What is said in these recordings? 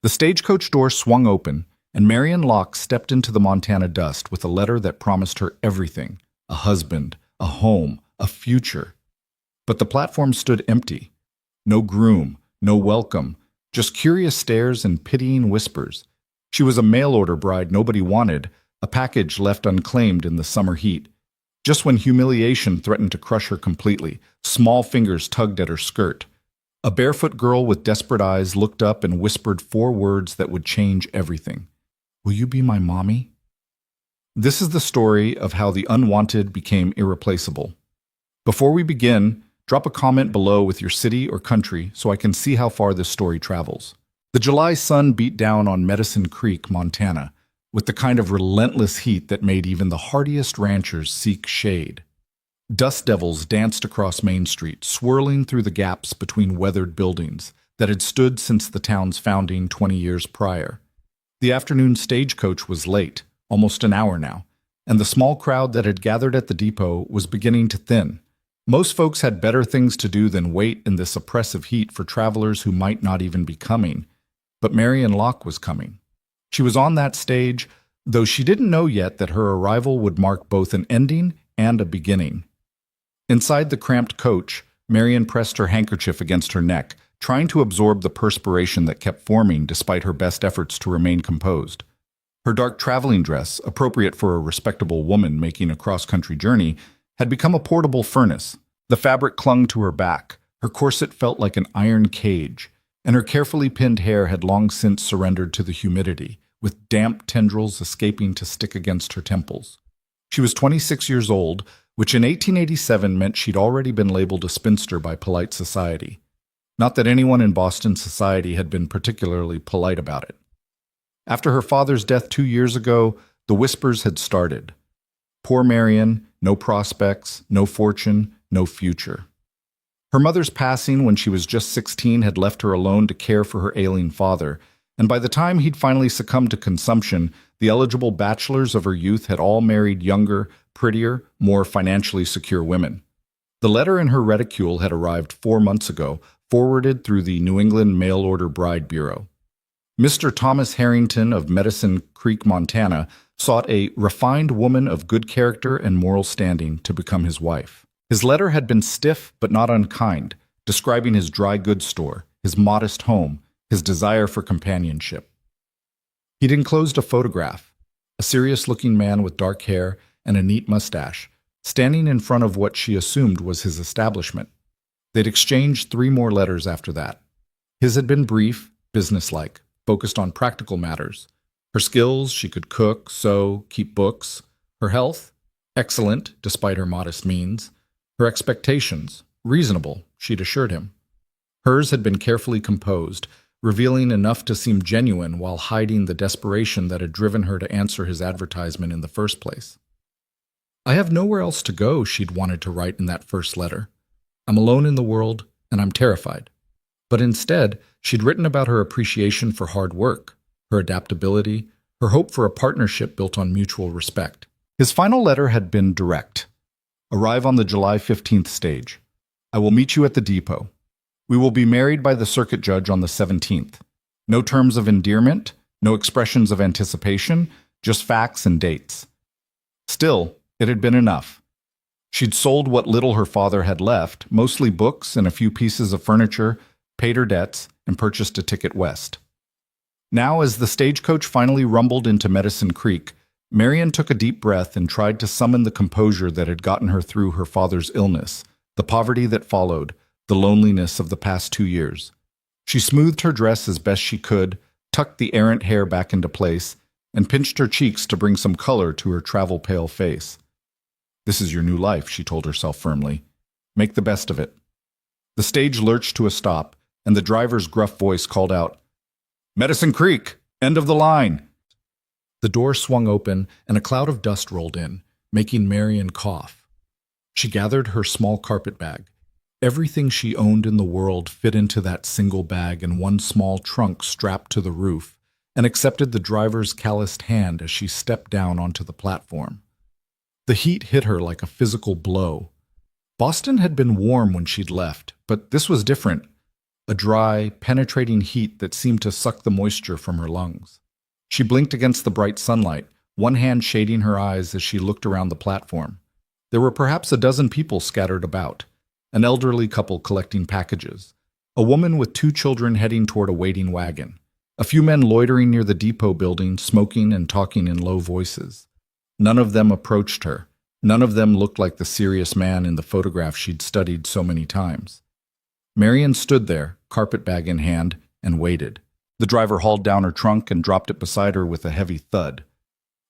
The stagecoach door swung open, and Marion Locke stepped into the Montana dust with a letter that promised her everything: a husband, a home, a future. But the platform stood empty. No groom, no welcome, just curious stares and pitying whispers. She was a mail-order bride nobody wanted, a package left unclaimed in the summer heat. Just when humiliation threatened to crush her completely, small fingers tugged at her skirt. A barefoot girl with desperate eyes looked up and whispered 4 words that would change everything. "Will you be my mommy?" This is the story of how the unwanted became irreplaceable. Before we begin, drop a comment below with your city or country so I can see how far this story travels. The July sun beat down on Medicine Creek, Montana, with the kind of relentless heat that made even the hardiest ranchers seek shade. Dust devils danced across Main Street, swirling through the gaps between weathered buildings that had stood since the town's founding 20 years prior. The afternoon stagecoach was late, almost an hour now, and the small crowd that had gathered at the depot was beginning to thin. Most folks had better things to do than wait in this oppressive heat for travelers who might not even be coming. But Marion Locke was coming. She was on that stage, though she didn't know yet that her arrival would mark both an ending and a beginning. Inside the cramped coach, Marion pressed her handkerchief against her neck, trying to absorb the perspiration that kept forming despite her best efforts to remain composed. Her dark traveling dress, appropriate for a respectable woman making a cross-country journey, had become a portable furnace. The fabric clung to her back, her corset felt like an iron cage, and her carefully pinned hair had long since surrendered to the humidity, with damp tendrils escaping to stick against her temples. She was 26 years old, which in 1887 meant she'd already been labeled a spinster by polite society. Not that anyone in Boston society had been particularly polite about it. After her father's death 2 years ago, the whispers had started. Poor Marion, no prospects, no fortune, no future. Her mother's passing when she was just 16 had left her alone to care for her ailing father, and by the time he'd finally succumbed to consumption, the eligible bachelors of her youth had all married younger, prettier, more financially secure women. The letter in her reticule had arrived 4 months ago, forwarded through the New England Mail Order Bride Bureau. Mr. Thomas Harrington of Medicine Creek, Montana, sought a refined woman of good character and moral standing to become his wife. His letter had been stiff but not unkind, describing his dry goods store, his modest home, his desire for companionship. He'd enclosed a photograph, a serious-looking man with dark hair and a neat mustache, standing in front of what she assumed was his establishment. They'd exchanged 3 more letters after that. His had been brief, businesslike, focused on practical matters. Her skills, she could cook, sew, keep books. Her health, excellent, despite her modest means. Her expectations, reasonable, she'd assured him. Hers had been carefully composed, revealing enough to seem genuine while hiding the desperation that had driven her to answer his advertisement in the first place. "I have nowhere else to go," she'd wanted to write in that first letter. "I'm alone in the world, and I'm terrified." But instead, she'd written about her appreciation for hard work, her adaptability, her hope for a partnership built on mutual respect. His final letter had been direct. "Arrive on the July 15th stage. I will meet you at the depot. We will be married by the circuit judge on the 17th. No terms of endearment, no expressions of anticipation, just facts and dates." Still, it had been enough. She'd sold what little her father had left, mostly books and a few pieces of furniture, paid her debts, and purchased a ticket west. Now, as the stagecoach finally rumbled into Medicine Creek, Marion took a deep breath and tried to summon the composure that had gotten her through her father's illness, the poverty that followed, the loneliness of the past 2 years. She smoothed her dress as best she could, tucked the errant hair back into place, and pinched her cheeks to bring some color to her travel-pale face. "This is your new life," she told herself firmly. "Make the best of it." The stage lurched to a stop, and the driver's gruff voice called out, "Medicine Creek, end of the line." The door swung open, and a cloud of dust rolled in, making Marion cough. She gathered her small carpet bag. Everything she owned in the world fit into that single bag in one small trunk strapped to the roof, and accepted the driver's calloused hand as she stepped down onto the platform. The heat hit her like a physical blow. Boston had been warm when she'd left, but this was different. a dry, penetrating heat that seemed to suck the moisture from her lungs. She blinked against the bright sunlight, one hand shading her eyes as she looked around the platform. There were perhaps a dozen people scattered about, an elderly couple collecting packages, a woman with 2 children heading toward a waiting wagon, a few men loitering near the depot building, smoking and talking in low voices. None of them approached her. None of them looked like the serious man in the photograph she'd studied so many times. Marian stood there, carpetbag in hand, and waited. The driver hauled down her trunk and dropped it beside her with a heavy thud.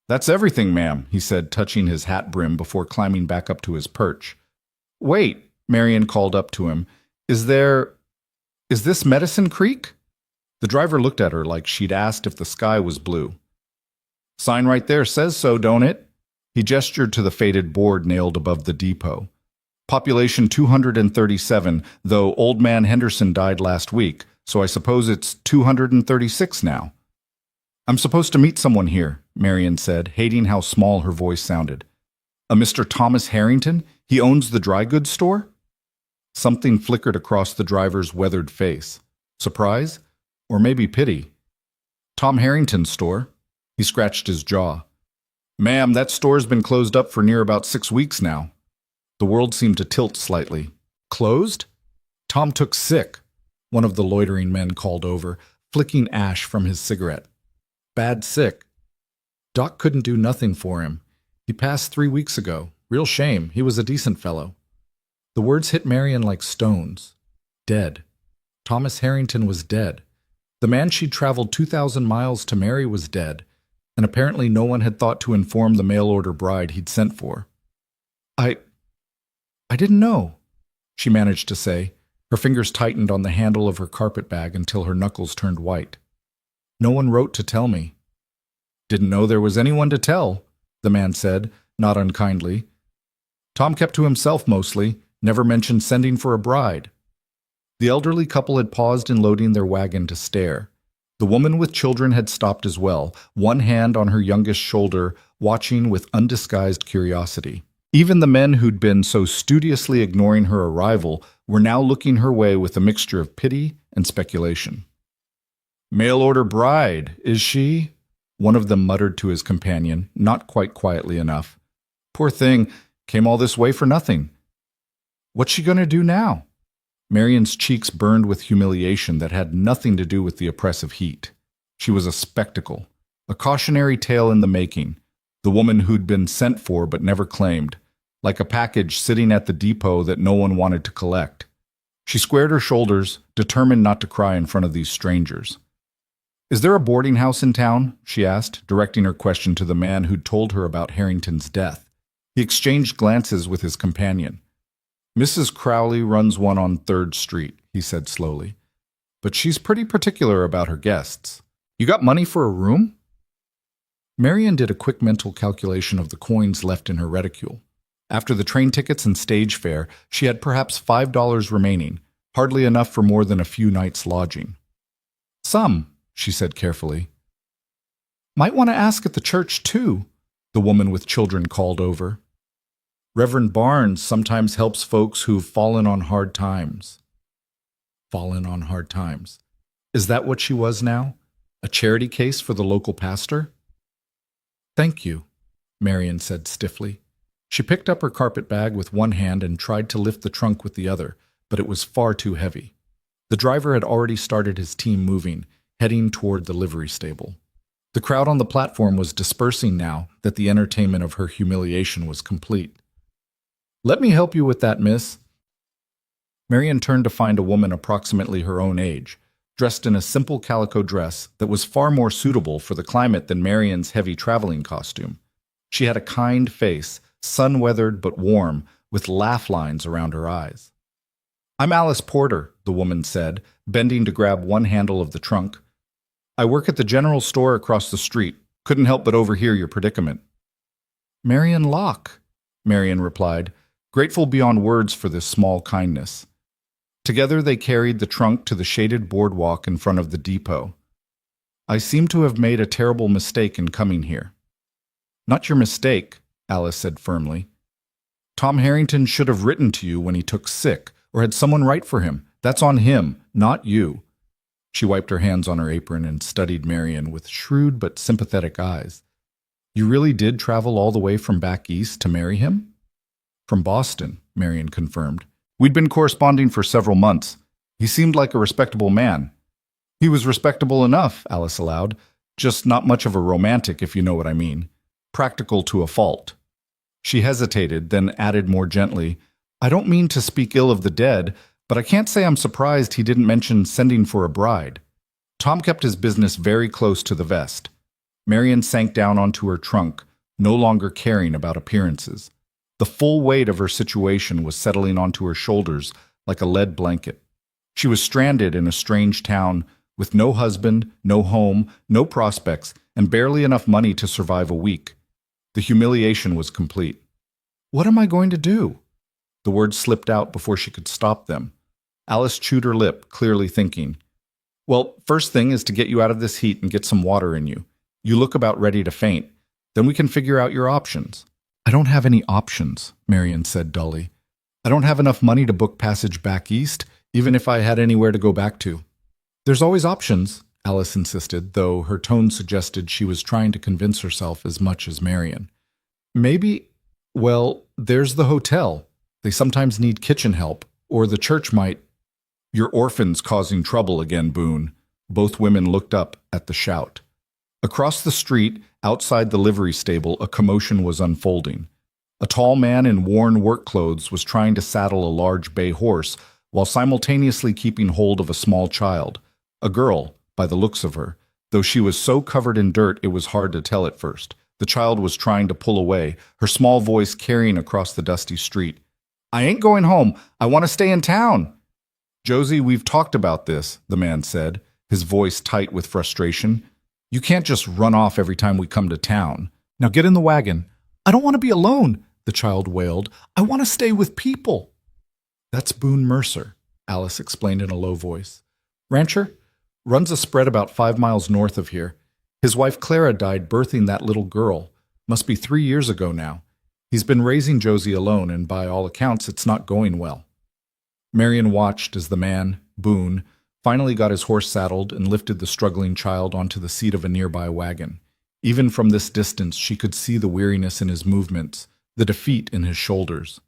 "That's everything, ma'am," he said, touching his hat brim before climbing back up to his perch. "Wait," Marian called up to him. Is this Medicine Creek?" The driver looked at her like she'd asked if the sky was blue. "Sign right there says so, don't it?" He gestured to the faded board nailed above the depot. "Population 237, though Old Man Henderson died last week, so I suppose it's 236 now." "I'm supposed to meet someone here," Marian said, hating how small her voice sounded. "A Mr. Thomas Harrington? He owns the dry goods store?" Something flickered across the driver's weathered face. Surprise? Or maybe pity. "Tom Harrington's store?" He scratched his jaw. "Ma'am, that store's been closed up for near about 6 weeks now." The world seemed to tilt slightly. "Closed?" "Tom took sick," one of the loitering men called over, flicking ash from his cigarette. "Bad sick. Doc couldn't do nothing for him. He passed 3 weeks ago. Real shame. He was a decent fellow." The words hit Marian like stones. Dead. Thomas Harrington was dead. The man she'd traveled 2,000 miles to marry was dead, and apparently no one had thought to inform the mail-order bride he'd sent for. I didn't know," she managed to say. Her fingers tightened on the handle of her carpetbag until her knuckles turned white. "No one wrote to tell me." "Didn't know there was anyone to tell," the man said, not unkindly. "Tom kept to himself mostly, never mentioned sending for a bride." The elderly couple had paused in loading their wagon to stare. The woman with children had stopped as well, one hand on her youngest shoulder, watching with undisguised curiosity. Even the men who'd been so studiously ignoring her arrival were now looking her way with a mixture of pity and speculation. "Mail-order bride, is she?" one of them muttered to his companion, not quite quietly enough. "Poor thing, came all this way for nothing." "What's she going to do now?" Marian's cheeks burned with humiliation that had nothing to do with the oppressive heat. She was a spectacle, a cautionary tale in the making, the woman who'd been sent for but never claimed, like a package sitting at the depot that no one wanted to collect. She squared her shoulders, determined not to cry in front of these strangers. "Is there a boarding house in town?" she asked, directing her question to the man who'd told her about Harrington's death. He exchanged glances with his companion. "Mrs. Crowley runs one on 3rd Street, he said slowly. "But she's pretty particular about her guests. You got money for a room?" Marian did a quick mental calculation of the coins left in her reticule. After the train tickets and stage fare, she had perhaps $5 remaining, hardly enough for more than a few nights' lodging. "Some," she said carefully. "Might want to ask at the church, too," the woman with children called over. "Reverend Barnes sometimes helps folks who've fallen on hard times." Fallen on hard times. Is that what she was now? A charity case for the local pastor? "Thank you," Marian said stiffly. She picked up her carpetbag with one hand and tried to lift the trunk with the other, but it was far too heavy. The driver had already started his team moving, heading toward the livery stable. The crowd on the platform was dispersing now that the entertainment of her humiliation was complete. "Let me help you with that, miss." Marian turned to find a woman approximately her own age, dressed in a simple calico dress that was far more suitable for the climate than Marian's heavy traveling costume. She had a kind face, sun-weathered but warm, with laugh lines around her eyes. "I'm Alice Porter," the woman said, bending to grab one handle of the trunk. "I work at the general store across the street. Couldn't help but overhear your predicament." "Marian Locke," Marian replied, grateful beyond words for this small kindness. Together they carried the trunk to the shaded boardwalk in front of the depot. "I seem to have made a terrible mistake in coming here." "Not your mistake," Alice said firmly. "Tom Harrington should have written to you when he took sick, or had someone write for him, That's on him, not you." She wiped her hands on her apron and studied Marion with shrewd but sympathetic eyes. "You really did travel all the way from back east to marry him?" "From Boston," Marion confirmed. "We'd been corresponding for several months. He seemed like a respectable man." "He was respectable enough," Alice allowed. "Just not much of a romantic, if you know what I mean. Practical to a fault." She hesitated, then added more gently, "I don't mean to speak ill of the dead, but I can't say I'm surprised he didn't mention sending for a bride." Tom kept his business very close to the vest. Marion sank down onto her trunk, no longer caring about appearances. The full weight of her situation was settling onto her shoulders like a lead blanket. She was stranded in a strange town, with no husband, no home, no prospects, and barely enough money to survive a week. The humiliation was complete. "What am I going to do?" The words slipped out before she could stop them. Alice chewed her lip, clearly thinking. "Well, first thing is to get you out of this heat and get some water in you. You look about ready to faint. Then we can figure out your options." "I don't have any options," Marion said dully. "I don't have enough money to book passage back east, even if I had anywhere to go back to." "There's always options," Alice insisted, though her tone suggested she was trying to convince herself as much as Marion. "Maybe, well, there's the hotel. They sometimes need kitchen help, or the church might—" "Your orphan's causing trouble again, Boone." Both women looked up at the shout. Across the street, outside the livery stable, a commotion was unfolding. A tall man in worn work clothes was trying to saddle a large bay horse while simultaneously keeping hold of a small child. A girl, by the looks of her, though she was so covered in dirt it was hard to tell at first. The child was trying to pull away, her small voice carrying across the dusty street. "I ain't going home. I want to stay in town." "Josie, we've talked about this," the man said, his voice tight with frustration. "You can't just run off every time we come to town. Now get in the wagon." "I don't want to be alone," the child wailed. "I want to stay with people." "That's Boone Mercer," Alice explained in a low voice. "Rancher? Runs a spread about 5 miles north of here. His wife Clara died birthing that little girl. Must be 3 years ago now. He's been raising Josie alone, and by all accounts it's not going well." Marion watched as the man, Boone, finally got his horse saddled and lifted the struggling child onto the seat of a nearby wagon. Even from this distance she could see the weariness in his movements, the defeat in his shoulders.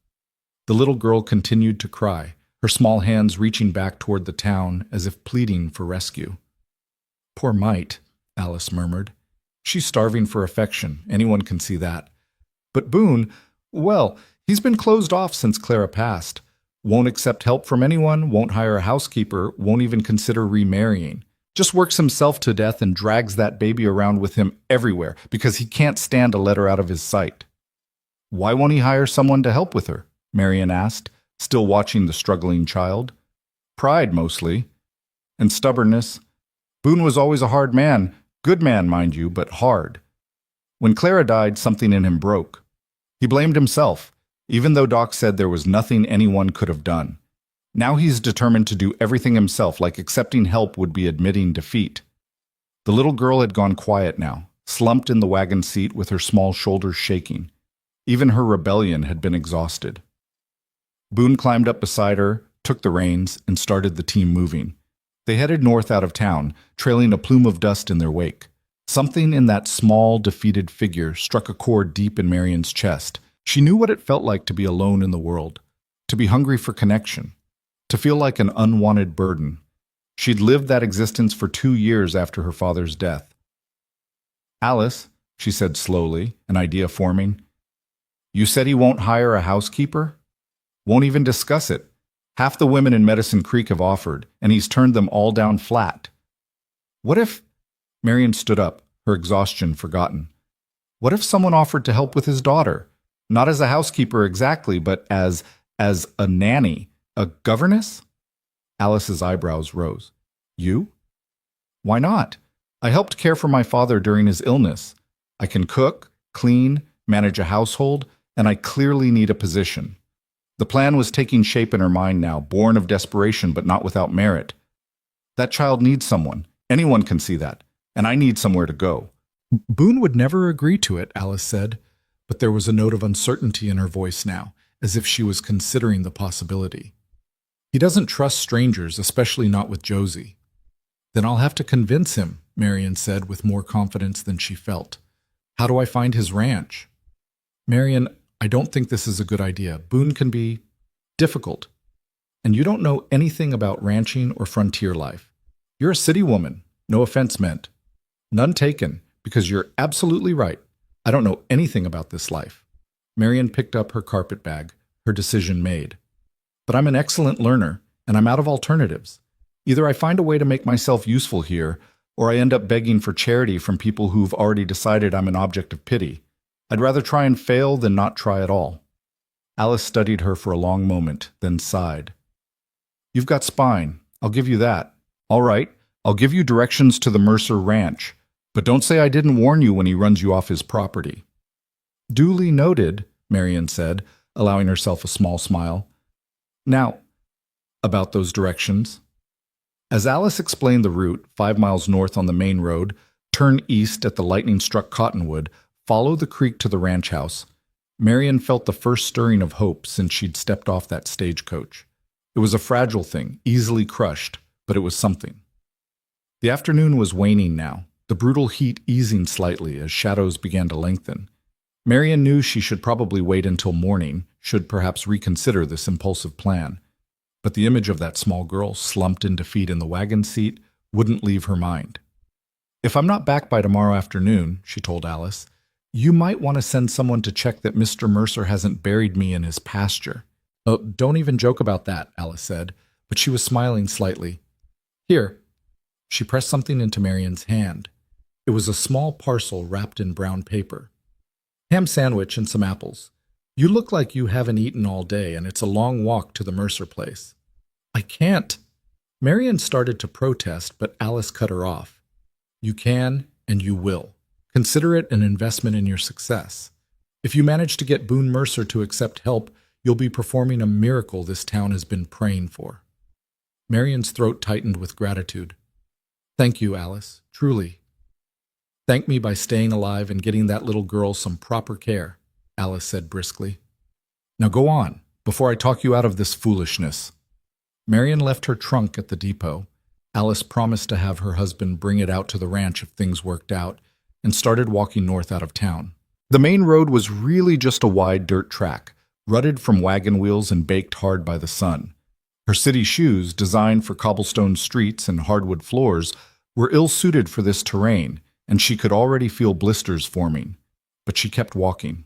The little girl continued to cry, her small hands reaching back toward the town as if pleading for rescue. "Poor mite," Alice murmured. "She's starving for affection, anyone can see that. But Boone, well, he's been closed off since Clara passed. Won't accept help from anyone, won't hire a housekeeper, won't even consider remarrying. Just works himself to death and drags that baby around with him everywhere because he can't stand to let her out of his sight." "Why won't he hire someone to help with her?" Marion asked, still watching the struggling child. "Pride, mostly. And stubbornness. Boone was always a hard man, good man, mind you, but hard. When Clara died, something in him broke. He blamed himself, even though Doc said there was nothing anyone could have done. Now he's determined to do everything himself, like accepting help would be admitting defeat." The little girl had gone quiet now, slumped in the wagon seat with her small shoulders shaking. Even her rebellion had been exhausted. Boone climbed up beside her, took the reins, and started the team moving. They headed north out of town, trailing a plume of dust in their wake. Something in that small, defeated figure struck a chord deep in Marion's chest. She knew what it felt like to be alone in the world, to be hungry for connection, to feel like an unwanted burden. She'd lived that existence for 2 years after her father's death. "Alice," she said slowly, an idea forming, "you said he won't hire a housekeeper? Won't even discuss it. Half the women in Medicine Creek have offered, and he's turned them all down flat. What if—" Marion stood up, her exhaustion forgotten. "What if someone offered to help with his daughter? Not as a housekeeper exactly, but as a nanny, a governess?" Alice's eyebrows rose. "You? Why not? I helped care for my father during his illness. I can cook, clean, manage a household, and I clearly need a position." The plan was taking shape in her mind now, born of desperation but not without merit. "That child needs someone. Anyone can see that. And I need somewhere to go." "Boone would never agree to it," Alice said, but there was a note of uncertainty in her voice now, as if she was considering the possibility. He doesn't trust strangers, especially not with Josie. Then I'll have to convince him, Marian said with more confidence than she felt. How do I find his ranch? Marian, I don't think this is a good idea. Boone can be difficult. And you don't know anything about ranching or frontier life. You're a city woman. No offense meant. None taken, because you're absolutely right. I don't know anything about this life. Marian picked up her carpet bag, her decision made. But I'm an excellent learner, and I'm out of alternatives. Either I find a way to make myself useful here, or I end up begging for charity from people who've already decided I'm an object of pity. I'd rather try and fail than not try at all. Alice studied her for a long moment, then sighed. You've got spine. I'll give you that. All right, I'll give you directions to the Mercer Ranch, but don't say I didn't warn you when he runs you off his property. Duly noted, Marian said, allowing herself a small smile. Now, about those directions. As Alice explained the route, 5 miles north on the main road, turn east at the lightning-struck cottonwood, follow the creek to the ranch house, Marian felt the first stirring of hope since she'd stepped off that stagecoach. It was a fragile thing, easily crushed, but it was something. The afternoon was waning now, the brutal heat easing slightly as shadows began to lengthen. Marian knew she should probably wait until morning, should perhaps reconsider this impulsive plan. But the image of that small girl slumped in defeat in the wagon seat wouldn't leave her mind. If I'm not back by tomorrow afternoon, she told Alice, you might want to send someone to check that Mr. Mercer hasn't buried me in his pasture. Oh, don't even joke about that, Alice said, but she was smiling slightly. Here. She pressed something into Marian's hand. It was a small parcel wrapped in brown paper. Ham sandwich and some apples. You look like you haven't eaten all day, and it's a long walk to the Mercer place. I can't. Marian started to protest, but Alice cut her off. You can, and you will. Consider it an investment in your success. If you manage to get Boone Mercer to accept help, you'll be performing a miracle this town has been praying for. Marian's throat tightened with gratitude. Thank you, Alice, truly. Thank me by staying alive and getting that little girl some proper care, Alice said briskly. Now go on, before I talk you out of this foolishness. Marian left her trunk at the depot. Alice promised to have her husband bring it out to the ranch if things worked out, and started walking north out of town. The main road was really just a wide dirt track, rutted from wagon wheels and baked hard by the sun. Her city shoes, designed for cobblestone streets and hardwood floors, were ill-suited for this terrain, and she could already feel blisters forming. But she kept walking.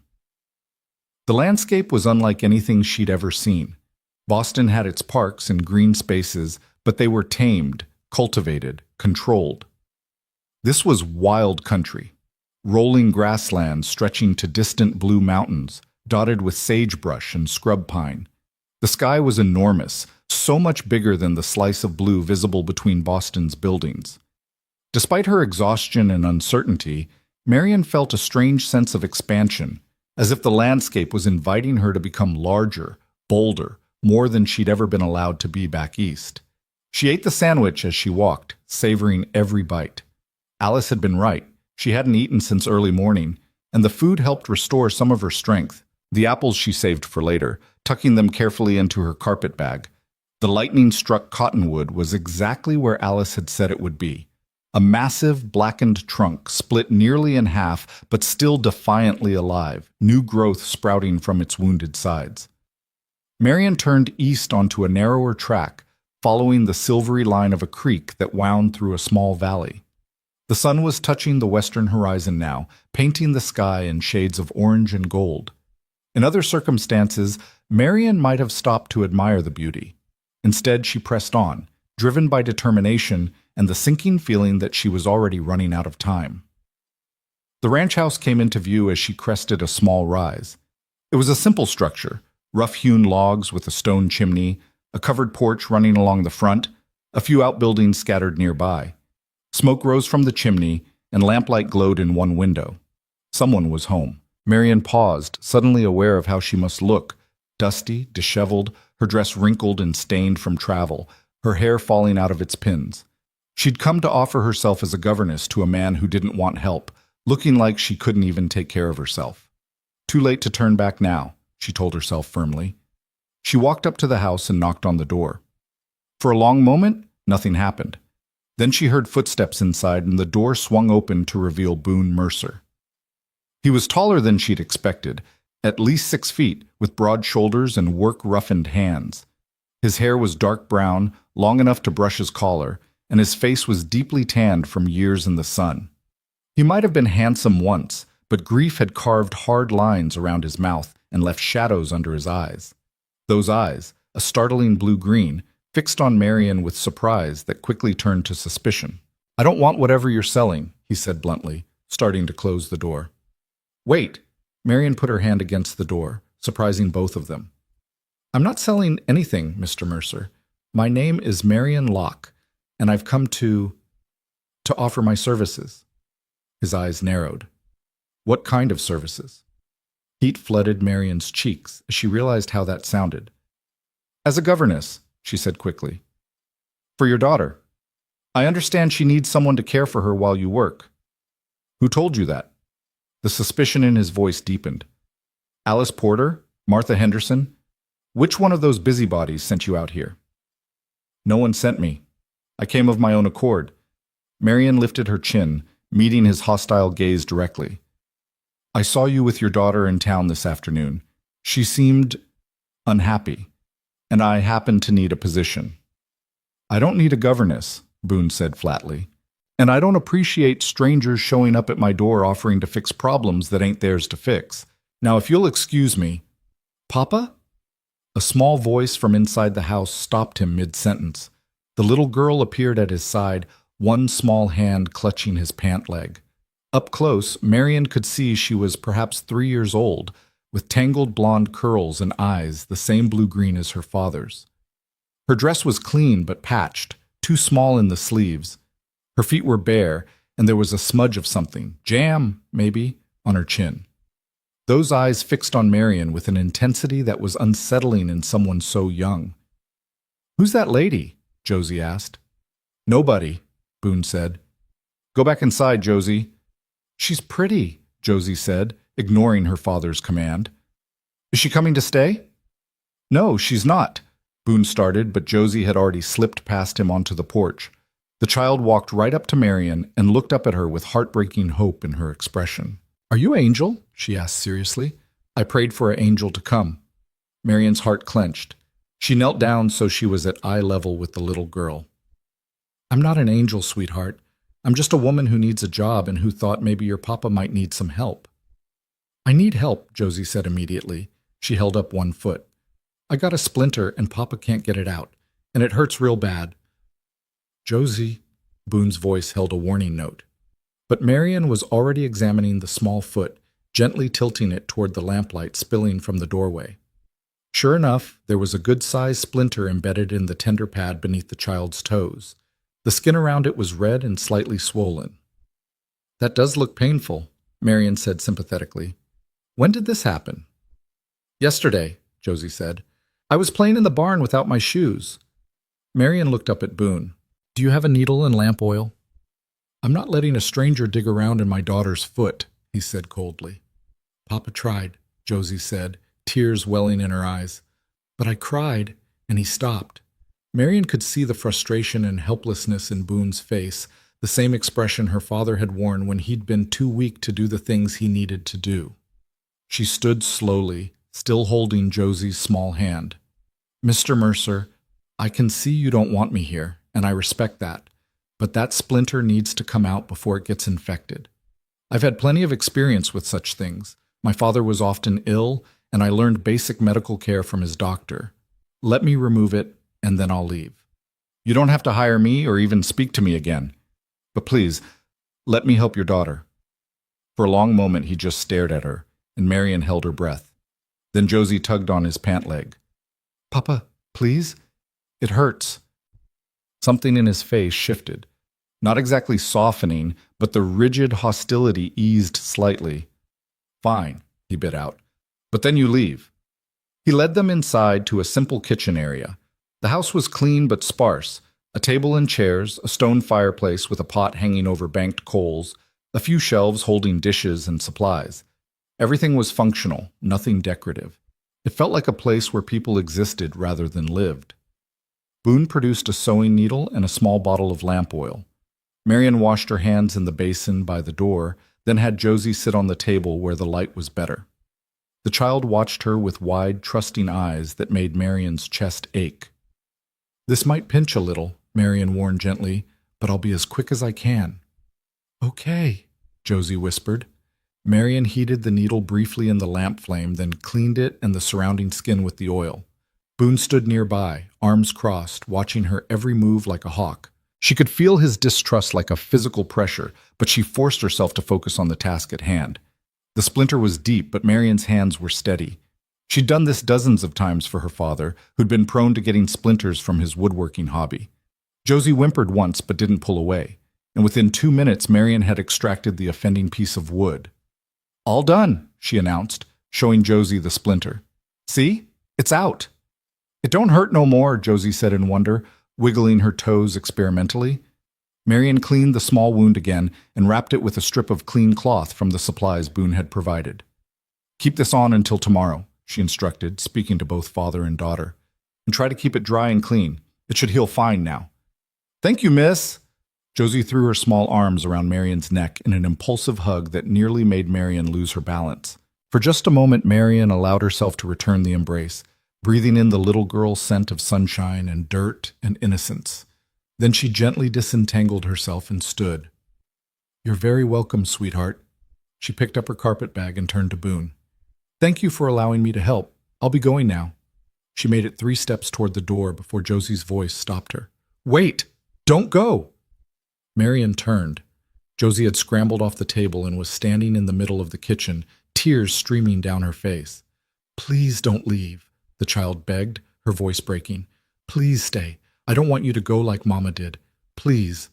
The landscape was unlike anything she'd ever seen. Boston had its parks and green spaces, but they were tamed, cultivated, controlled. This was wild country, rolling grasslands stretching to distant blue mountains, dotted with sagebrush and scrub pine. The sky was enormous, so much bigger than the slice of blue visible between Boston's buildings. Despite her exhaustion and uncertainty, Marian felt a strange sense of expansion, as if the landscape was inviting her to become larger, bolder, more than she'd ever been allowed to be back east. She ate the sandwich as she walked, savoring every bite. Alice had been right. She hadn't eaten since early morning, and the food helped restore some of her strength. The apples she saved for later, tucking them carefully into her carpet bag. The lightning-struck cottonwood was exactly where Alice had said it would be. A massive, blackened trunk split nearly in half, but still defiantly alive, new growth sprouting from its wounded sides. Marian turned east onto a narrower track, following the silvery line of a creek that wound through a small valley. The sun was touching the western horizon now, painting the sky in shades of orange and gold. In other circumstances, Marian might have stopped to admire the beauty. Instead, she pressed on, driven by determination and the sinking feeling that she was already running out of time. The ranch house came into view as she crested a small rise. It was a simple structure, rough-hewn logs with a stone chimney, a covered porch running along the front, a few outbuildings scattered nearby. Smoke rose from the chimney, and lamplight glowed in one window. Someone was home. Marian paused, suddenly aware of how she must look, dusty, disheveled, her dress wrinkled and stained from travel, her hair falling out of its pins. She'd come to offer herself as a governess to a man who didn't want help, looking like she couldn't even take care of herself. Too late to turn back now, she told herself firmly. She walked up to the house and knocked on the door. For a long moment, nothing happened. Then she heard footsteps inside and the door swung open to reveal Boone Mercer. He was taller than she'd expected, at least 6 feet, with broad shoulders and work-roughened hands. His hair was dark brown, long enough to brush his collar, and his face was deeply tanned from years in the sun. He might have been handsome once, but grief had carved hard lines around his mouth and left shadows under his eyes. Those eyes, a startling blue-green, fixed on Marion with surprise that quickly turned to suspicion. "I don't want whatever you're selling," he said bluntly, starting to close the door. "Wait!" Marion put her hand against the door, surprising both of them. "I'm not selling anything, Mr. Mercer. My name is Marion Locke, and I've come to offer my services." His eyes narrowed. "What kind of services?" Heat flooded Marion's cheeks as she realized how that sounded. "As a governess," she said quickly. "For your daughter. I understand she needs someone to care for her while you work." "Who told you that?" The suspicion in his voice deepened. "Alice Porter? Martha Henderson? Which one of those busybodies sent you out here?" "No one sent me. I came of my own accord." Marion lifted her chin, meeting his hostile gaze directly. "I saw you with your daughter in town this afternoon. She seemed unhappy, and I happen to need a position." "I don't need a governess," Boone said flatly. "And I don't appreciate strangers showing up at my door offering to fix problems that ain't theirs to fix. Now, if you'll excuse me—" "Papa?" A small voice from inside the house stopped him mid-sentence. The little girl appeared at his side, one small hand clutching his pant leg. Up close, Marion could see she was perhaps 3 years old, with tangled blonde curls and eyes the same blue-green as her father's. Her dress was clean but patched, too small in the sleeves. Her feet were bare, and there was a smudge of something, jam, maybe, on her chin. Those eyes fixed on Marion with an intensity that was unsettling in someone so young. "Who's that lady?" Josie asked. "Nobody," Boone said. "Go back inside, Josie." "She's pretty," Josie said, ignoring her father's command. "Is she coming to stay?" "No, she's not," Boone started, but Josie had already slipped past him onto the porch. The child walked right up to Marion and looked up at her with heartbreaking hope in her expression. "Are you Angel?" she asked seriously. "I prayed for an angel to come." Marion's heart clenched. She knelt down so she was at eye level with the little girl. "I'm not an angel, sweetheart. I'm just a woman who needs a job and who thought maybe your papa might need some help." "I need help," Josie said immediately. She held up one foot. "I got a splinter and Papa can't get it out, and it hurts real bad." "Josie," Boone's voice held a warning note. But Marion was already examining the small foot, gently tilting it toward the lamplight spilling from the doorway. Sure enough, there was a good-sized splinter embedded in the tender pad beneath the child's toes. The skin around it was red and slightly swollen. "That does look painful," Marion said sympathetically. "When did this happen?" "Yesterday," Josie said. "I was playing in the barn without my shoes." Marion looked up at Boone. "Do you have a needle and lamp oil?" "I'm not letting a stranger dig around in my daughter's foot," he said coldly. "Papa tried," Josie said, tears welling in her eyes. "But I cried, and he stopped." Marion could see the frustration and helplessness in Boone's face, the same expression her father had worn when he'd been too weak to do the things he needed to do. She stood slowly, still holding Josie's small hand. "Mr. Mercer, I can see you don't want me here, and I respect that, but that splinter needs to come out before it gets infected. I've had plenty of experience with such things. My father was often ill, and I learned basic medical care from his doctor. Let me remove it, and then I'll leave. You don't have to hire me or even speak to me again. But please, let me help your daughter." For a long moment he just stared at her, and Marion held her breath. Then Josie tugged on his pant leg. "Papa, please? It hurts." Something in his face shifted. Not exactly softening, but the rigid hostility eased slightly. "Fine," he bit out. "But then you leave." He led them inside to a simple kitchen area. The house was clean but sparse. A table and chairs, a stone fireplace with a pot hanging over banked coals, a few shelves holding dishes and supplies. Everything was functional, nothing decorative. It felt like a place where people existed rather than lived. Boone produced a sewing needle and a small bottle of lamp oil. Marian washed her hands in the basin by the door, then had Josie sit on the table where the light was better. The child watched her with wide, trusting eyes that made Marian's chest ache. "This might pinch a little," Marian warned gently, "but I'll be as quick as I can." "Okay," Josie whispered. Marian heated the needle briefly in the lamp flame, then cleaned it and the surrounding skin with the oil. Boone stood nearby, arms crossed, watching her every move like a hawk. She could feel his distrust like a physical pressure, but she forced herself to focus on the task at hand. The splinter was deep, but Marian's hands were steady. She'd done this dozens of times for her father, who'd been prone to getting splinters from his woodworking hobby. Josie whimpered once but didn't pull away, and within 2 minutes Marian had extracted the offending piece of wood. "All done," she announced, showing Josie the splinter. "See? It's out." "It don't hurt no more," Josie said in wonder, wiggling her toes experimentally. Marian cleaned the small wound again and wrapped it with a strip of clean cloth from the supplies Boone had provided. "Keep this on until tomorrow," she instructed, speaking to both father and daughter. "And try to keep it dry and clean. It should heal fine now." "Thank you, miss." Josie threw her small arms around Marian's neck in an impulsive hug that nearly made Marian lose her balance. For just a moment, Marian allowed herself to return the embrace, breathing in the little girl's scent of sunshine and dirt and innocence. Then she gently disentangled herself and stood. "You're very welcome, sweetheart." She picked up her carpet bag and turned to Boone. "Thank you for allowing me to help. I'll be going now." She made it 3 steps toward the door before Josie's voice stopped her. "Wait! Don't go!" Marian turned. Josie had scrambled off the table and was standing in the middle of the kitchen, tears streaming down her face. "Please don't leave," the child begged, her voice breaking. "Please stay. I don't want you to go like Mama did. Please."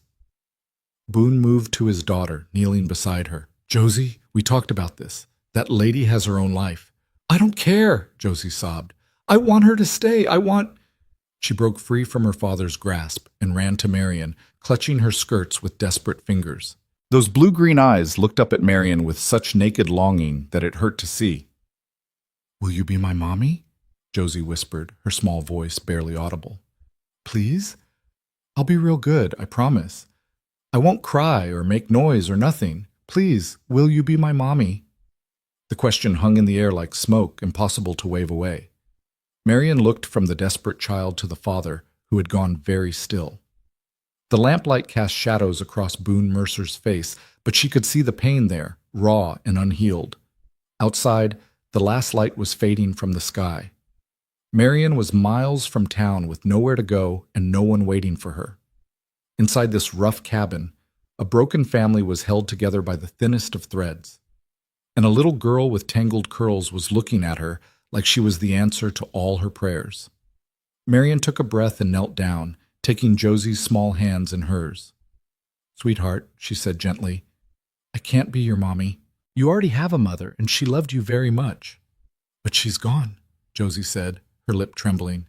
Boone moved to his daughter, kneeling beside her. "Josie, we talked about this. That lady has her own life." "I don't care," Josie sobbed. "I want her to stay. I want—" She broke free from her father's grasp and ran to Marian, clutching her skirts with desperate fingers. Those blue-green eyes looked up at Marian with such naked longing that it hurt to see. "Will you be my mommy?" Josie whispered, her small voice barely audible. "Please? I'll be real good, I promise. I won't cry or make noise or nothing. Please, will you be my mommy?" The question hung in the air like smoke, impossible to wave away. Marian looked from the desperate child to the father, who had gone very still. The lamplight cast shadows across Boone Mercer's face, but she could see the pain there, raw and unhealed. Outside, the last light was fading from the sky. Marian was miles from town with nowhere to go and no one waiting for her. Inside this rough cabin, a broken family was held together by the thinnest of threads. And a little girl with tangled curls was looking at her like she was the answer to all her prayers. Marian took a breath and knelt down, taking Josie's small hands in hers. "Sweetheart," she said gently, "I can't be your mommy. You already have a mother, and she loved you very much." "But she's gone," Josie said, her lip trembling.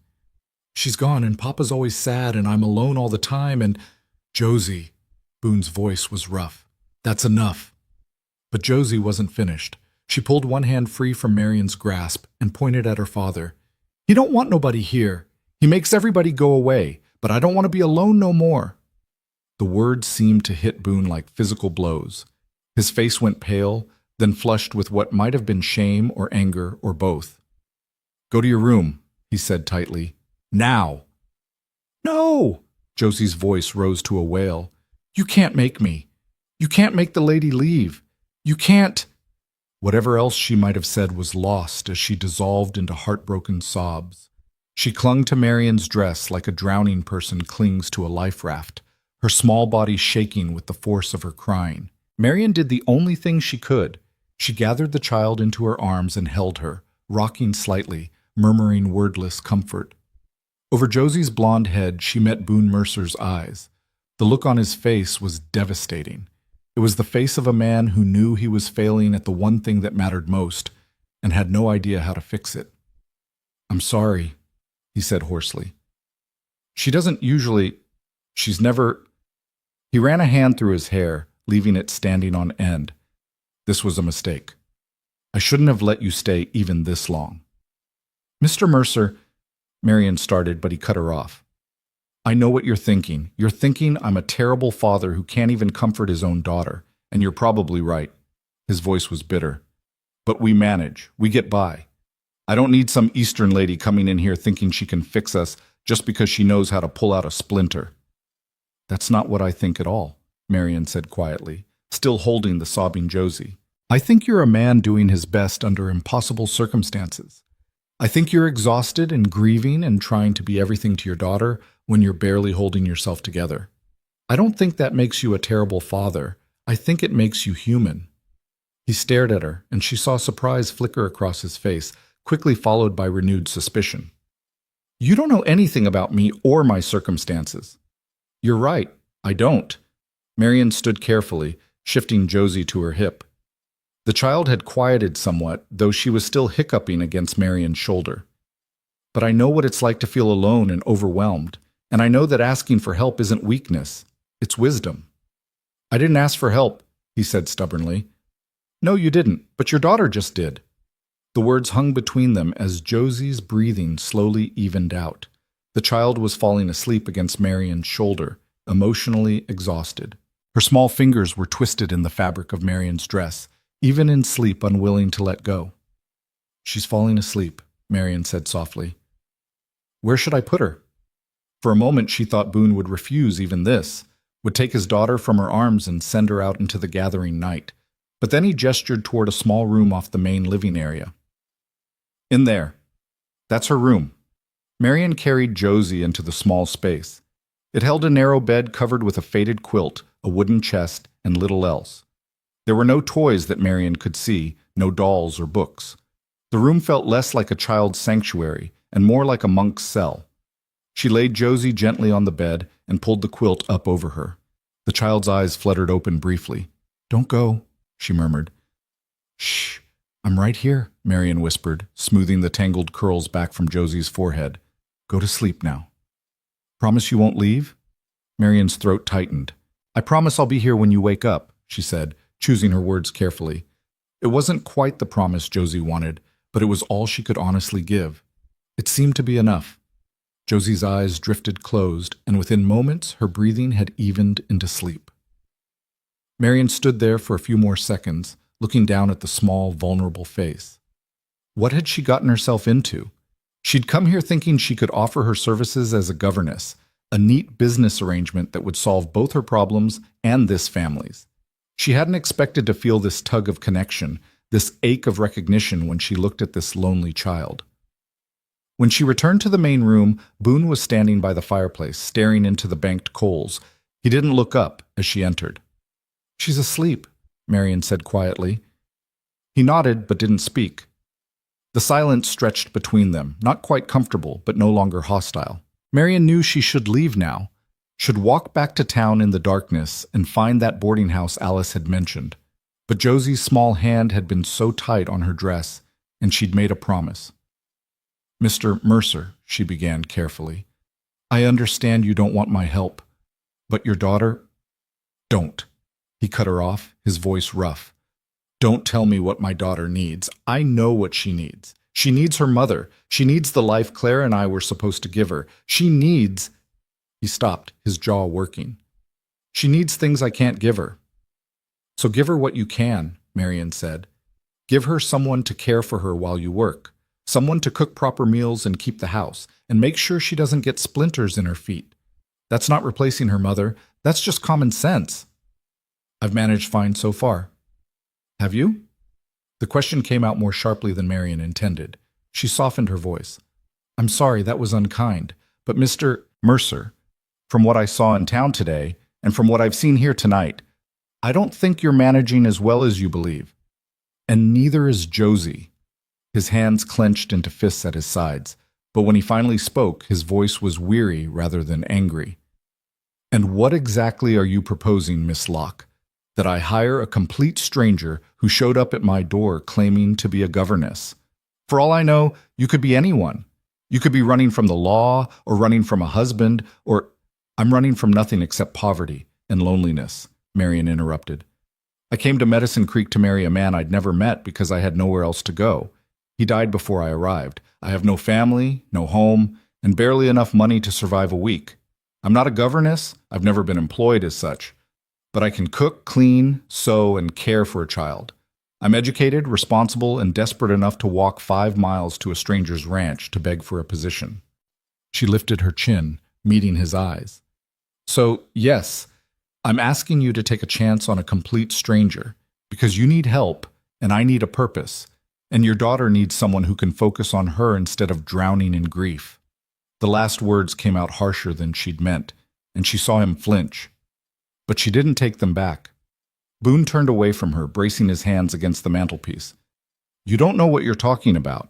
"She's gone, and Papa's always sad, and I'm alone all the time, and—" "Josie," Boone's voice was rough. "That's enough." But Josie wasn't finished. She pulled one hand free from Marian's grasp and pointed at her father. "He don't want nobody here. He makes everybody go away, but I don't want to be alone no more." The words seemed to hit Boone like physical blows. His face went pale, then flushed with what might have been shame or anger or both. "Go to your room," he said tightly. "Now!" "No!" Josie's voice rose to a wail. "You can't make me. You can't make the lady leave. You can't—" Whatever else she might have said was lost as she dissolved into heartbroken sobs. She clung to Marian's dress like a drowning person clings to a life raft, her small body shaking with the force of her crying. Marian did the only thing she could. She gathered the child into her arms and held her, rocking slightly, murmuring wordless comfort. Over Josie's blonde head, she met Boone Mercer's eyes. The look on his face was devastating. It was the face of a man who knew he was failing at the one thing that mattered most and had no idea how to fix it. "I'm sorry," he said hoarsely. "She doesn't usually... She's never..." He ran a hand through his hair, leaving it standing on end. "This was a mistake. I shouldn't have let you stay even this long." "Mr. Mercer," Marian started, but he cut her off. I know what you're thinking. You're thinking I'm a terrible father who can't even comfort his own daughter. And you're probably right. His voice was bitter. But we manage. We get by. I don't need some Eastern lady coming in here thinking she can fix us just because she knows how to pull out a splinter. That's not what I think at all, Marion said quietly, still holding the sobbing Josie. I think you're a man doing his best under impossible circumstances. I think you're exhausted and grieving and trying to be everything to your daughter when you're barely holding yourself together. I don't think that makes you a terrible father. I think it makes you human. He stared at her, and she saw surprise flicker across his face, quickly followed by renewed suspicion. You don't know anything about me or my circumstances. You're right, I don't. Marion stood carefully, shifting Josie to her hip. The child had quieted somewhat, though she was still hiccuping against Marion's shoulder. But I know what it's like to feel alone and overwhelmed, and I know that asking for help isn't weakness, it's wisdom. I didn't ask for help, he said stubbornly. No, you didn't, but your daughter just did. The words hung between them as Josie's breathing slowly evened out. The child was falling asleep against Marion's shoulder, emotionally exhausted. Her small fingers were twisted in the fabric of Marion's dress, even in sleep unwilling to let go. She's falling asleep, Marion said softly. Where should I put her? For a moment she thought Boone would refuse even this, would take his daughter from her arms and send her out into the gathering night. But then he gestured toward a small room off the main living area. In there. That's her room. Marion carried Josie into the small space. It held a narrow bed covered with a faded quilt, a wooden chest, and little else. There were no toys that Marion could see, no dolls or books. The room felt less like a child's sanctuary and more like a monk's cell. She laid Josie gently on the bed and pulled the quilt up over her. The child's eyes fluttered open briefly. Don't go, she murmured. Shh, I'm right here, Marion whispered, smoothing the tangled curls back from Josie's forehead. Go to sleep now. Promise you won't leave? Marion's throat tightened. I promise I'll be here when you wake up, she said, choosing her words carefully. It wasn't quite the promise Josie wanted, but it was all she could honestly give. It seemed to be enough. Josie's eyes drifted closed, and within moments her breathing had evened into sleep. Marion stood there for a few more seconds, looking down at the small, vulnerable face. What had she gotten herself into? She'd come here thinking she could offer her services as a governess, a neat business arrangement that would solve both her problems and this family's. She hadn't expected to feel this tug of connection, this ache of recognition when she looked at this lonely child. When she returned to the main room, Boone was standing by the fireplace, staring into the banked coals. He didn't look up as she entered. She's asleep, Marion said quietly. He nodded but didn't speak. The silence stretched between them, not quite comfortable, but no longer hostile. Marion knew she should leave now, should walk back to town in the darkness and find that boarding house Alice had mentioned. But Josie's small hand had been so tight on her dress, and she'd made a promise. Mr. Mercer, she began carefully, I understand you don't want my help, but your daughter, don't. He cut her off, his voice rough. Don't tell me what my daughter needs. I know what she needs. She needs her mother. She needs the life Claire and I were supposed to give her. She needs... He stopped, his jaw working. She needs things I can't give her. So give her what you can, Marion said. Give her someone to care for her while you work, someone to cook proper meals and keep the house, and make sure she doesn't get splinters in her feet. That's not replacing her mother. That's just common sense. I've managed fine so far. Have you? The question came out more sharply than Marion intended. She softened her voice. I'm sorry, that was unkind, but Mr. Mercer, from what I saw in town today, and from what I've seen here tonight, I don't think you're managing as well as you believe. And neither is Josie. His hands clenched into fists at his sides, but when he finally spoke, his voice was weary rather than angry. And what exactly are you proposing, Miss Locke? That I hire a complete stranger who showed up at my door claiming to be a governess? For all I know, you could be anyone. You could be running from the law, or running from a husband, or... I'm running from nothing except poverty and loneliness, Marion interrupted. I came to Medicine Creek to marry a man I'd never met because I had nowhere else to go. He died before I arrived. I have no family, no home, and barely enough money to survive a week. I'm not a governess. I've never been employed as such. But I can cook, clean, sew, and care for a child. I'm educated, responsible, and desperate enough to walk 5 miles to a stranger's ranch to beg for a position. She lifted her chin, meeting his eyes. So, yes, I'm asking you to take a chance on a complete stranger, because you need help, and I need a purpose, and your daughter needs someone who can focus on her instead of drowning in grief. The last words came out harsher than she'd meant, and she saw him flinch. But she didn't take them back. Boone turned away from her, bracing his hands against the mantelpiece. You don't know what you're talking about.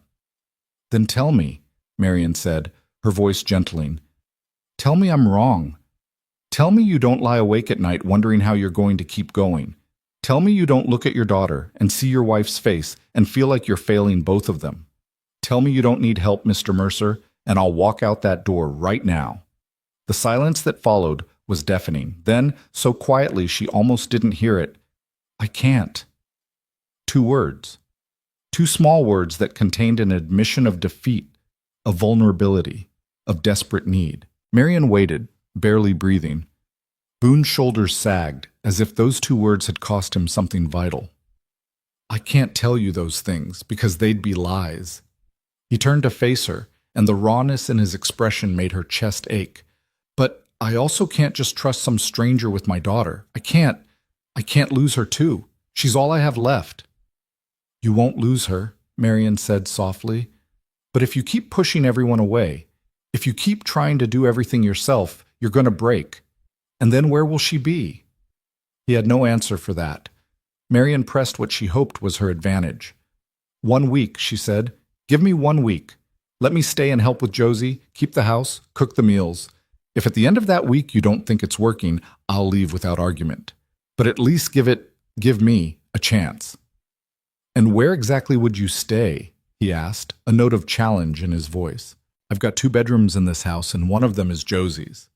Then tell me, Marian said, her voice gentling. Tell me I'm wrong. Tell me you don't lie awake at night wondering how you're going to keep going. Tell me you don't look at your daughter and see your wife's face and feel like you're failing both of them. Tell me you don't need help, Mr. Mercer, and I'll walk out that door right now. The silence that followed was deafening. Then, so quietly she almost didn't hear it, I can't. 2 words. 2 small words that contained an admission of defeat, of vulnerability, of desperate need. Marian waited, barely breathing. Boone's shoulders sagged, as if those 2 words had cost him something vital. I can't tell you those things, because they'd be lies. He turned to face her, and the rawness in his expression made her chest ache. But I also can't just trust some stranger with my daughter. I can't lose her too. She's all I have left. You won't lose her, Marian said softly. But if you keep pushing everyone away, if you keep trying to do everything yourself, you're going to break. And then where will she be? He had no answer for that. Marian pressed what she hoped was her advantage. 1 week, she said. Give me 1 week. Let me stay and help with Josie, keep the house, cook the meals. If at the end of that week you don't think it's working, I'll leave without argument. But at least give me a chance. And where exactly would you stay? He asked, a note of challenge in his voice. I've got 2 bedrooms in this house, and one of them is Josie's.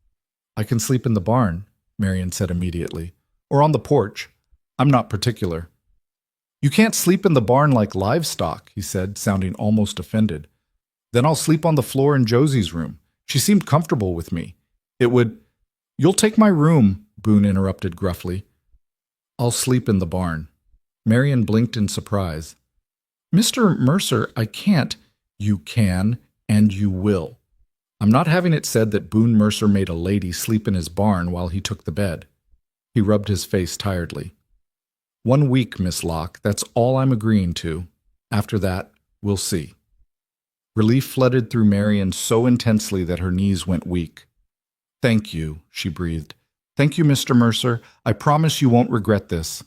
I can sleep in the barn, Marian said immediately, or on the porch. I'm not particular. You can't sleep in the barn like livestock, he said, sounding almost offended. Then I'll sleep on the floor in Josie's room. She seemed comfortable with me. You'll take my room, Boone interrupted gruffly. I'll sleep in the barn. Marian blinked in surprise. Mr. Mercer, I can't. You can, and you will. I'm not having it said that Boone Mercer made a lady sleep in his barn while he took the bed. He rubbed his face tiredly. 1 week, Miss Locke, that's all I'm agreeing to. After that, we'll see. Relief flooded through Marian so intensely that her knees went weak. Thank you, she breathed. Thank you, Mr. Mercer. I promise you won't regret this.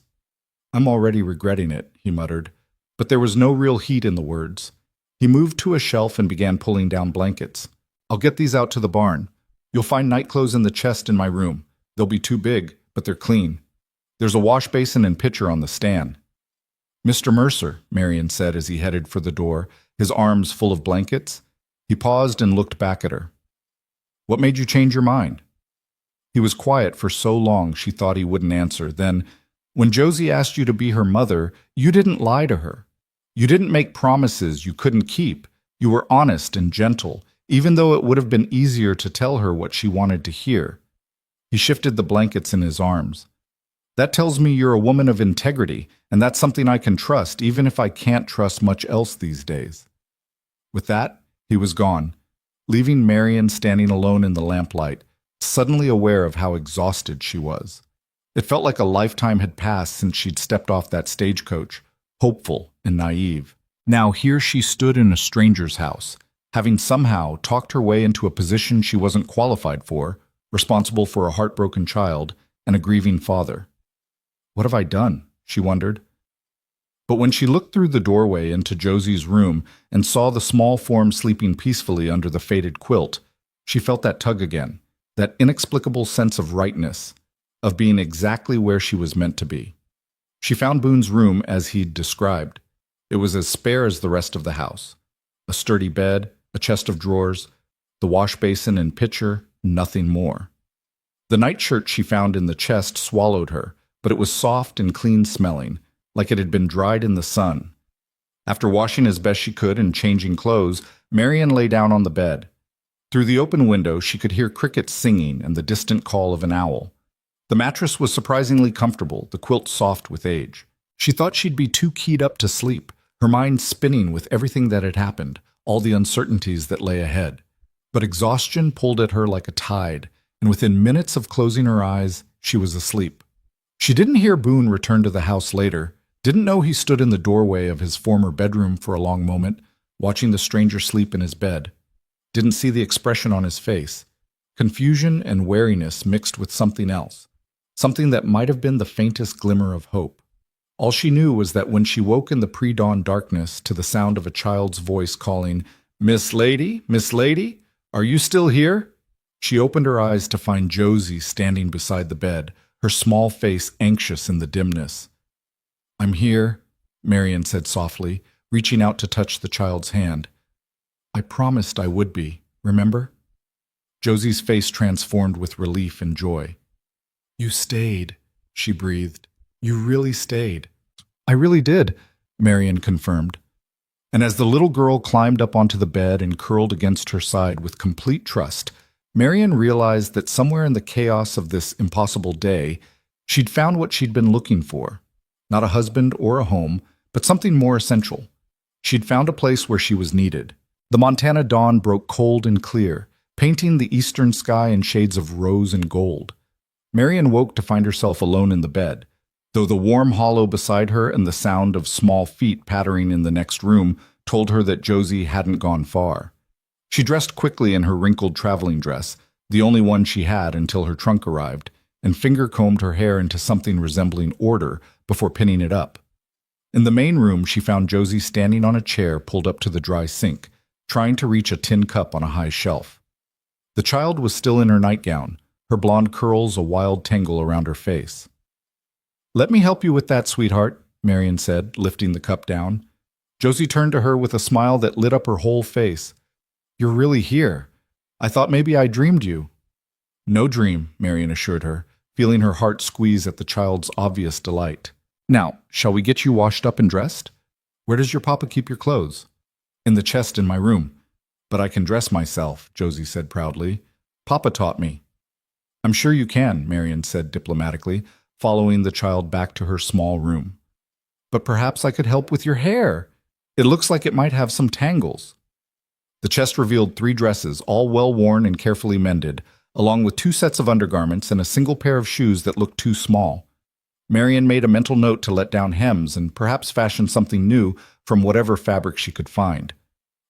I'm already regretting it, he muttered, but there was no real heat in the words. He moved to a shelf and began pulling down blankets. I'll get these out to the barn. You'll find nightclothes in the chest in my room. They'll be too big, but they're clean. There's a wash basin and pitcher on the stand. Mr. Mercer, Marian said as he headed for the door, his arms full of blankets. He paused and looked back at her. What made you change your mind? He was quiet for so long she thought he wouldn't answer. Then, when Josie asked you to be her mother, you didn't lie to her. You didn't make promises you couldn't keep. You were honest and gentle, even though it would have been easier to tell her what she wanted to hear. He shifted the blankets in his arms. That tells me you're a woman of integrity, and that's something I can trust, even if I can't trust much else these days. With that, he was gone, leaving Marian standing alone in the lamplight, suddenly aware of how exhausted she was. It felt like a lifetime had passed since she'd stepped off that stagecoach, hopeful and naive. Now here she stood in a stranger's house, having somehow talked her way into a position she wasn't qualified for, responsible for a heartbroken child and a grieving father. What have I done? She wondered. But when she looked through the doorway into Josie's room and saw the small form sleeping peacefully under the faded quilt, she felt that tug again, that inexplicable sense of rightness, of being exactly where she was meant to be. She found Boone's room as he'd described. It was as spare as the rest of the house. A sturdy bed, a chest of drawers, the wash basin and pitcher, nothing more. The nightshirt she found in the chest swallowed her, but it was soft and clean-smelling, like it had been dried in the sun. After washing as best she could and changing clothes, Marian lay down on the bed. Through the open window, she could hear crickets singing and the distant call of an owl. The mattress was surprisingly comfortable, the quilt soft with age. She thought she'd be too keyed up to sleep, her mind spinning with everything that had happened, all the uncertainties that lay ahead. But exhaustion pulled at her like a tide, and within minutes of closing her eyes, she was asleep. She didn't hear Boone return to the house later, didn't know he stood in the doorway of his former bedroom for a long moment, watching the stranger sleep in his bed. Didn't see the expression on his face. Confusion and wariness mixed with something else. Something that might have been the faintest glimmer of hope. All she knew was that when she woke in the pre-dawn darkness to the sound of a child's voice calling, Miss Lady, are you still here?" She opened her eyes to find Josie standing beside the bed, her small face anxious in the dimness. "I'm here," Marian said softly, reaching out to touch the child's hand. "I promised I would be, remember?" Josie's face transformed with relief and joy. "You stayed," she breathed. "You really stayed." "I really did," Marian confirmed. And as the little girl climbed up onto the bed and curled against her side with complete trust, Marian realized that somewhere in the chaos of this impossible day, she'd found what she'd been looking for. Not a husband or a home, but something more essential. She'd found a place where she was needed. The Montana dawn broke cold and clear, painting the eastern sky in shades of rose and gold. Marian woke to find herself alone in the bed, though the warm hollow beside her and the sound of small feet pattering in the next room told her that Josie hadn't gone far. She dressed quickly in her wrinkled traveling dress, the only one she had until her trunk arrived, and finger-combed her hair into something resembling order before pinning it up. In the main room, she found Josie standing on a chair pulled up to the dry sink, trying to reach a tin cup on a high shelf. The child was still in her nightgown, her blonde curls a wild tangle around her face. "Let me help you with that, sweetheart," Marian said, lifting the cup down. Josie turned to her with a smile that lit up her whole face. "You're really here. I thought maybe I dreamed you." "No dream," Marian assured her, feeling her heart squeeze at the child's obvious delight. "Now, shall we get you washed up and dressed? Where does your papa keep your clothes?" "In the chest in my room. But I can dress myself," Josie said proudly. "Papa taught me." "I'm sure you can," Marian said diplomatically, following the child back to her small room. "But perhaps I could help with your hair. It looks like it might have some tangles." The chest revealed 3 dresses, all well worn and carefully mended, along with 2 sets of undergarments and a single pair of shoes that looked too small. Marian made a mental note to let down hems and perhaps fashion something new from whatever fabric she could find.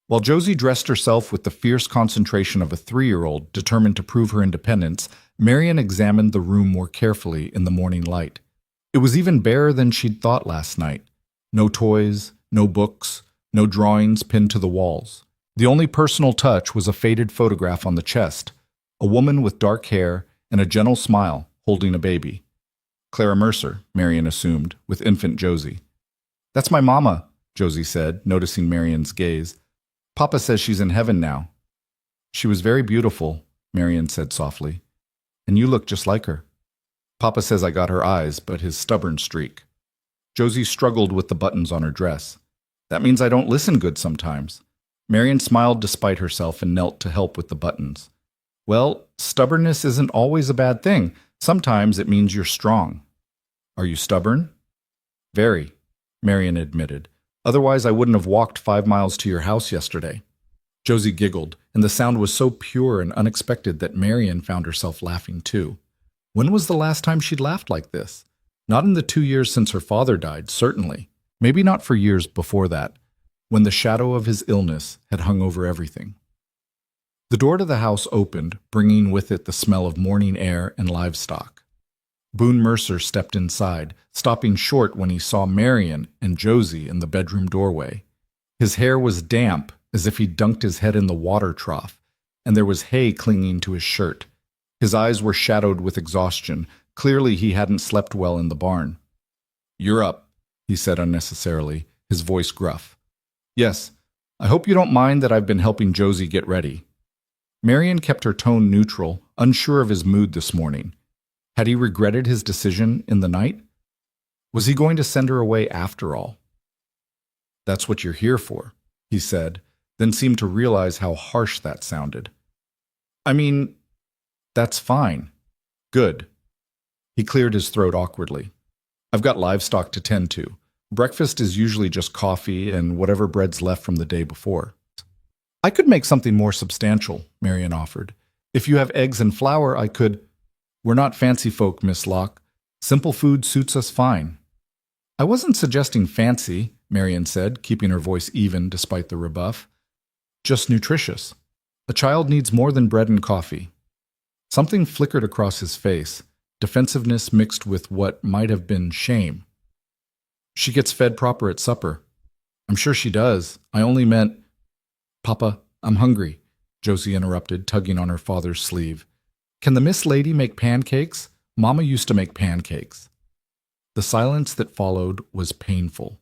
While Josie dressed herself with the fierce concentration of a 3-year-old determined to prove her independence, Marian examined the room more carefully in the morning light. It was even barer than she'd thought last night. No toys, no books, no drawings pinned to the walls. The only personal touch was a faded photograph on the chest, a woman with dark hair and a gentle smile holding a baby. Clara Mercer, Marian assumed, with infant Josie. "That's my mama," Josie said, noticing Marian's gaze. "Papa says she's in heaven now." "She was very beautiful," Marian said softly. "And you look just like her." "Papa says I got her eyes, but his stubborn streak." Josie struggled with the buttons on her dress. "That means I don't listen good sometimes." Marian smiled despite herself and knelt to help with the buttons. "Well, stubbornness isn't always a bad thing. Sometimes it means you're strong." "Are you stubborn?" "Very," Marian admitted. "Otherwise I wouldn't have walked 5 miles to your house yesterday." Josie giggled, and the sound was so pure and unexpected that Marian found herself laughing too. When was the last time she'd laughed like this? Not in the 2 years since her father died, certainly. Maybe not for years before that, when the shadow of his illness had hung over everything. The door to the house opened, bringing with it the smell of morning air and livestock. Boone Mercer stepped inside, stopping short when he saw Marian and Josie in the bedroom doorway. His hair was damp, as if he'd dunked his head in the water trough, and there was hay clinging to his shirt. His eyes were shadowed with exhaustion. Clearly he hadn't slept well in the barn. "You're up," he said unnecessarily, his voice gruff. "Yes, I hope you don't mind that I've been helping Josie get ready." Marian kept her tone neutral, unsure of his mood this morning. Had he regretted his decision in the night? Was he going to send her away after all? "That's what you're here for," he said, then seemed to realize how harsh that sounded. I mean, that's fine. Good. He cleared his throat awkwardly. I've got livestock to tend to. Breakfast is usually just coffee and whatever bread's left from the day before. I could make something more substantial, Marian offered. If you have eggs and flour, I could. We're not fancy folk, Miss Locke. Simple food suits us fine. I wasn't suggesting fancy, Marian said, keeping her voice even despite the rebuff. Just nutritious. A child needs more than bread and coffee. Something flickered across his face, defensiveness mixed with what might have been shame. She gets fed proper at supper. I'm sure she does. I only meant… Papa, I'm hungry, Josie interrupted, tugging on her father's sleeve. Can the Miss Lady make pancakes? Mama used to make pancakes. The silence that followed was painful.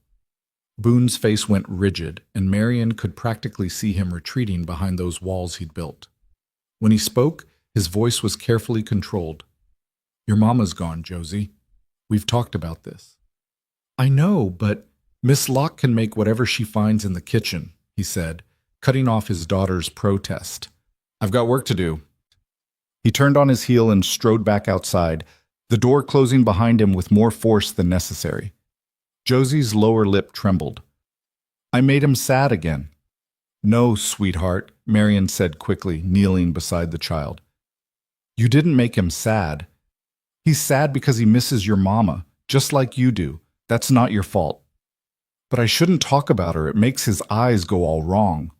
Boone's face went rigid, and Marian could practically see him retreating behind those walls he'd built. When he spoke, his voice was carefully controlled. Your mama's gone, Josie. We've talked about this. I know, but Miss Locke can make whatever she finds in the kitchen, he said, cutting off his daughter's protest. I've got work to do. He turned on his heel and strode back outside, the door closing behind him with more force than necessary. Josie's lower lip trembled. I made him sad again. No, sweetheart, Marian said quickly, kneeling beside the child. You didn't make him sad. He's sad because he misses your mama, just like you do. That's not your fault. But I shouldn't talk about her. It makes his eyes go all wrong.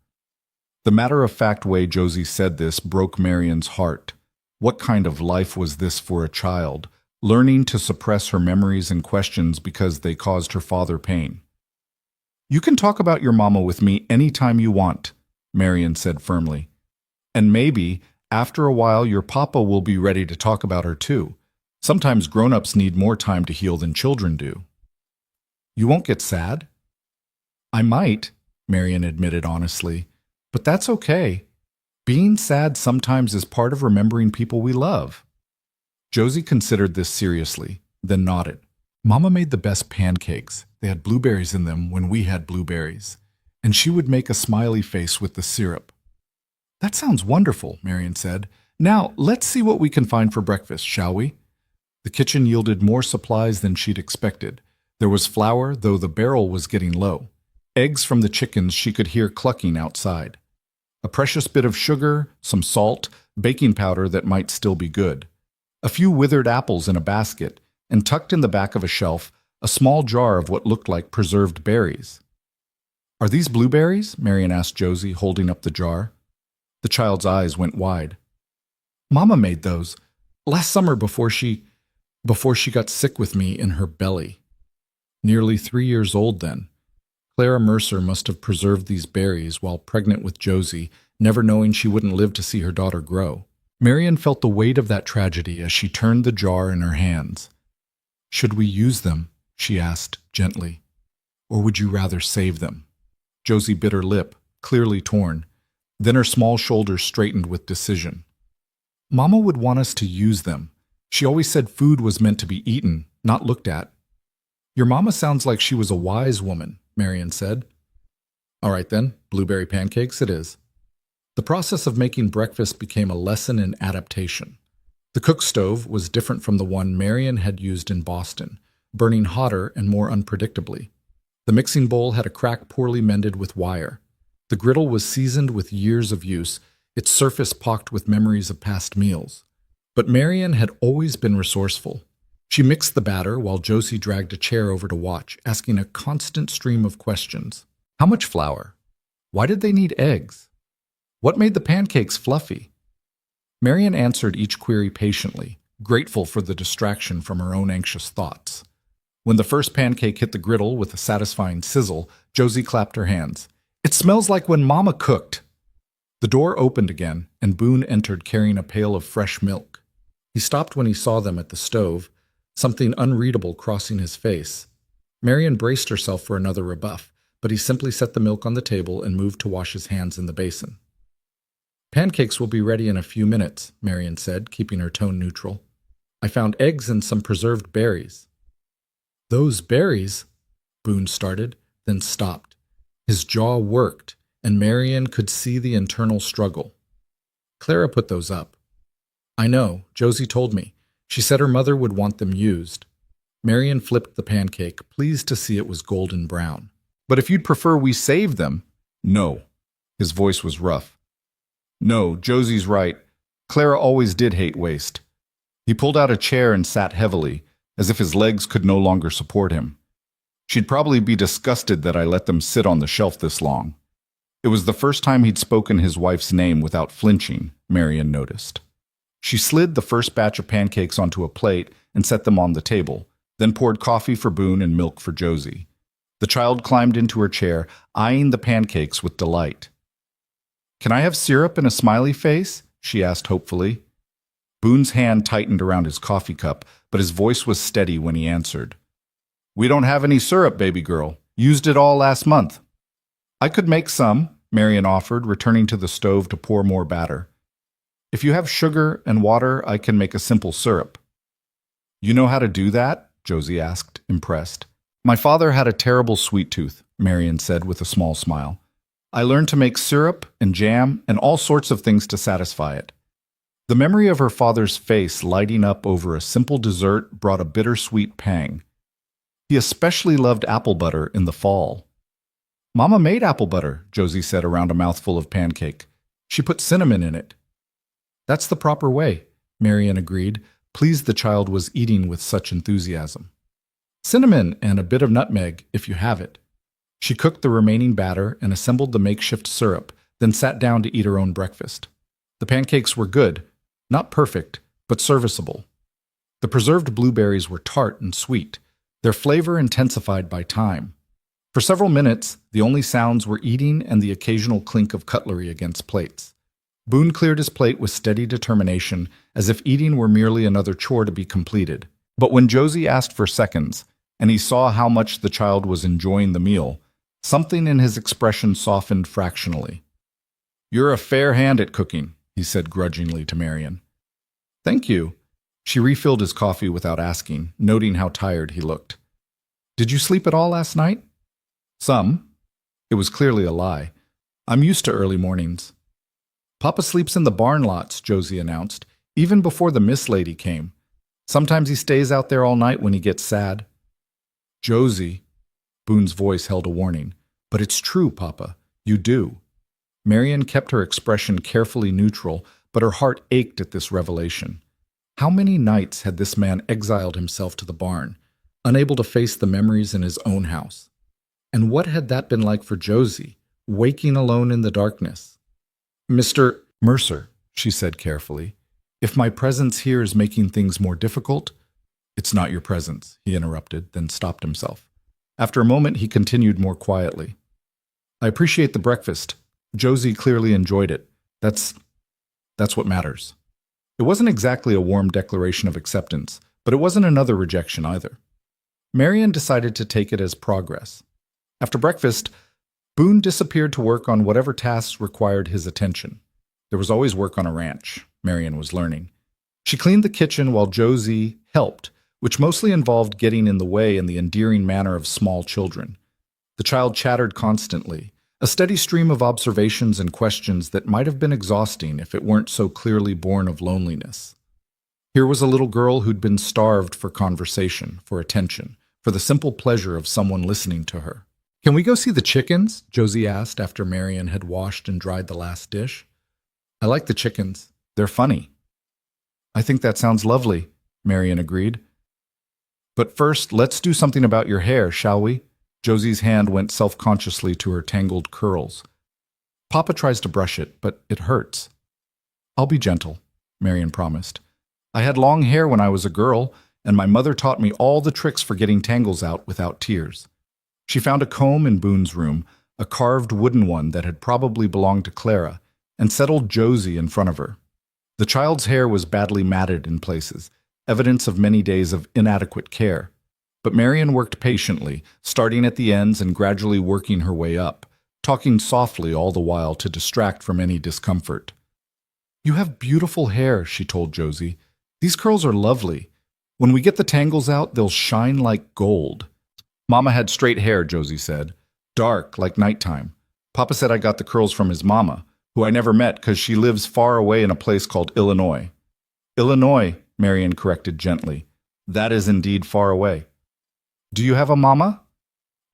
The matter-of-fact way Josie said this broke Marian's heart. What kind of life was this for a child, learning to suppress her memories and questions because they caused her father pain? You can talk about your mama with me any time you want, Marian said firmly. And maybe, after a while, your papa will be ready to talk about her too. Sometimes grown-ups need more time to heal than children do. You won't get sad? I might, Marian admitted honestly. But that's okay. Being sad sometimes is part of remembering people we love. Josie considered this seriously, then nodded. Mama made the best pancakes. They had blueberries in them when we had blueberries. And she would make a smiley face with the syrup. That sounds wonderful, Marian said. Now, let's see what we can find for breakfast, shall we? The kitchen yielded more supplies than she'd expected. There was flour, though the barrel was getting low. Eggs from the chickens she could hear clucking outside. A precious bit of sugar, some salt, baking powder that might still be good. A few withered apples in a basket, and tucked in the back of a shelf, a small jar of what looked like preserved berries. Are these blueberries? Marian asked Josie, holding up the jar. The child's eyes went wide. Mama made those last summer before she got sick with me in her belly. Nearly 3 years old then. Clara Mercer must have preserved these berries while pregnant with Josie, never knowing she wouldn't live to see her daughter grow. Marian felt the weight of that tragedy as she turned the jar in her hands. Should we use them? She asked gently. Or would you rather save them? Josie bit her lip, clearly torn. Then her small shoulders straightened with decision. Mama would want us to use them. She always said food was meant to be eaten, not looked at. Your mama sounds like she was a wise woman, Marian said. All right then, blueberry pancakes it is. The process of making breakfast became a lesson in adaptation. The cook stove was different from the one Marian had used in Boston, burning hotter and more unpredictably. The mixing bowl had a crack poorly mended with wire. The griddle was seasoned with years of use, its surface pocked with memories of past meals. But Marian had always been resourceful. She mixed the batter while Josie dragged a chair over to watch, asking a constant stream of questions. How much flour? Why did they need eggs? What made the pancakes fluffy? Marian answered each query patiently, grateful for the distraction from her own anxious thoughts. When the first pancake hit the griddle with a satisfying sizzle, Josie clapped her hands. It smells like when Mama cooked. The door opened again, and Boone entered carrying a pail of fresh milk. He stopped when he saw them at the stove, something unreadable crossing his face. Marian braced herself for another rebuff, but he simply set the milk on the table and moved to wash his hands in the basin. Pancakes will be ready in a few minutes, Marian said, keeping her tone neutral. I found eggs and some preserved berries. Those berries? Boone started, then stopped. His jaw worked, and Marian could see the internal struggle. Clara put those up. I know, Josie told me. She said her mother would want them used. Marion flipped the pancake, pleased to see it was golden brown. But if you'd prefer we save them. No. His voice was rough. No, Josie's right. Clara always did hate waste. He pulled out a chair and sat heavily, as if his legs could no longer support him. She'd probably be disgusted that I let them sit on the shelf this long. It was the first time he'd spoken his wife's name without flinching, Marion noticed. She slid the first batch of pancakes onto a plate and set them on the table, then poured coffee for Boone and milk for Josie. The child climbed into her chair, eyeing the pancakes with delight. Can I have syrup and a smiley face? She asked hopefully. Boone's hand tightened around his coffee cup, but his voice was steady when he answered. We don't have any syrup, baby girl. Used it all last month. I could make some, Marion offered, returning to the stove to pour more batter. If you have sugar and water, I can make a simple syrup. You know how to do that? Josie asked, impressed. My father had a terrible sweet tooth, Marion said with a small smile. I learned to make syrup and jam and all sorts of things to satisfy it. The memory of her father's face lighting up over a simple dessert brought a bittersweet pang. He especially loved apple butter in the fall. Mama made apple butter, Josie said around a mouthful of pancake. She put cinnamon in it. That's the proper way, Marion agreed, pleased the child was eating with such enthusiasm. Cinnamon and a bit of nutmeg, if you have it. She cooked the remaining batter and assembled the makeshift syrup, then sat down to eat her own breakfast. The pancakes were good, not perfect, but serviceable. The preserved blueberries were tart and sweet, their flavor intensified by time. For several minutes, the only sounds were eating and the occasional clink of cutlery against plates. Boone cleared his plate with steady determination, as if eating were merely another chore to be completed. But when Josie asked for seconds, and he saw how much the child was enjoying the meal, something in his expression softened fractionally. You're a fair hand at cooking, he said grudgingly to Marion. Thank you. She refilled his coffee without asking, noting how tired he looked. Did you sleep at all last night? Some. It was clearly a lie. I'm used to early mornings. Papa sleeps in the barn lots, Josie announced, even before the Miss Lady came. Sometimes he stays out there all night when he gets sad. Josie, Boone's voice held a warning. But it's true, Papa. You do. Marion kept her expression carefully neutral, but her heart ached at this revelation. How many nights had this man exiled himself to the barn, unable to face the memories in his own house? And what had that been like for Josie, waking alone in the darkness? Mr. Mercer, she said carefully, if my presence here is making things more difficult— It's not your presence, he interrupted, then stopped himself. After a moment, he continued more quietly. I appreciate the breakfast. Josie clearly enjoyed it. That's what matters. It wasn't exactly a warm declaration of acceptance, but it wasn't another rejection either. Marion decided to take it as progress. After breakfast, Boone disappeared to work on whatever tasks required his attention. There was always work on a ranch, Marion was learning. She cleaned the kitchen while Josie helped, which mostly involved getting in the way in the endearing manner of small children. The child chattered constantly, a steady stream of observations and questions that might have been exhausting if it weren't so clearly born of loneliness. Here was a little girl who'd been starved for conversation, for attention, for the simple pleasure of someone listening to her. Can we go see the chickens? Josie asked after Marion had washed and dried the last dish. I like the chickens. They're funny. I think that sounds lovely, Marion agreed. But first, let's do something about your hair, shall we? Josie's hand went self-consciously to her tangled curls. Papa tries to brush it, but it hurts. I'll be gentle, Marion promised. I had long hair when I was a girl, and my mother taught me all the tricks for getting tangles out without tears. She found a comb in Boone's room, a carved wooden one that had probably belonged to Clara, and settled Josie in front of her. The child's hair was badly matted in places, evidence of many days of inadequate care. But Marion worked patiently, starting at the ends and gradually working her way up, talking softly all the while to distract from any discomfort. You have beautiful hair, she told Josie. These curls are lovely. When we get the tangles out, they'll shine like gold. Mama had straight hair, Josie said. Dark, like nighttime. Papa said I got the curls from his mama, who I never met because she lives far away in a place called Illinois. Illinois, Marion corrected gently. That is indeed far away. Do you have a mama?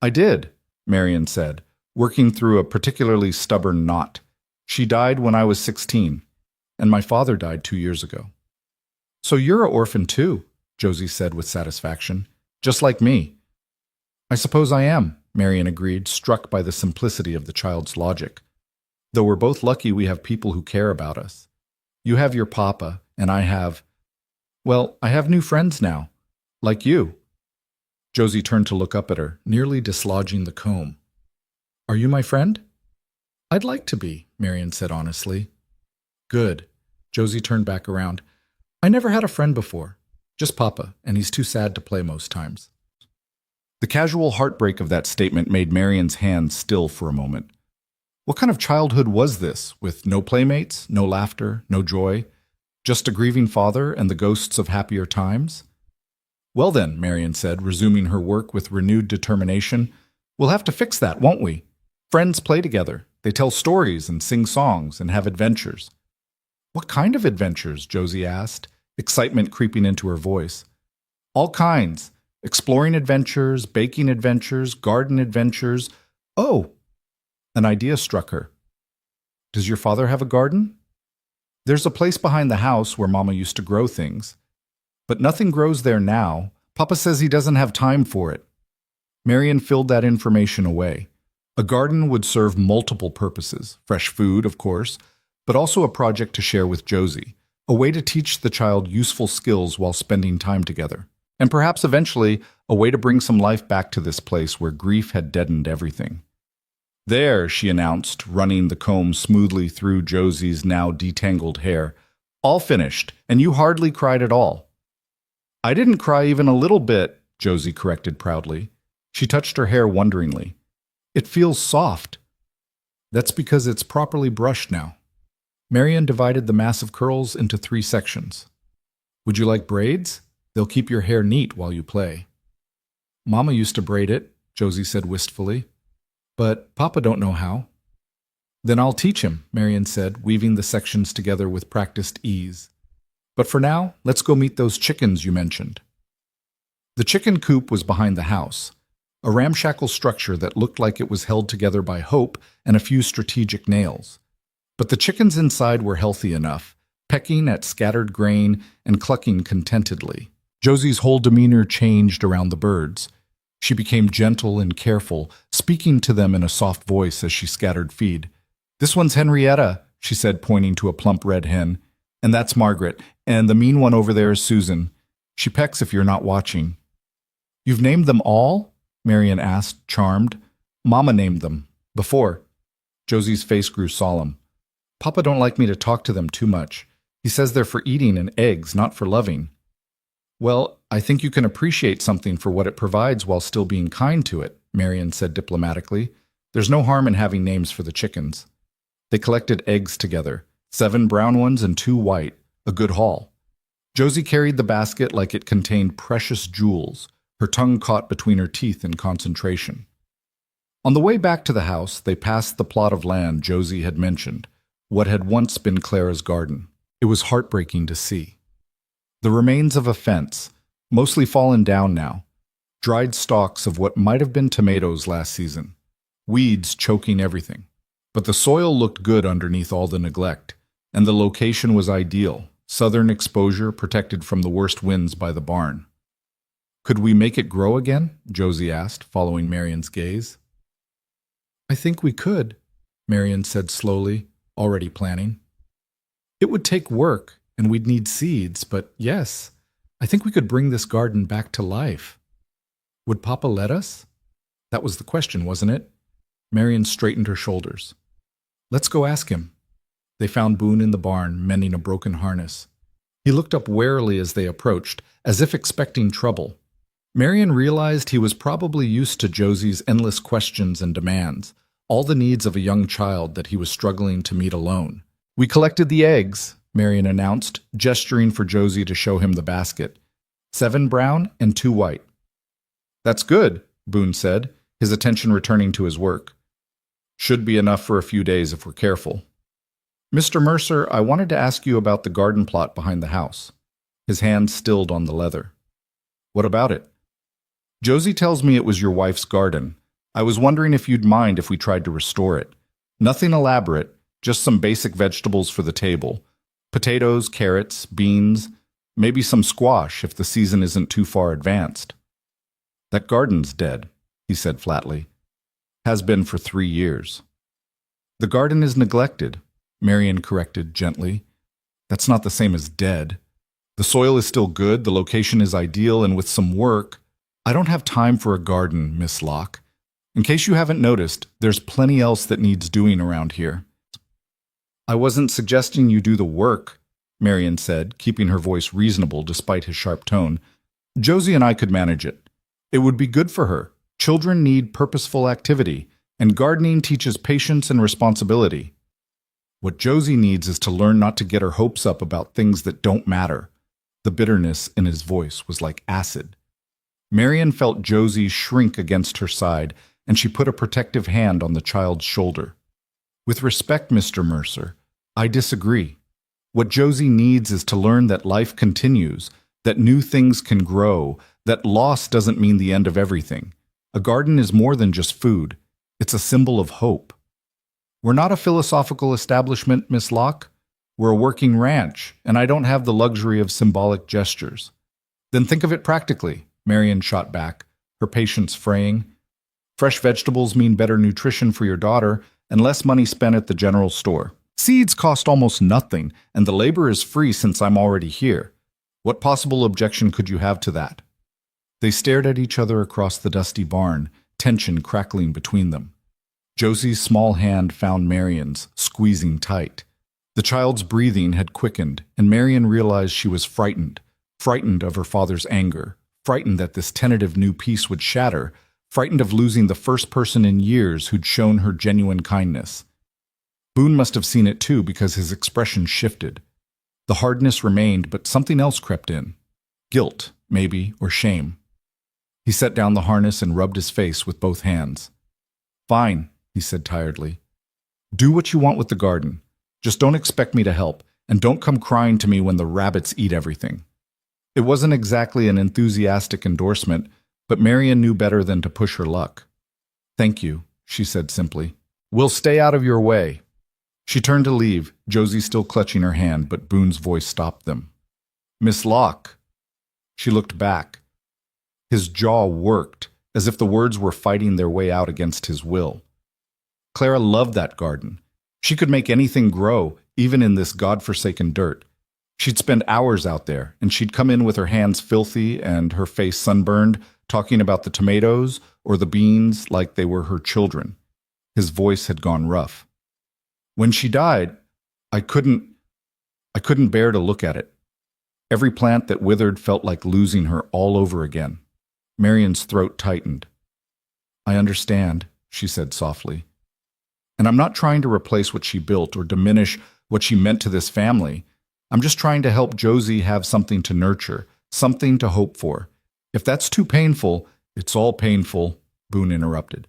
I did, Marion said, working through a particularly stubborn knot. She died when I was 16, and my father died 2 years ago. So you're an orphan too, Josie said with satisfaction, just like me. I suppose I am, Marion agreed, struck by the simplicity of the child's logic. Though we're both lucky we have people who care about us. You have your papa, and I have new friends now, like you. Josie turned to look up at her, nearly dislodging the comb. Are you my friend? I'd like to be, Marion said honestly. Good. Josie turned back around. I never had a friend before. Just Papa, and he's too sad to play most times. The casual heartbreak of that statement made Marion's hands still for a moment. What kind of childhood was this, with no playmates, no laughter, no joy, just a grieving father and the ghosts of happier times? Well then, Marion said, resuming her work with renewed determination, we'll have to fix that, won't we? Friends play together. They tell stories and sing songs and have adventures. What kind of adventures? Josie asked, excitement creeping into her voice. All kinds. Exploring adventures, baking adventures, garden adventures. Oh! An idea struck her. Does your father have a garden? There's a place behind the house where Mama used to grow things. But nothing grows there now. Papa says he doesn't have time for it. Marion filled that information away. A garden would serve multiple purposes. Fresh food, of course, but also a project to share with Josie. A way to teach the child useful skills while spending time together. And perhaps eventually, a way to bring some life back to this place where grief had deadened everything. There, she announced, running the comb smoothly through Josie's now detangled hair. All finished, and you hardly cried at all. I didn't cry even a little bit, Josie corrected proudly. She touched her hair wonderingly. It feels soft. That's because it's properly brushed now. Marion divided the mass of curls into 3 sections. Would you like braids? They'll keep your hair neat while you play. Mama used to braid it, Josie said wistfully. But Papa don't know how. Then I'll teach him, Marion said, weaving the sections together with practiced ease. But for now, let's go meet those chickens you mentioned. The chicken coop was behind the house, a ramshackle structure that looked like it was held together by hope and a few strategic nails. But the chickens inside were healthy enough, pecking at scattered grain and clucking contentedly. Josie's whole demeanor changed around the birds. She became gentle and careful, speaking to them in a soft voice as she scattered feed. This one's Henrietta, she said, pointing to a plump red hen. And that's Margaret, and the mean one over there is Susan. She pecks if you're not watching. You've named them all? Marion asked, charmed. Mama named them. Before. Josie's face grew solemn. Papa don't like me to talk to them too much. He says they're for eating and eggs, not for loving. Well, I think you can appreciate something for what it provides while still being kind to it, Marion said diplomatically. There's no harm in having names for the chickens. They collected eggs together, 7 brown ones and 2 white, a good haul. Josie carried the basket like it contained precious jewels, her tongue caught between her teeth in concentration. On the way back to the house, they passed the plot of land Josie had mentioned, what had once been Clara's garden. It was heartbreaking to see. The remains of a fence, mostly fallen down now, dried stalks of what might have been tomatoes last season, weeds choking everything. But the soil looked good underneath all the neglect, and the location was ideal, southern exposure protected from the worst winds by the barn. Could we make it grow again? Josie asked, following Marion's gaze. I think we could, Marion said slowly, already planning. It would take work, and we'd need seeds, but yes, I think we could bring this garden back to life. Would Papa let us? That was the question, wasn't it? Marion straightened her shoulders. Let's go ask him. They found Boone in the barn, mending a broken harness. He looked up warily as they approached, as if expecting trouble. Marion realized he was probably used to Josie's endless questions and demands, all the needs of a young child that he was struggling to meet alone. We collected the eggs, Marion announced, gesturing for Josie to show him the basket. 7 brown and 2 white. That's good, Boone said, his attention returning to his work. Should be enough for a few days if we're careful. Mr. Mercer, I wanted to ask you about the garden plot behind the house. His hand stilled on the leather. What about it? Josie tells me it was your wife's garden. I was wondering if you'd mind if we tried to restore it. Nothing elaborate, just some basic vegetables for the table. Potatoes, carrots, beans, maybe some squash if the season isn't too far advanced. That garden's dead, he said flatly. Has been for 3 years. The garden is neglected, Marian corrected gently. That's not the same as dead. The soil is still good, the location is ideal, and with some work, I don't have time for a garden, Miss Locke. In case you haven't noticed, there's plenty else that needs doing around here. I wasn't suggesting you do the work, Marian said, keeping her voice reasonable despite his sharp tone. Josie and I could manage it. It would be good for her. Children need purposeful activity, and gardening teaches patience and responsibility. What Josie needs is to learn not to get her hopes up about things that don't matter. The bitterness in his voice was like acid. Marian felt Josie shrink against her side, and she put a protective hand on the child's shoulder. With respect, Mr. Mercer, I disagree. What Josie needs is to learn that life continues, that new things can grow, that loss doesn't mean the end of everything. A garden is more than just food. It's a symbol of hope. We're not a philosophical establishment, Miss Locke. We're a working ranch, and I don't have the luxury of symbolic gestures. Then think of it practically, Marian shot back, her patience fraying. Fresh vegetables mean better nutrition for your daughter and less money spent at the general store. Seeds cost almost nothing, and the labor is free since I'm already here. What possible objection could you have to that? They stared at each other across the dusty barn, tension crackling between them. Josie's small hand found Marian's, squeezing tight. The child's breathing had quickened, and Marian realized she was frightened of her father's anger, frightened that this tentative new peace would shatter, frightened of losing the first person in years who'd shown her genuine kindness. Boone must have seen it too because his expression shifted. The hardness remained, but something else crept in. Guilt, maybe, or shame. He set down the harness and rubbed his face with both hands. Fine, he said tiredly. Do what you want with the garden. Just don't expect me to help, and don't come crying to me when the rabbits eat everything. It wasn't exactly an enthusiastic endorsement, but Marian knew better than to push her luck. Thank you, she said simply. We'll stay out of your way. She turned to leave, Josie still clutching her hand, but Boone's voice stopped them. Miss Locke. She looked back. His jaw worked, as if the words were fighting their way out against his will. Clara loved that garden. She could make anything grow, even in this God-forsaken dirt. She'd spend hours out there, and she'd come in with her hands filthy and her face sunburned, talking about the tomatoes or the beans like they were her children. His voice had gone rough. When she died, I couldn't bear to look at it. Every plant that withered felt like losing her all over again. Marian's throat tightened. I understand, she said softly. And I'm not trying to replace what she built or diminish what she meant to this family. I'm just trying to help Josie have something to nurture, something to hope for. If that's too painful, it's all painful, Boone interrupted.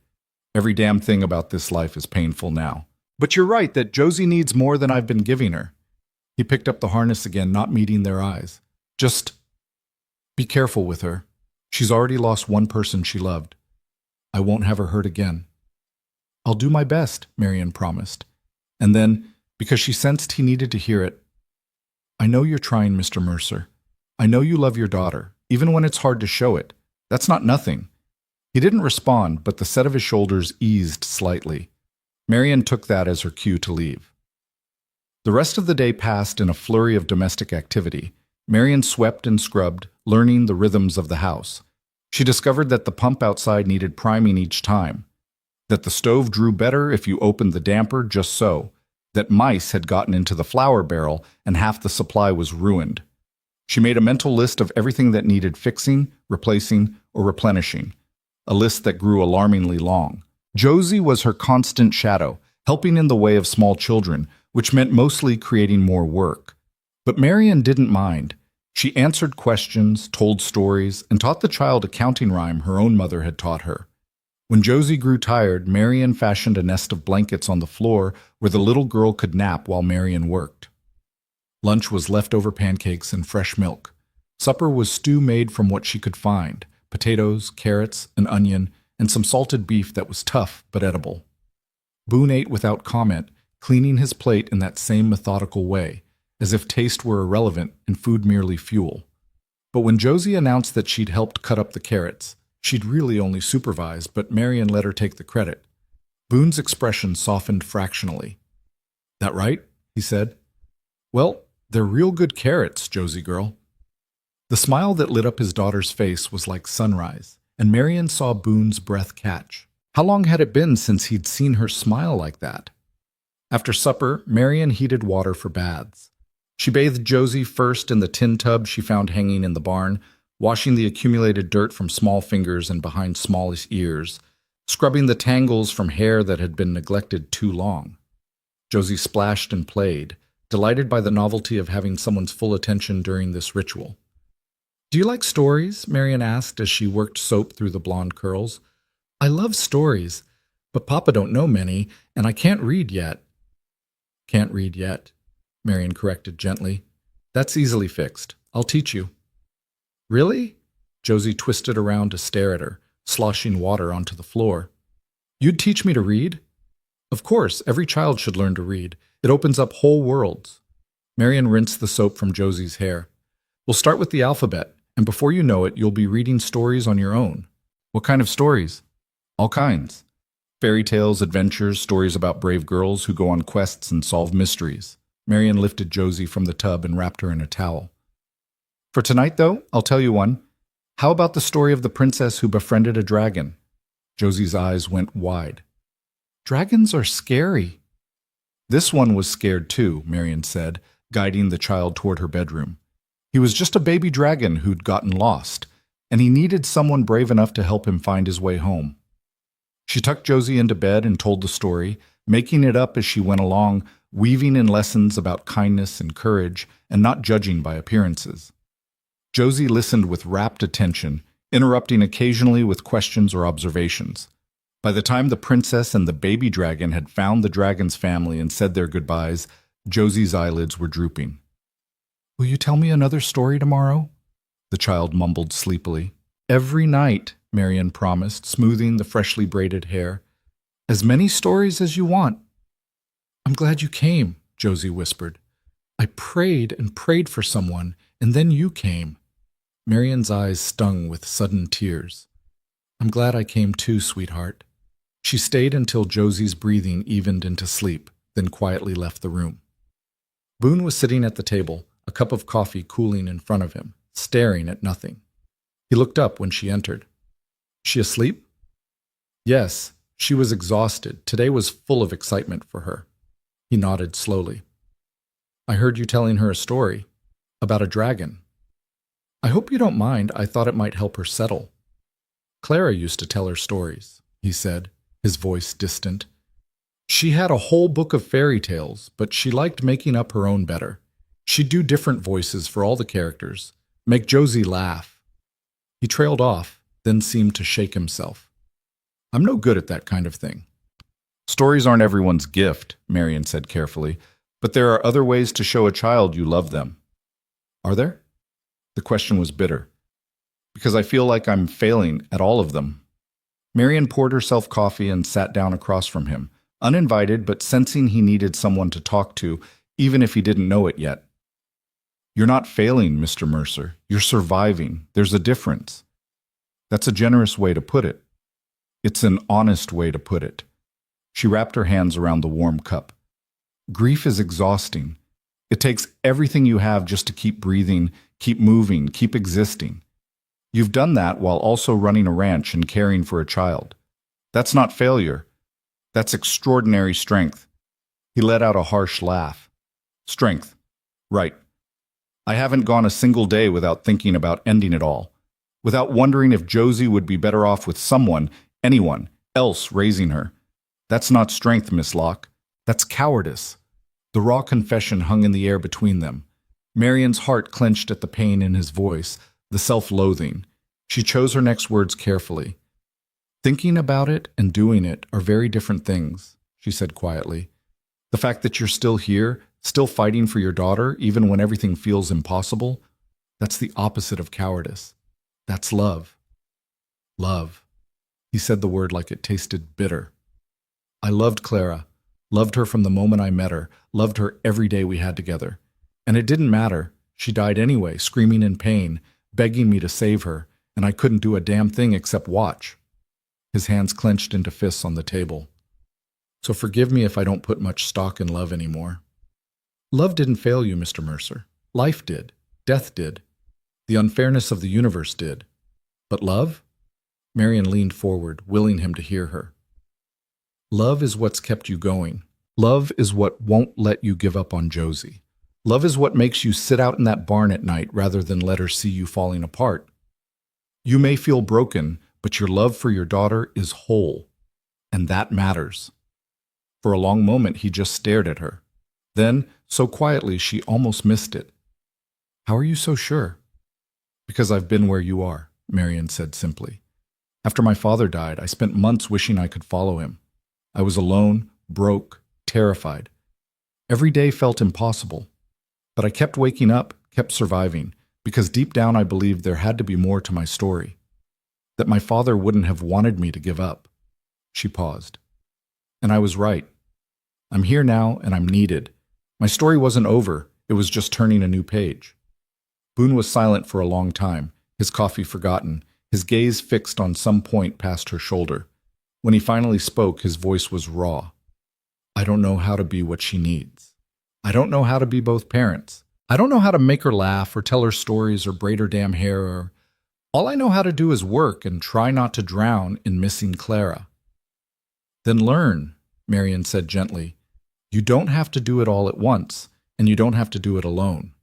Every damn thing about this life is painful now. But you're right that Josie needs more than I've been giving her. He picked up the harness again, not meeting their eyes. Just be careful with her. She's already lost one person she loved. I won't have her hurt again. I'll do my best, Marian promised. And then, because she sensed he needed to hear it, I know you're trying, Mr. Mercer. I know you love your daughter, even when it's hard to show it. That's not nothing. He didn't respond, but the set of his shoulders eased slightly. Marian took that as her cue to leave. The rest of the day passed in a flurry of domestic activity. Marian swept and scrubbed, learning the rhythms of the house. She discovered that the pump outside needed priming each time, that the stove drew better if you opened the damper just so, that mice had gotten into the flour barrel and half the supply was ruined. She made a mental list of everything that needed fixing, replacing, or replenishing, a list that grew alarmingly long. Josie was her constant shadow, helping in the way of small children, which meant mostly creating more work. But Marian didn't mind. She answered questions, told stories, and taught the child a counting rhyme her own mother had taught her. When Josie grew tired, Marian fashioned a nest of blankets on the floor where the little girl could nap while Marian worked. Lunch was leftover pancakes and fresh milk. Supper was stew made from what she could find: potatoes, carrots, an onion, and some salted beef that was tough but edible. Boone ate without comment, cleaning his plate in that same methodical way, as if taste were irrelevant and food merely fuel. But when Josie announced that she'd helped cut up the carrots, she'd really only supervised, but Marian let her take the credit. Boone's expression softened fractionally. "That right?" he said. "Well, they're real good carrots, Josie girl." The smile that lit up his daughter's face was like sunrise, and Marian saw Boone's breath catch. How long had it been since he'd seen her smile like that? After supper, Marian heated water for baths. She bathed Josie first in the tin tub she found hanging in the barn, washing the accumulated dirt from small fingers and behind smallest ears, scrubbing the tangles from hair that had been neglected too long. Josie splashed and played, delighted by the novelty of having someone's full attention during this ritual. "Do you like stories?" Marian asked as she worked soap through the blonde curls. "I love stories, but Papa don't know many, and I can't read yet." "Can't read yet," Marian corrected gently. "That's easily fixed. I'll teach you." "Really?" Josie twisted around to stare at her, sloshing water onto the floor. "You'd teach me to read?" "Of course, every child should learn to read. It opens up whole worlds." Marian rinsed the soap from Josie's hair. "We'll start with the alphabet, and before you know it, you'll be reading stories on your own." "What kind of stories?" "All kinds. Fairy tales, adventures, stories about brave girls who go on quests and solve mysteries." Marian lifted Josie from the tub and wrapped her in a towel. "For tonight, though, I'll tell you one. How about the story of the princess who befriended a dragon?" Josie's eyes went wide. "Dragons are scary." "This one was scared too," Marian said, guiding the child toward her bedroom. "He was just a baby dragon who'd gotten lost, and he needed someone brave enough to help him find his way home." She tucked Josie into bed and told the story, making it up as she went along, weaving in lessons about kindness and courage, and not judging by appearances. Josie listened with rapt attention, interrupting occasionally with questions or observations. By the time the princess and the baby dragon had found the dragon's family and said their goodbyes, Josie's eyelids were drooping. "Will you tell me another story tomorrow?" the child mumbled sleepily. "Every night," Marian promised, smoothing the freshly braided hair. "As many stories as you want." "I'm glad you came," Josie whispered. "I prayed and prayed for someone, and then you came." Marian's eyes stung with sudden tears. "I'm glad I came too, sweetheart." She stayed until Josie's breathing evened into sleep, then quietly left the room. Boone was sitting at the table, a cup of coffee cooling in front of him, staring at nothing. He looked up when she entered. "She asleep?" "Yes, she was exhausted. Today was full of excitement for her." He nodded slowly. "I heard you telling her a story about a dragon." "I hope you don't mind. I thought it might help her settle." "Clara used to tell her stories," he said, his voice distant. "She had a whole book of fairy tales, but she liked making up her own better. She'd do different voices for all the characters, make Josie laugh." He trailed off, then seemed to shake himself. "I'm no good at that kind of thing." "Stories aren't everyone's gift," Marian said carefully, "but there are other ways to show a child you love them." "Are there?" The question was bitter. "Because I feel like I'm failing at all of them." Marian poured herself coffee and sat down across from him, uninvited but sensing he needed someone to talk to, even if he didn't know it yet. "You're not failing, Mr. Mercer. You're surviving. There's a difference." "That's a generous way to put it." "It's an honest way to put it." She wrapped her hands around the warm cup. "Grief is exhausting. It takes everything you have just to keep breathing, keep moving, keep existing. You've done that while also running a ranch and caring for a child. That's not failure. That's extraordinary strength." He let out a harsh laugh. "Strength. Right. I haven't gone a single day without thinking about ending it all, without wondering if Josie would be better off with someone, anyone, else raising her. That's not strength, Miss Locke. That's cowardice." The raw confession hung in the air between them. Marian's heart clenched at the pain in his voice, the self-loathing. She chose her next words carefully. Thinking about it and doing it are very different things, she said quietly. The fact that you're still here, still fighting for your daughter, even when everything feels impossible, that's the opposite of cowardice. That's love. Love. He said the word like it tasted bitter. I loved Clara, loved her from the moment I met her, loved her every day we had together. And it didn't matter. She died anyway, screaming in pain, begging me to save her, and I couldn't do a damn thing except watch. His hands clenched into fists on the table. So forgive me if I don't put much stock in love anymore. Love didn't fail you, Mr. Mercer. Life did. Death did. The unfairness of the universe did. But love? Marian leaned forward, willing him to hear her. Love is what's kept you going. Love is what won't let you give up on Josie. Love is what makes you sit out in that barn at night rather than let her see you falling apart. You may feel broken, but your love for your daughter is whole, and that matters. For a long moment, he just stared at her. Then, so quietly, she almost missed it. How are you so sure? Because I've been where you are, Marian said simply. After my father died, I spent months wishing I could follow him. I was alone, broke, terrified. Every day felt impossible. But I kept waking up, kept surviving, because deep down I believed there had to be more to my story. That my father wouldn't have wanted me to give up. She paused. And I was right. I'm here now, and I'm needed. My story wasn't over, it was just turning a new page. Boone was silent for a long time, his coffee forgotten, his gaze fixed on some point past her shoulder. When he finally spoke, his voice was raw. I don't know how to be what she needs. I don't know how to be both parents. I don't know how to make her laugh or tell her stories or braid her damn hair or... All I know how to do is work and try not to drown in missing Clara. Then learn, Marian said gently. You don't have to do it all at once, and you don't have to do it alone.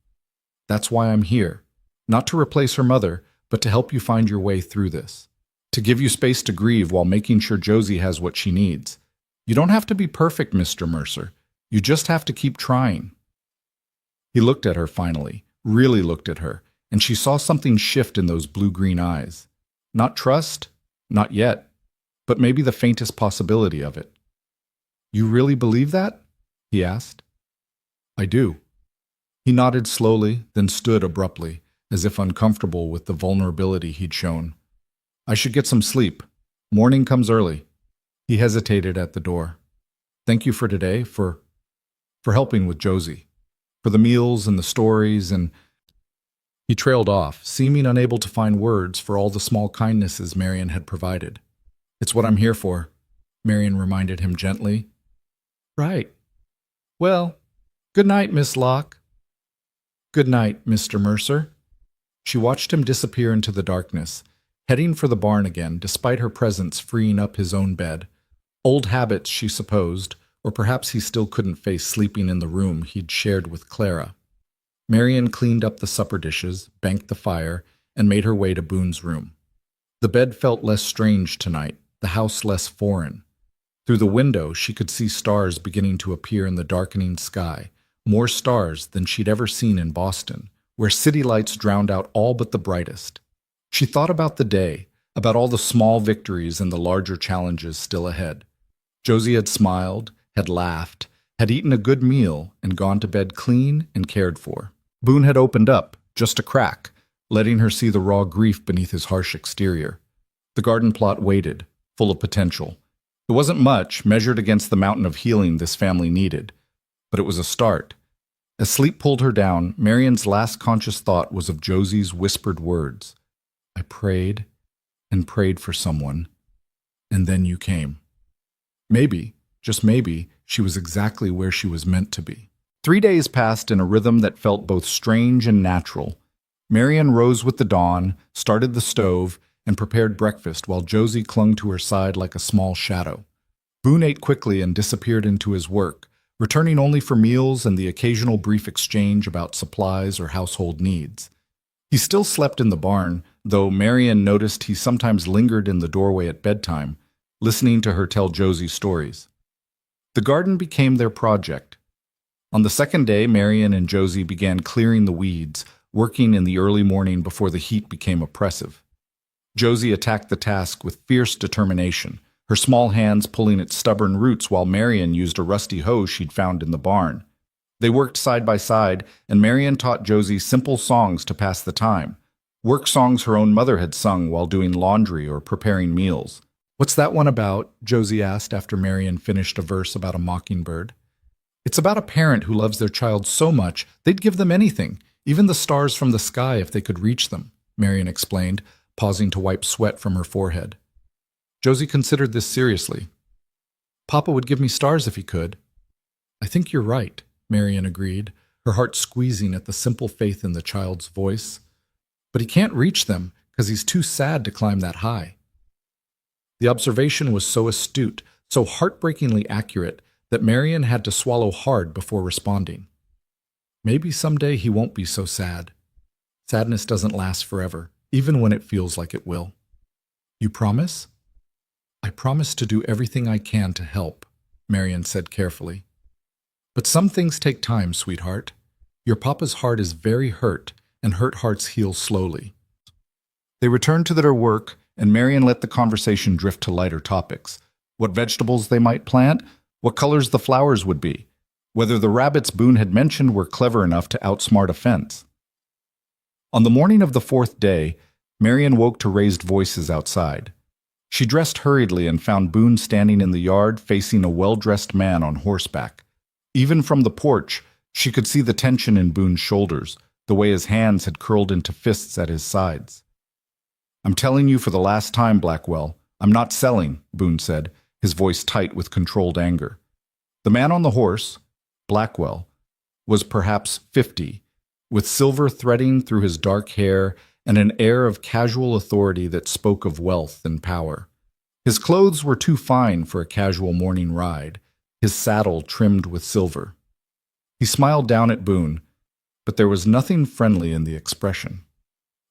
That's why I'm here, not to replace her mother, but to help you find your way through this. To give you space to grieve while making sure Josie has what she needs. You don't have to be perfect, Mr. Mercer. You just have to keep trying. He looked at her finally, really looked at her, and she saw something shift in those blue-green eyes. Not trust, not yet, but maybe the faintest possibility of it. You really believe that? He asked. I do. He nodded slowly, then stood abruptly, as if uncomfortable with the vulnerability he'd shown. I should get some sleep. Morning comes early. He hesitated at the door. Thank you for today, for helping with Josie, for the meals and the stories, and... He trailed off, seeming unable to find words for all the small kindnesses Marian had provided. It's what I'm here for, Marian reminded him gently. Right. Well, good night, Miss Locke. Good night, Mr. Mercer. She watched him disappear into the darkness, heading for the barn again, despite her presence freeing up his own bed. Old habits, she supposed, or perhaps he still couldn't face sleeping in the room he'd shared with Clara. Marian cleaned up the supper dishes, banked the fire, and made her way to Boone's room. The bed felt less strange tonight, the house less foreign. Through the window, she could see stars beginning to appear in the darkening sky, more stars than she'd ever seen in Boston, where city lights drowned out all but the brightest. She thought about the day, about all the small victories and the larger challenges still ahead. Josie had smiled, had laughed, had eaten a good meal, and gone to bed clean and cared for. Boone had opened up, just a crack, letting her see the raw grief beneath his harsh exterior. The garden plot waited, full of potential. It wasn't much, measured against the mountain of healing this family needed, but it was a start. As sleep pulled her down, Marian's last conscious thought was of Josie's whispered words. I prayed and prayed for someone, and then you came. Maybe, just maybe, she was exactly where she was meant to be. 3 days passed in a rhythm that felt both strange and natural. Marian rose with the dawn, started the stove, and prepared breakfast while Josie clung to her side like a small shadow. Boone ate quickly and disappeared into his work, returning only for meals and the occasional brief exchange about supplies or household needs. He still slept in the barn, though Marian noticed he sometimes lingered in the doorway at bedtime, listening to her tell Josie stories. The garden became their project. On the second day, Marian and Josie began clearing the weeds, working in the early morning before the heat became oppressive. Josie attacked the task with fierce determination, her small hands pulling at stubborn roots while Marion used a rusty hoe she'd found in the barn. They worked side by side, and Marion taught Josie simple songs to pass the time, work songs her own mother had sung while doing laundry or preparing meals. "What's that one about?" Josie asked after Marion finished a verse about a mockingbird. "It's about a parent who loves their child so much they'd give them anything, even the stars from the sky if they could reach them," Marion explained, pausing to wipe sweat from her forehead. Josie considered this seriously. "Papa would give me stars if he could." "I think you're right," Marion agreed, her heart squeezing at the simple faith in the child's voice. "But he can't reach them because he's too sad to climb that high." The observation was so astute, so heartbreakingly accurate, that Marion had to swallow hard before responding. "Maybe someday he won't be so sad. Sadness doesn't last forever, even when it feels like it will." "You promise?" "I promise to do everything I can to help," Marion said carefully. "But some things take time, sweetheart. Your papa's heart is very hurt, and hurt hearts heal slowly." They returned to their work, and Marion let the conversation drift to lighter topics. What vegetables they might plant, what colors the flowers would be, whether the rabbits Boone had mentioned were clever enough to outsmart a fence. On the morning of the fourth day, Marion woke to raised voices outside. She dressed hurriedly and found Boone standing in the yard facing a well-dressed man on horseback. Even from the porch, she could see the tension in Boone's shoulders, the way his hands had curled into fists at his sides. "I'm telling you for the last time, Blackwell, I'm not selling," Boone said, his voice tight with controlled anger. The man on the horse, Blackwell, was perhaps 50, with silver threading through his dark hair and an air of casual authority that spoke of wealth and power. His clothes were too fine for a casual morning ride, his saddle trimmed with silver. He smiled down at Boone, but there was nothing friendly in the expression.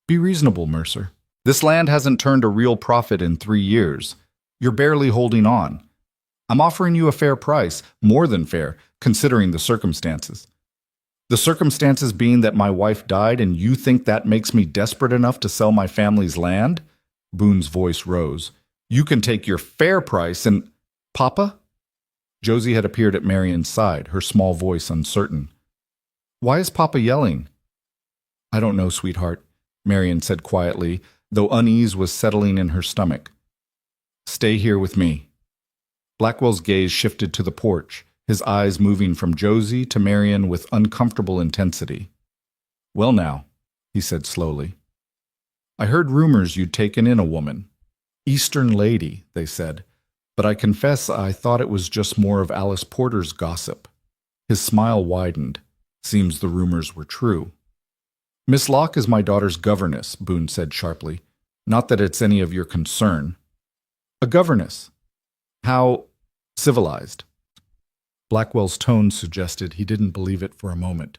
"Be reasonable, Mercer. This land hasn't turned a real profit in 3 years. You're barely holding on. I'm offering you a fair price, more than fair, considering the circumstances." "The circumstances being that my wife died and you think that makes me desperate enough to sell my family's land?" Boone's voice rose. "You can take your fair price and—" "Papa?" Josie had appeared at Marion's side, her small voice uncertain. "Why is Papa yelling?" "I don't know, sweetheart," Marion said quietly, though unease was settling in her stomach. "Stay here with me." Blackwell's gaze shifted to the porch, his eyes moving from Josie to Marion with uncomfortable intensity. "Well now," he said slowly. "I heard rumors you'd taken in a woman. Eastern lady, they said, but I confess I thought it was just more of Alice Porter's gossip." His smile widened. Seems the rumors were true. "Miss Locke is my daughter's governess," Boone said sharply. "Not that it's any of your concern." "A governess? How civilized?" Blackwell's tone suggested he didn't believe it for a moment.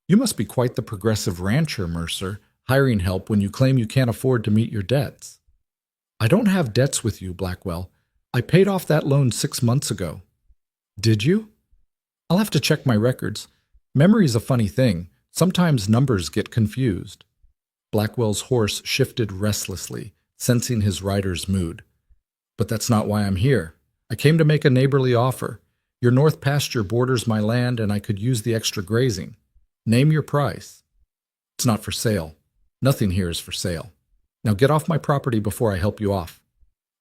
"You must be quite the progressive rancher, Mercer, hiring help when you claim you can't afford to meet your debts." "I don't have debts with you, Blackwell. I paid off that loan 6 months ago." "Did you?" "I'll have to check my records. Memory's a funny thing. Sometimes numbers get confused." Blackwell's horse shifted restlessly, sensing his rider's mood. "But that's not why I'm here. I came to make a neighborly offer. Your north pasture borders my land and I could use the extra grazing. Name your price." "It's not for sale. Nothing here is for sale. Now get off my property before I help you off."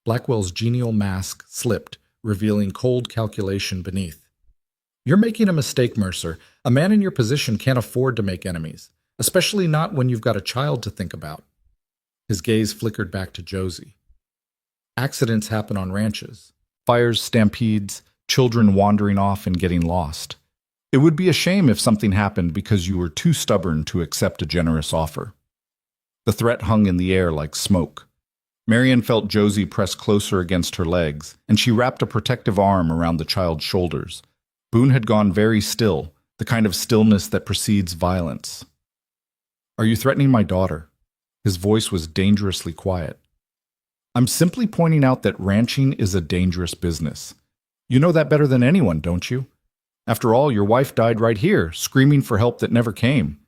Blackwell's genial mask slipped, revealing cold calculation beneath. "You're making a mistake, Mercer. A man in your position can't afford to make enemies, especially not when you've got a child to think about." His gaze flickered back to Josie. "Accidents happen on ranches. Fires, stampedes, children wandering off and getting lost. It would be a shame if something happened because you were too stubborn to accept a generous offer." The threat hung in the air like smoke. Marion felt Josie press closer against her legs, and she wrapped a protective arm around the child's shoulders. Boone had gone very still, the kind of stillness that precedes violence. "Are you threatening my daughter?" His voice was dangerously quiet. "I'm simply pointing out that ranching is a dangerous business. You know that better than anyone, don't you? After all, your wife died right here, screaming for help that never came."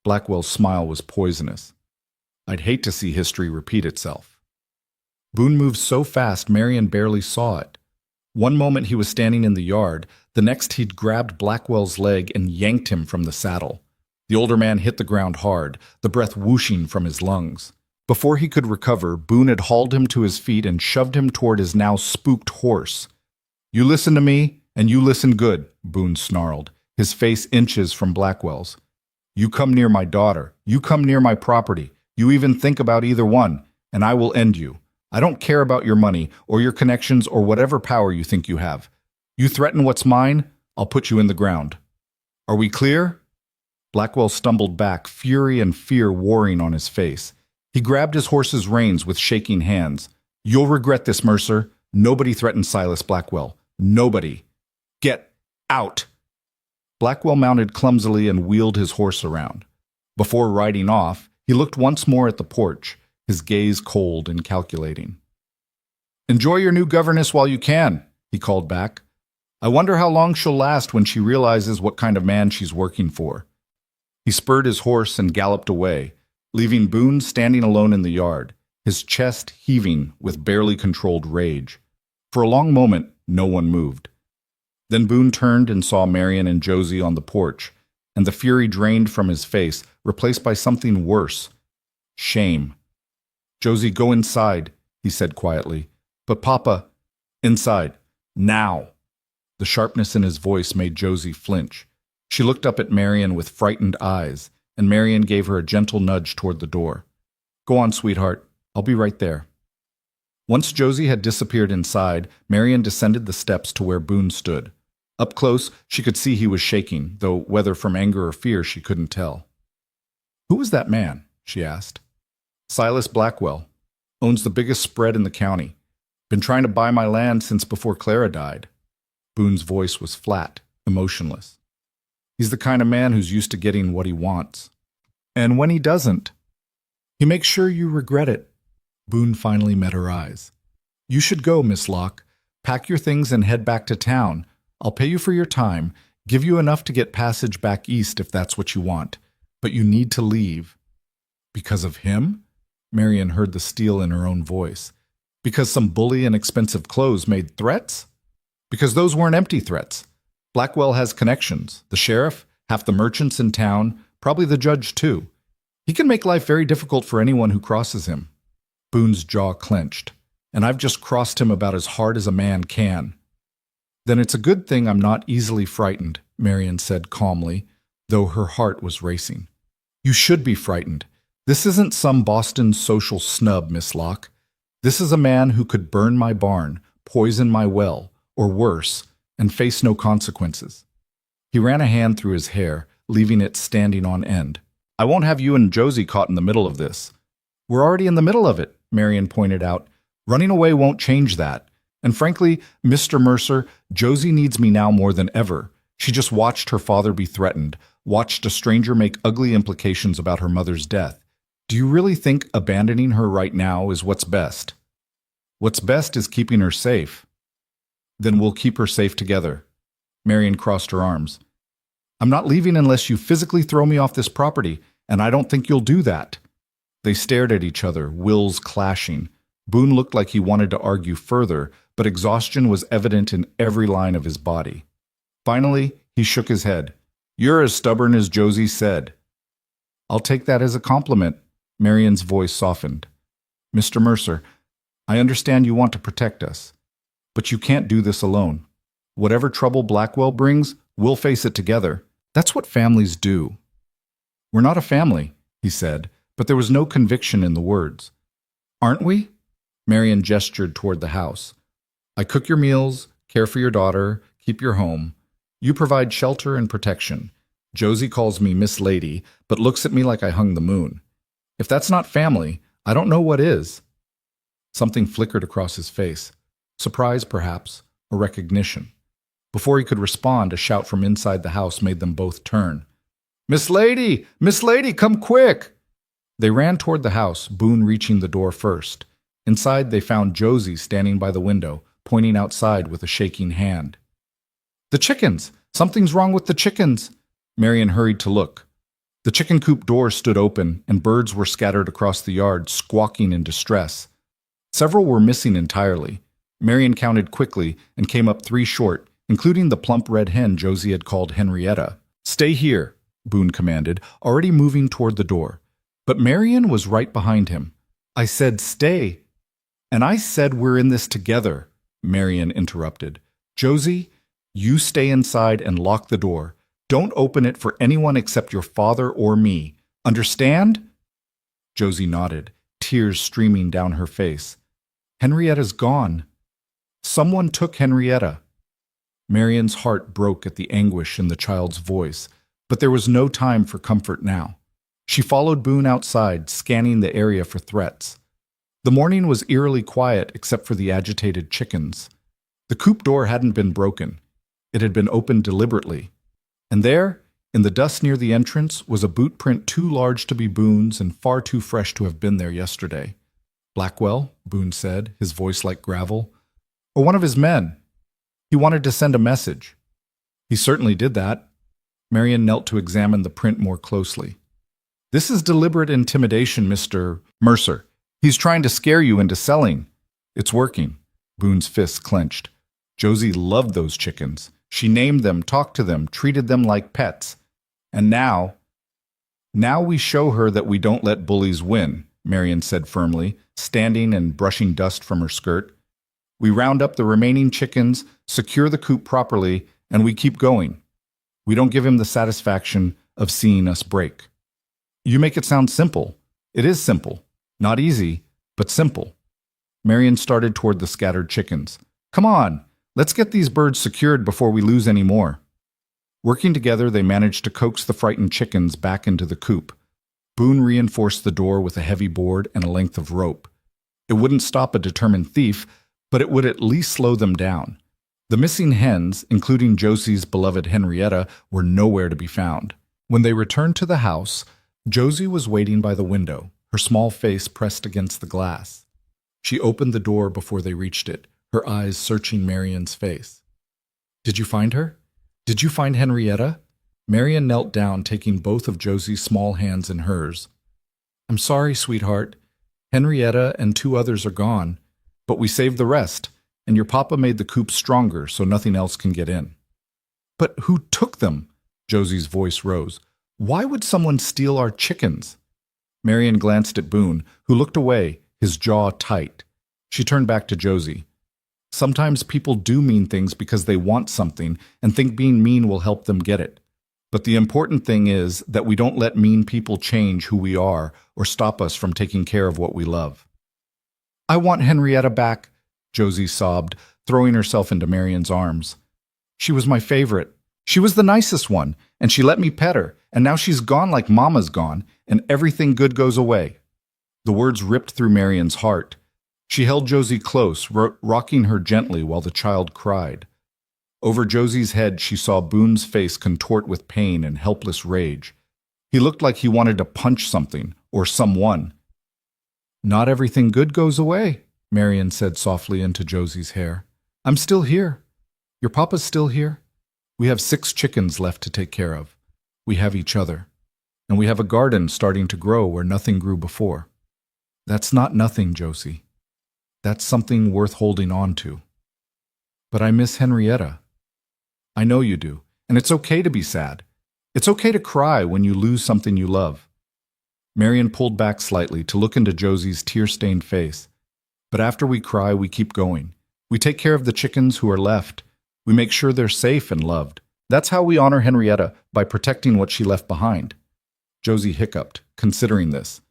Blackwell's smile was poisonous. I'd hate to see history repeat itself. Boone moved so fast Marion barely saw it. One moment he was standing in the yard, the next he'd grabbed Blackwell's leg and yanked him from the saddle. The older man hit the ground hard, the breath whooshing from his lungs. Before he could recover, Boone had hauled him to his feet and shoved him toward his now spooked horse. "You listen to me, and you listen good," Boone snarled, his face inches from Blackwell's. "You come near my daughter, you come near my property, you even think about either one, and I will end you. I don't care about your money, or your connections, or whatever power you think you have. You threaten what's mine, I'll put you in the ground. Are we clear?" Blackwell stumbled back, fury and fear warring on his face. He grabbed his horse's reins with shaking hands. "You'll regret this, Mercer. Nobody threatened Silas Blackwell. Nobody. Get out." Blackwell mounted clumsily and wheeled his horse around. Before riding off, he looked once more at the porch, his gaze cold and calculating. "Enjoy your new governess while you can," he called back. "I wonder how long she'll last when she realizes what kind of man she's working for." He spurred his horse and galloped away, leaving Boone standing alone in the yard, his chest heaving with barely controlled rage. For a long moment, no one moved. Then Boone turned and saw Marion and Josie on the porch, and the fury drained from his face, replaced by something worse: shame. "Josie, go inside," he said quietly. "But Papa—" "Inside. Now." The sharpness in his voice made Josie flinch. She looked up at Marion with frightened eyes, and Marion gave her a gentle nudge toward the door. "Go on, sweetheart. I'll be right there." Once Josie had disappeared inside, Marion descended the steps to where Boone stood. Up close, she could see he was shaking, though whether from anger or fear she couldn't tell. "Who was that man?" she asked. "Silas Blackwell. Owns the biggest spread in the county. Been trying to buy my land since before Clara died." Boone's voice was flat, emotionless. "He's the kind of man who's used to getting what he wants. And when he doesn't, he makes sure you regret it." Boone finally met her eyes. "You should go, Miss Locke. Pack your things and head back to town. I'll pay you for your time, give you enough to get passage back east if that's what you want. But you need to leave." "Because of him?" Marion heard the steel in her own voice. "Because some bully in expensive clothes made threats?" "Because those weren't empty threats. Blackwell has connections. The sheriff, half the merchants in town, probably the judge too. He can make life very difficult for anyone who crosses him." Boone's jaw clenched. "And I've just crossed him about as hard as a man can." "Then it's a good thing I'm not easily frightened," Marion said calmly, though her heart was racing. "You should be frightened. This isn't some Boston social snub, Miss Locke. This is a man who could burn my barn, poison my well, or worse, and face no consequences." He ran a hand through his hair, leaving it standing on end. "I won't have you and Josie caught in the middle of this." "We're already in the middle of it," Marion pointed out. "Running away won't change that. And frankly, Mr. Mercer, Josie needs me now more than ever. She just watched her father be threatened, watched a stranger make ugly implications about her mother's death. Do you really think abandoning her right now is what's best?" "What's best is keeping her safe." "Then we'll keep her safe together." Marion crossed her arms. "I'm not leaving unless you physically throw me off this property, and I don't think you'll do that." They stared at each other, wills clashing. Boone looked like he wanted to argue further, but exhaustion was evident in every line of his body. Finally, he shook his head. "You're as stubborn as Josie said." "I'll take that as a compliment." Marion's voice softened. "Mr. Mercer, I understand you want to protect us, but you can't do this alone. Whatever trouble Blackwell brings, we'll face it together. That's what families do." "We're not a family," he said, but there was no conviction in the words. "Aren't we?" Marion gestured toward the house. "I cook your meals, care for your daughter, keep your home. You provide shelter and protection. Josie calls me Miss Lady, but looks at me like I hung the moon. If that's not family, I don't know what is." Something flickered across his face. Surprise, perhaps, or recognition. Before he could respond, a shout from inside the house made them both turn. "Miss Lady! Miss Lady, come quick!" They ran toward the house, Boone reaching the door first. Inside, they found Josie standing by the window, pointing outside with a shaking hand. "The chickens! Something's wrong with the chickens!" Marion hurried to look. The chicken coop door stood open, and birds were scattered across the yard, squawking in distress. Several were missing entirely. Marion counted quickly and came up 3 short, including the plump red hen Josie had called Henrietta. "Stay here," Boone commanded, already moving toward the door. But Marion was right behind him. "I said stay." "And I said we're in this together," Marion interrupted. "Josie, you stay inside and lock the door. Don't open it for anyone except your father or me. Understand?" Josie nodded, tears streaming down her face. "Henrietta's gone. Someone took Henrietta." Marion's heart broke at the anguish in the child's voice, but there was no time for comfort now. She followed Boone outside, scanning the area for threats. The morning was eerily quiet except for the agitated chickens. The coop door hadn't been broken. It had been opened deliberately. And there, in the dust near the entrance, was a boot print too large to be Boone's and far too fresh to have been there yesterday. "Blackwell," Boone said, his voice like gravel. "Or one of his men. He wanted to send a message." "He certainly did that." Marion knelt to examine the print more closely. "This is deliberate intimidation, Mr. Mercer. He's trying to scare you into selling." "It's working." Boone's fists clenched. Josie loved those chickens. She named them, talked to them, treated them like pets. And now we show her that we don't let bullies win, Marion said firmly, standing and brushing dust from her skirt. "We round up the remaining chickens, secure the coop properly, and we keep going. We don't give him the satisfaction of seeing us break." "You make it sound simple." "It is simple. Not easy, but simple." Marion started toward the scattered chickens. "Come on, let's get these birds secured before we lose any more." Working together, they managed to coax the frightened chickens back into the coop. Boone reinforced the door with a heavy board and a length of rope. It wouldn't stop a determined thief, but it would at least slow them down. The missing hens, including Josie's beloved Henrietta, were nowhere to be found. When they returned to the house, Josie was waiting by the window, her small face pressed against the glass. She opened the door before they reached it, her eyes searching Marion's face. "Did you find her? Did you find Henrietta?" Marion knelt down, taking both of Josie's small hands in hers. "I'm sorry, sweetheart. Henrietta and 2 others are gone, but we saved the rest, and your papa made the coop stronger so nothing else can get in." "But who took them?" Josie's voice rose. "Why would someone steal our chickens?" Marion glanced at Boone, who looked away, his jaw tight. She turned back to Josie. "Sometimes people do mean things because they want something and think being mean will help them get it. But the important thing is that we don't let mean people change who we are or stop us from taking care of what we love." "I want Henrietta back," Josie sobbed, throwing herself into Marion's arms. "She was my favorite. She was the nicest one, and she let me pet her, and now she's gone like Mama's gone, and everything good goes away." The words ripped through Marion's heart. She held Josie close, rocking her gently while the child cried. Over Josie's head, she saw Boone's face contort with pain and helpless rage. He looked like he wanted to punch something, or someone. "Not everything good goes away," Marion said softly into Josie's hair. "I'm still here. Your papa's still here. We have 6 chickens left to take care of. We have each other. And we have a garden starting to grow where nothing grew before. That's not nothing, Josie. That's something worth holding on to. But I miss Henrietta. I know you do, and it's okay to be sad. It's okay to cry when you lose something you love." Marion pulled back slightly to look into Josie's tear-stained face. "But after we cry, we keep going. We take care of the chickens who are left. We make sure they're safe and loved. That's how we honor Henrietta, by protecting what she left behind." Josie hiccuped, considering this.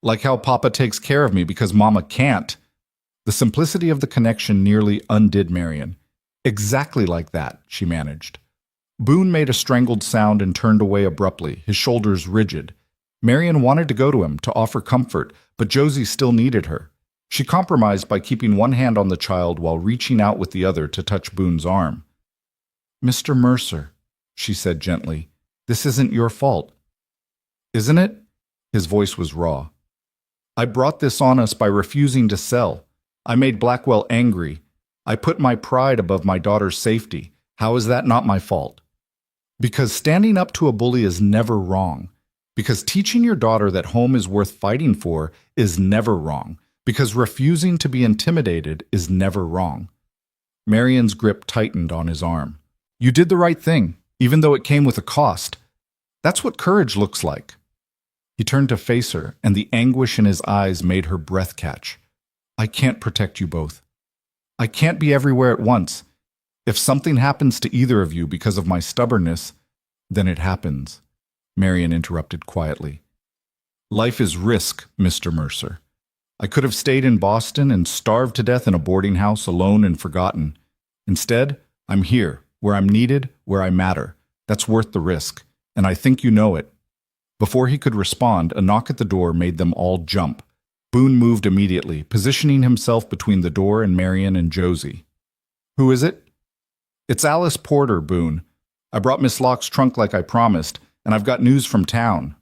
"Like how Papa takes care of me because Mama can't." The simplicity of the connection nearly undid Marion. "Exactly like that," she managed. Boone made a strangled sound and turned away abruptly, his shoulders rigid. Marion wanted to go to him, to offer comfort, but Josie still needed her. She compromised by keeping one hand on the child while reaching out with the other to touch Boone's arm. "Mr. Mercer," she said gently, "this isn't your fault." "Isn't it?" His voice was raw. "I brought this on us by refusing to sell. I made Blackwell angry. I put my pride above my daughter's safety. How is that not my fault?" "Because standing up to a bully is never wrong. Because teaching your daughter that home is worth fighting for is never wrong. Because refusing to be intimidated is never wrong. Marion's grip tightened on his arm. You did the right thing, even though it came with a cost. That's what courage looks like. He turned to face her, and the anguish in his eyes made her breath catch. I can't protect you both. I can't be everywhere at once. If something happens to either of you because of my stubbornness, then it happens, Marion interrupted quietly. Life is risk, Mr. Mercer. I could have stayed in Boston and starved to death in a boarding house alone and forgotten. Instead, I'm here, where I'm needed, where I matter. That's worth the risk, and I think you know it. Before he could respond, a knock at the door made them all jump. Boone moved immediately, positioning himself between the door and Marion and Josie. Who is it? It's Alice Porter, Boone. I brought Miss Locke's trunk like I promised, and I've got news from town.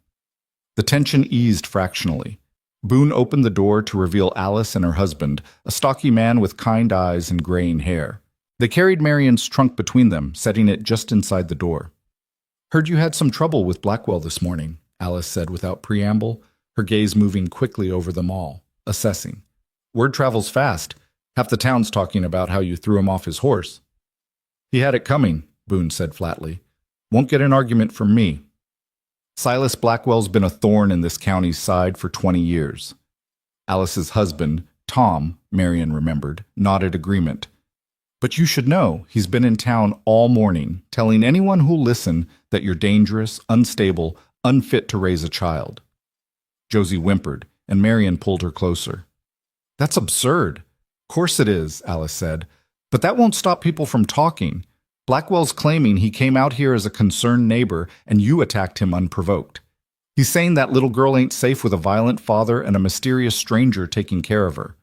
The tension eased fractionally. Boone opened the door to reveal Alice and her husband, a stocky man with kind eyes and graying hair. They carried Marion's trunk between them, setting it just inside the door. Heard you had some trouble with Blackwell this morning, Alice said without preamble, her gaze moving quickly over them all, assessing. Word travels fast. Half the town's talking about how you threw him off his horse. He had it coming, Boone said flatly. Won't get an argument from me. Silas Blackwell's been a thorn in this county's side for 20 years. Alice's husband, Tom, Marion remembered, nodded agreement. But you should know, he's been in town all morning, telling anyone who'll listen that you're dangerous, unstable, unfit to raise a child. Josie whimpered, and Marion pulled her closer. That's absurd. Course it is, Alice said. But that won't stop people from talking. Blackwell's claiming he came out here as a concerned neighbor and you attacked him unprovoked. He's saying that little girl ain't safe with a violent father and a mysterious stranger taking care of her.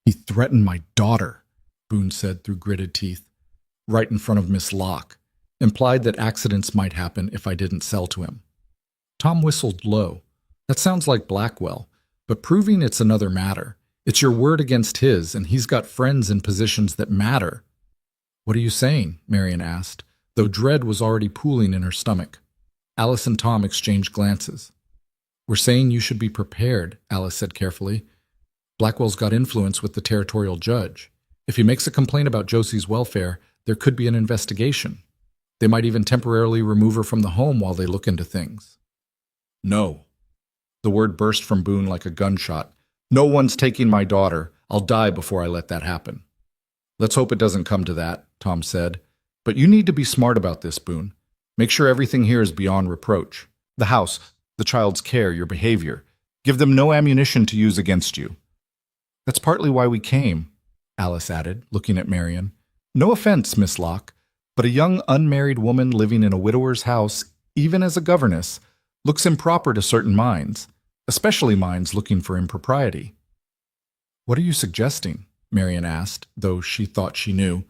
He threatened my daughter, Boone said through gritted teeth, right in front of Miss Locke, implied that accidents might happen if I didn't sell to him. Tom whistled low. That sounds like Blackwell, but proving it's another matter. It's your word against his, and he's got friends in positions that matter. What are you saying? Marion asked, though dread was already pooling in her stomach. Alice and Tom exchanged glances. We're saying you should be prepared, Alice said carefully. Blackwell's got influence with the territorial judge. If he makes a complaint about Josie's welfare, there could be an investigation. They might even temporarily remove her from the home while they look into things. No. The word burst from Boone like a gunshot. No one's taking my daughter. I'll die before I let that happen. Let's hope it doesn't come to that, Tom said. But you need to be smart about this, Boone. Make sure everything here is beyond reproach. The house, the child's care, your behavior. Give them no ammunition to use against you. That's partly why we came, Alice added, looking at Marion. No offense, Miss Locke, but a young unmarried woman living in a widower's house, even as a governess, looks improper to certain minds, especially minds looking for impropriety. What are you suggesting? Marion asked, though she thought she knew.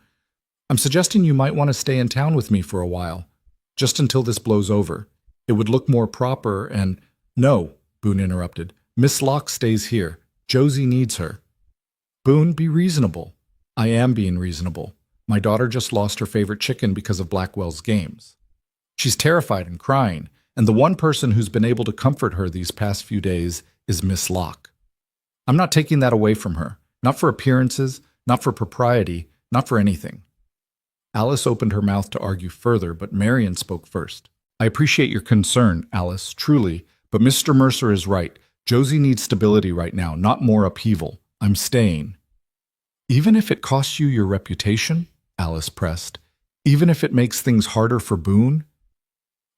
I'm suggesting you might want to stay in town with me for a while, just until this blows over. It would look more proper and— No, Boone interrupted. Miss Locke stays here. Josie needs her. Boone, be reasonable. I am being reasonable. My daughter just lost her favorite chicken because of Blackwell's games. She's terrified and crying, and the one person who's been able to comfort her these past few days is Miss Locke. I'm not taking that away from her. Not for appearances, not for propriety, not for anything. Alice opened her mouth to argue further, but Marion spoke first. I appreciate your concern, Alice, truly, but Mr. Mercer is right. Josie needs stability right now, not more upheaval. I'm staying. Even if it costs you your reputation? Alice pressed. Even if it makes things harder for Boone?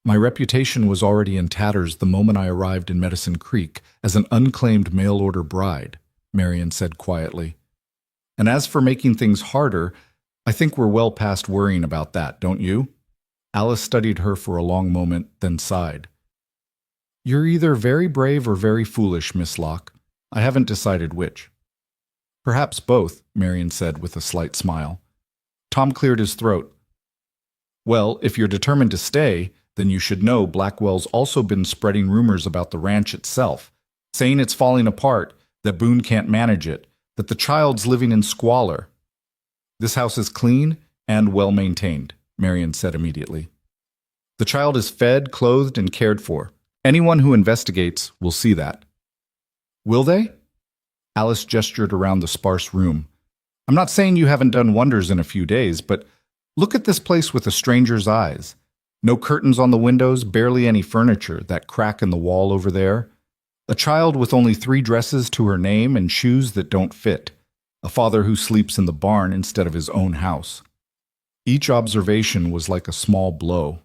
My reputation was already in tatters the moment I arrived in Medicine Creek as an unclaimed mail-order bride, Marion said quietly. And as for making things harder, I think we're well past worrying about that, don't you? Alice studied her for a long moment, then sighed. You're either very brave or very foolish, Miss Locke. I haven't decided which. Perhaps both, Marion said with a slight smile. Tom cleared his throat. Well, if you're determined to stay, then you should know Blackwell's also been spreading rumors about the ranch itself, saying it's falling apart, that Boone can't manage it, that the child's living in squalor. This house is clean and well-maintained, Marion said immediately. The child is fed, clothed, and cared for. Anyone who investigates will see that. Will they? Alice gestured around the sparse room. I'm not saying you haven't done wonders in a few days, but look at this place with a stranger's eyes. No curtains on the windows, barely any furniture, that crack in the wall over there. A child with only 3 dresses to her name and shoes that don't fit. A father who sleeps in the barn instead of his own house. Each observation was like a small blow.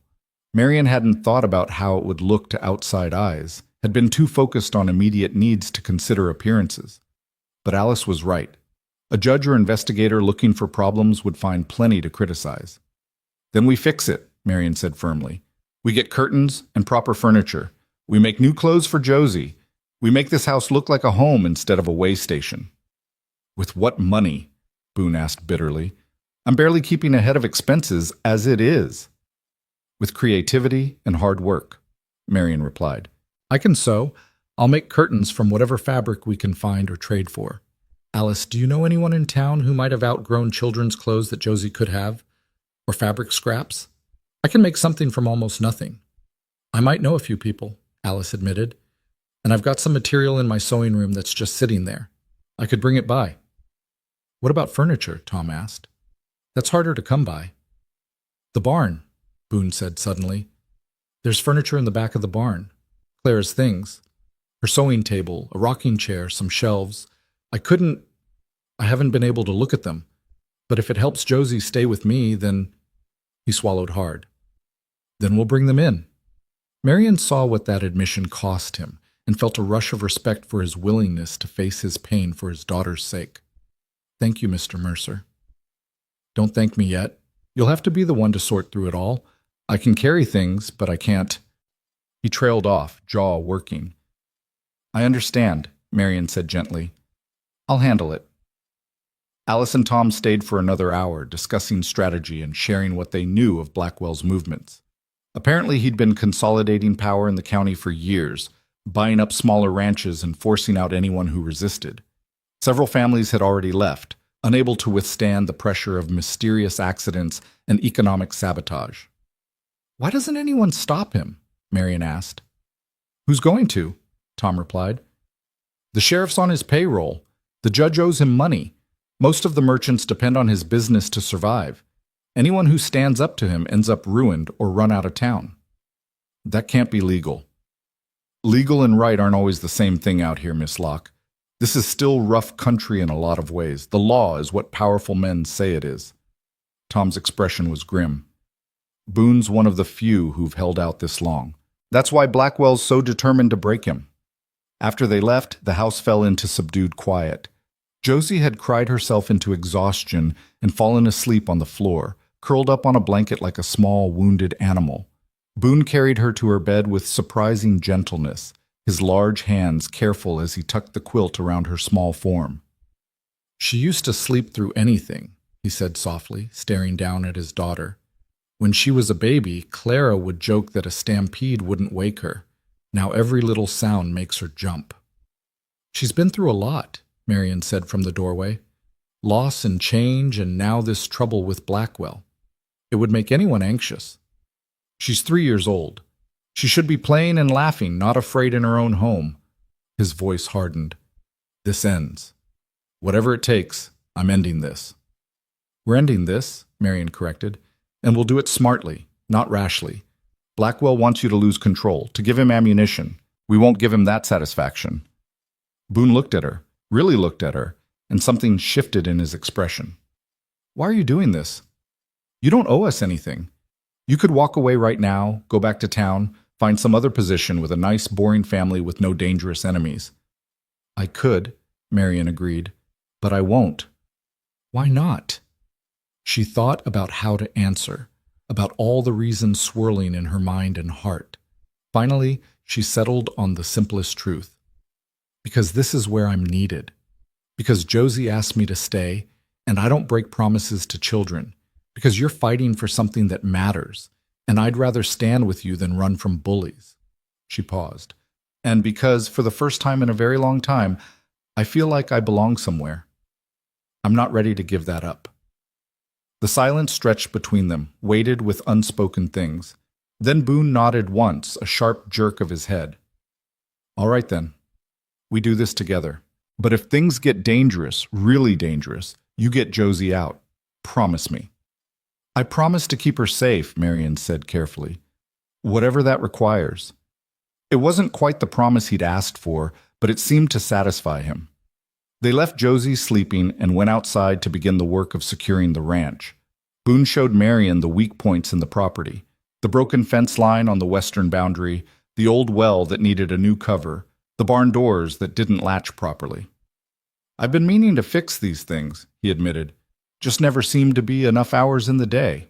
Marian hadn't thought about how it would look to outside eyes, had been too focused on immediate needs to consider appearances. But Alice was right. A judge or investigator looking for problems would find plenty to criticize. Then we fix it, Marian said firmly. We get curtains and proper furniture. We make new clothes for Josie. We make this house look like a home instead of a way station. With what money? Boone asked bitterly. I'm barely keeping ahead of expenses as it is. With creativity and hard work, Marian replied. I can sew. I'll make curtains from whatever fabric we can find or trade for. Alice, do you know anyone in town who might have outgrown children's clothes that Josie could have? Or fabric scraps? I can make something from almost nothing. I might know a few people, Alice admitted. And I've got some material in my sewing room that's just sitting there. I could bring it by. What about furniture? Tom asked. That's harder to come by. The barn, Boone said suddenly. There's furniture in the back of the barn. Clara's things. Her sewing table, a rocking chair, some shelves. I haven't been able to look at them. But if it helps Josie stay with me, then... He swallowed hard. Then we'll bring them in. Marian saw what that admission cost him and felt a rush of respect for his willingness to face his pain for his daughter's sake. Thank you, Mr. Mercer. Don't thank me yet. You'll have to be the one to sort through it all. I can carry things, but I can't. He trailed off, jaw working. I understand, Marian said gently. I'll handle it. Alice and Tom stayed for another hour, discussing strategy and sharing what they knew of Blackwell's movements. Apparently he'd been consolidating power in the county for years, buying up smaller ranches and forcing out anyone who resisted. Several families had already left, unable to withstand the pressure of mysterious accidents and economic sabotage. Why doesn't anyone stop him? Marian asked. Who's going to? Tom replied. The sheriff's on his payroll. The judge owes him money. Most of the merchants depend on his business to survive. Anyone who stands up to him ends up ruined or run out of town. That can't be legal. Legal and right aren't always the same thing out here, Miss Locke. This is still rough country in a lot of ways. The law is what powerful men say it is. Tom's expression was grim. Boone's one of the few who've held out this long. That's why Blackwell's so determined to break him. After they left, the house fell into subdued quiet. Josie had cried herself into exhaustion and fallen asleep on the floor, curled up on a blanket like a small, wounded animal. Boone carried her to her bed with surprising gentleness, his large hands careful as he tucked the quilt around her small form. She used to sleep through anything, he said softly, staring down at his daughter. When she was a baby, Clara would joke that a stampede wouldn't wake her. Now every little sound makes her jump. She's been through a lot, Marian said from the doorway. Loss and change, and now this trouble with Blackwell. It would make anyone anxious. She's 3 years old. She should be playing and laughing, not afraid in her own home. His voice hardened. This ends. Whatever it takes, I'm ending this. We're ending this, Marian corrected, and we'll do it smartly, not rashly. Blackwell wants you to lose control, to give him ammunition. We won't give him that satisfaction. Boone looked at her, really looked at her, and something shifted in his expression. Why are you doing this? You don't owe us anything. You could walk away right now, go back to town, find some other position with a nice, boring family with no dangerous enemies. I could, Marian agreed, but I won't. Why not? She thought about how to answer, about all the reasons swirling in her mind and heart. Finally, she settled on the simplest truth. Because this is where I'm needed. Because Josie asked me to stay, and I don't break promises to children. Because you're fighting for something that matters, and I'd rather stand with you than run from bullies. She paused. And because, for the first time in a very long time, I feel like I belong somewhere. I'm not ready to give that up. The silence stretched between them, weighted with unspoken things. Then Boone nodded once, a sharp jerk of his head. All right then. We do this together. But if things get dangerous, really dangerous, you get Josie out. Promise me. I promise to keep her safe, Marion said carefully. Whatever that requires. It wasn't quite the promise he'd asked for, but it seemed to satisfy him. They left Josie sleeping and went outside to begin the work of securing the ranch. Boone showed Marion the weak points in the property, the broken fence line on the western boundary, the old well that needed a new cover, the barn doors that didn't latch properly. I've been meaning to fix these things, he admitted. Just never seemed to be enough hours in the day.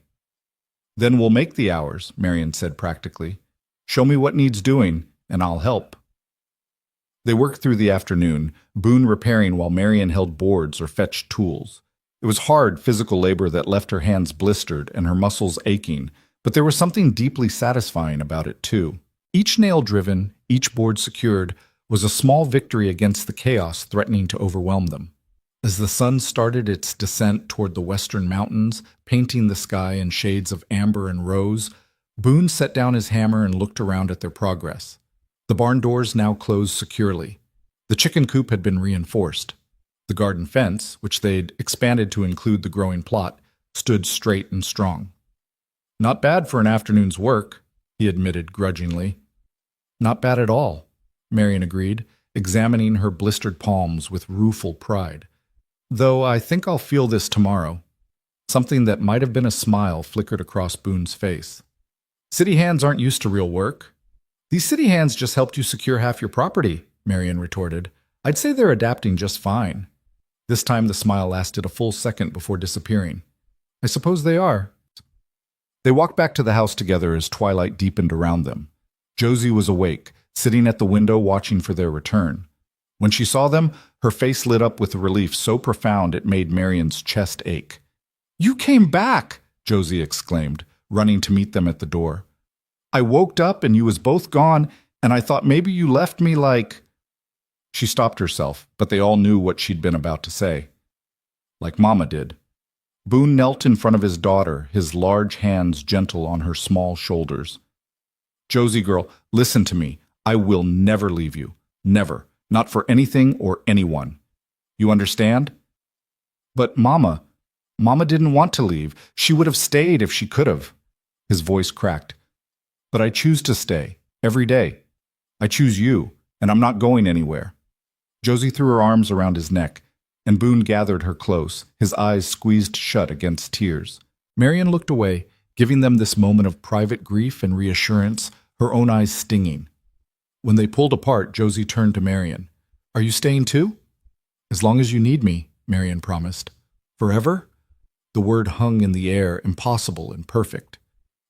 Then we'll make the hours, Marion said practically. Show me what needs doing, and I'll help. They worked through the afternoon, Boone repairing while Marion held boards or fetched tools. It was hard physical labor that left her hands blistered and her muscles aching, but there was something deeply satisfying about it too. Each nail driven, each board secured, was a small victory against the chaos threatening to overwhelm them. As the sun started its descent toward the western mountains, painting the sky in shades of amber and rose, Boone set down his hammer and looked around at their progress. The barn doors now closed securely. The chicken coop had been reinforced. The garden fence, which they'd expanded to include the growing plot, stood straight and strong. Not bad for an afternoon's work, he admitted grudgingly. Not bad at all, Marion agreed, examining her blistered palms with rueful pride. Though I think I'll feel this tomorrow. Something that might have been a smile flickered across Boone's face. City hands aren't used to real work. These city hands just helped you secure half your property, Marion retorted. I'd say they're adapting just fine. This time the smile lasted a full second before disappearing. I suppose they are. They walked back to the house together as twilight deepened around them. Josie was awake, sitting at the window watching for their return. When she saw them, her face lit up with a relief so profound it made Marion's chest ache. You came back, Josie exclaimed, running to meet them at the door. I woke up and you was both gone, and I thought maybe you left me like... She stopped herself, but they all knew what she'd been about to say. Like Mama did. Boone knelt in front of his daughter, his large hands gentle on her small shoulders. Josie girl, listen to me. I will never leave you. Never. Not for anything or anyone. You understand? But Mama didn't want to leave. She would have stayed if she could have. His voice cracked. But I choose to stay, every day. I choose you, and I'm not going anywhere. Josie threw her arms around his neck, and Boone gathered her close, his eyes squeezed shut against tears. Marion looked away, giving them this moment of private grief and reassurance, her own eyes stinging. When they pulled apart, Josie turned to Marion. Are you staying too? As long as you need me, Marion promised. Forever? The word hung in the air, impossible and perfect.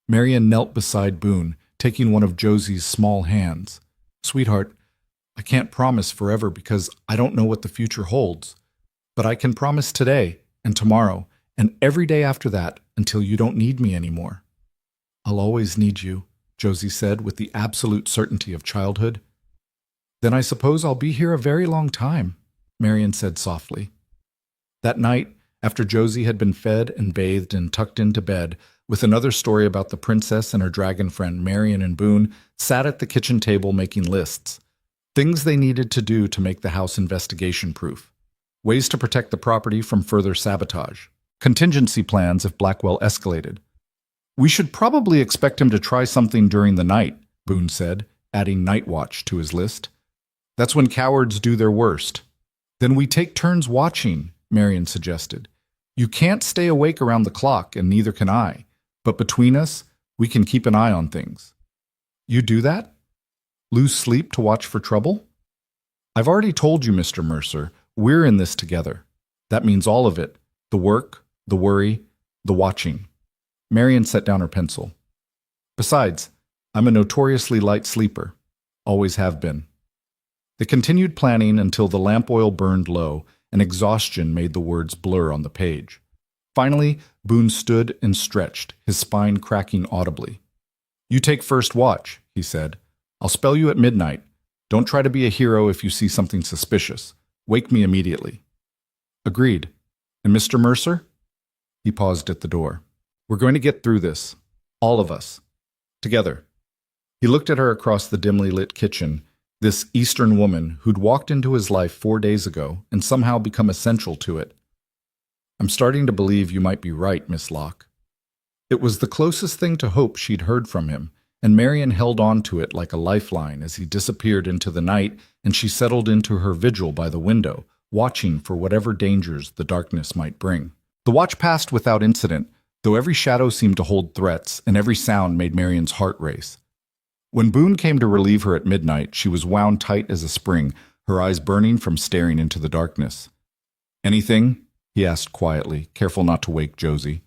Marion knelt beside Boone, taking one of Josie's small hands. Sweetheart, I can't promise forever because I don't know what the future holds. But I can promise today and tomorrow and every day after that until you don't need me anymore. I'll always need you, Josie said with the absolute certainty of childhood. Then I suppose I'll be here a very long time, Marion said softly. That night, after Josie had been fed and bathed and tucked into bed, with another story about the princess and her dragon friend, Marion and Boone sat at the kitchen table making lists. Things they needed to do to make the house investigation-proof. Ways to protect the property from further sabotage. Contingency plans if Blackwell escalated. We should probably expect him to try something during the night, Boone said, adding night watch to his list. That's when cowards do their worst. Then we take turns watching, Marion suggested. You can't stay awake around the clock, and neither can I. But between us, we can keep an eye on things. You do that? Lose sleep to watch for trouble? I've already told you, Mr. Mercer, we're in this together. That means all of it. The work, the worry, the watching. Marion set down her pencil. Besides, I'm a notoriously light sleeper. Always have been. They continued planning until the lamp oil burned low and exhaustion made the words blur on the page. Finally, Boone stood and stretched, his spine cracking audibly. You take first watch, he said. I'll spell you at midnight. Don't try to be a hero if you see something suspicious. Wake me immediately. Agreed. And Mr. Mercer? He paused at the door. We're going to get through this. All of us. Together. He looked at her across the dimly lit kitchen, this Eastern woman who'd walked into his life 4 days ago and somehow become essential to it. I'm starting to believe you might be right, Miss Locke. It was the closest thing to hope she'd heard from him, and Marian held on to it like a lifeline as he disappeared into the night and she settled into her vigil by the window, watching for whatever dangers the darkness might bring. The watch passed without incident, though every shadow seemed to hold threats and every sound made Marian's heart race. When Boone came to relieve her at midnight, she was wound tight as a spring, her eyes burning from staring into the darkness. "Anything?" he asked quietly, careful not to wake Josie.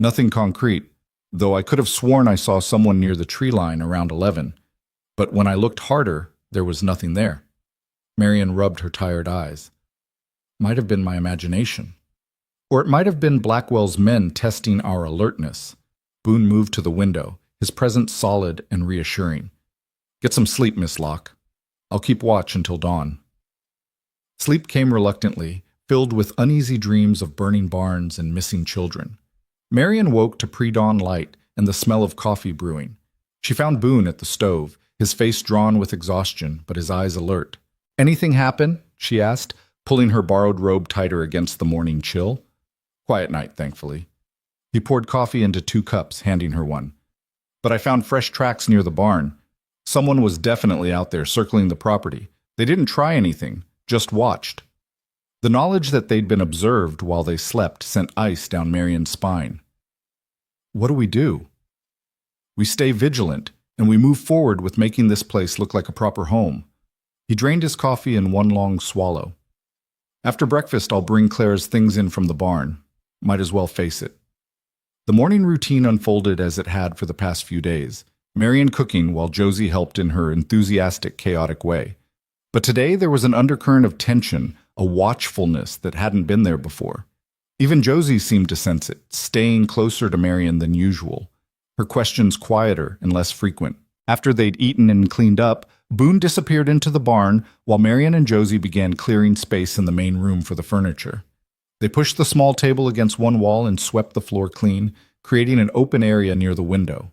"Nothing concrete, though I could have sworn I saw someone near the tree line around 11. But when I looked harder, there was nothing there." Marian rubbed her tired eyes. "Might have been my imagination. Or it might have been Blackwell's men testing our alertness." Boone moved to the window, his presence solid and reassuring. "Get some sleep, Miss Locke. I'll keep watch until dawn." Sleep came reluctantly, filled with uneasy dreams of burning barns and missing children. Marian woke to pre-dawn light and the smell of coffee brewing. She found Boone at the stove, his face drawn with exhaustion, but his eyes alert. "Anything happen?" she asked, pulling her borrowed robe tighter against the morning chill. "Quiet night, thankfully." He poured coffee into 2 cups, handing her one. "But I found fresh tracks near the barn. Someone was definitely out there circling the property. They didn't try anything, just watched." The knowledge that they'd been observed while they slept sent ice down Marian's spine. "What do we do?" "We stay vigilant, and we move forward with making this place look like a proper home." He drained his coffee in one long swallow. "After breakfast, I'll bring Clara's things in from the barn. Might as well face it." The morning routine unfolded as it had for the past few days, Marian cooking while Josie helped in her enthusiastic, chaotic way. But today there was an undercurrent of tension, a watchfulness that hadn't been there before. Even Josie seemed to sense it, staying closer to Marian than usual, her questions quieter and less frequent. After they'd eaten and cleaned up, Boone disappeared into the barn while Marian and Josie began clearing space in the main room for the furniture. They pushed the small table against one wall and swept the floor clean, creating an open area near the window.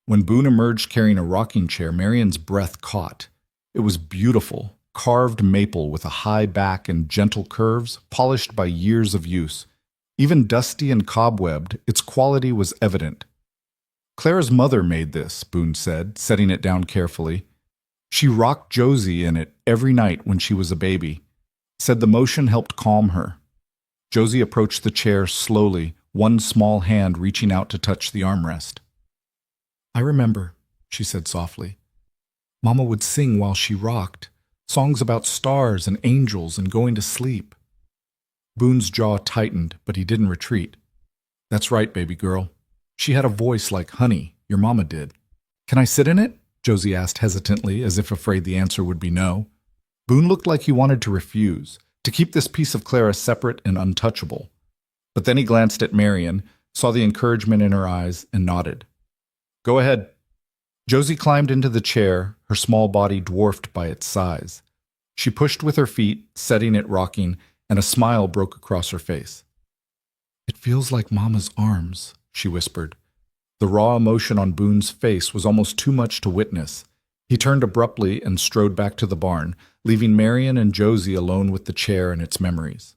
When Boone emerged carrying a rocking chair, Marian's breath caught. It was beautiful, carved maple with a high back and gentle curves, polished by years of use. Even dusty and cobwebbed, its quality was evident. "Clara's mother made this," Boone said, setting it down carefully. "She rocked Josie in it every night when she was a baby. Said the motion helped calm her." Josie approached the chair slowly, one small hand reaching out to touch the armrest. "I remember," she said softly. "Mama would sing while she rocked, songs about stars and angels and going to sleep." Boone's jaw tightened, but he didn't retreat. "That's right, baby girl. She had a voice like honey, your mama did." "Can I sit in it?" Josie asked hesitantly, as if afraid the answer would be no. Boone looked like he wanted to refuse, to keep this piece of Clara separate and untouchable. But then he glanced at Marian, saw the encouragement in her eyes, and nodded. "Go ahead." Josie climbed into the chair, her small body dwarfed by its size. She pushed with her feet, setting it rocking, and a smile broke across her face. "It feels like Mama's arms," she whispered. The raw emotion on Boone's face was almost too much to witness. He turned abruptly and strode back to the barn, leaving Marian and Josie alone with the chair and its memories.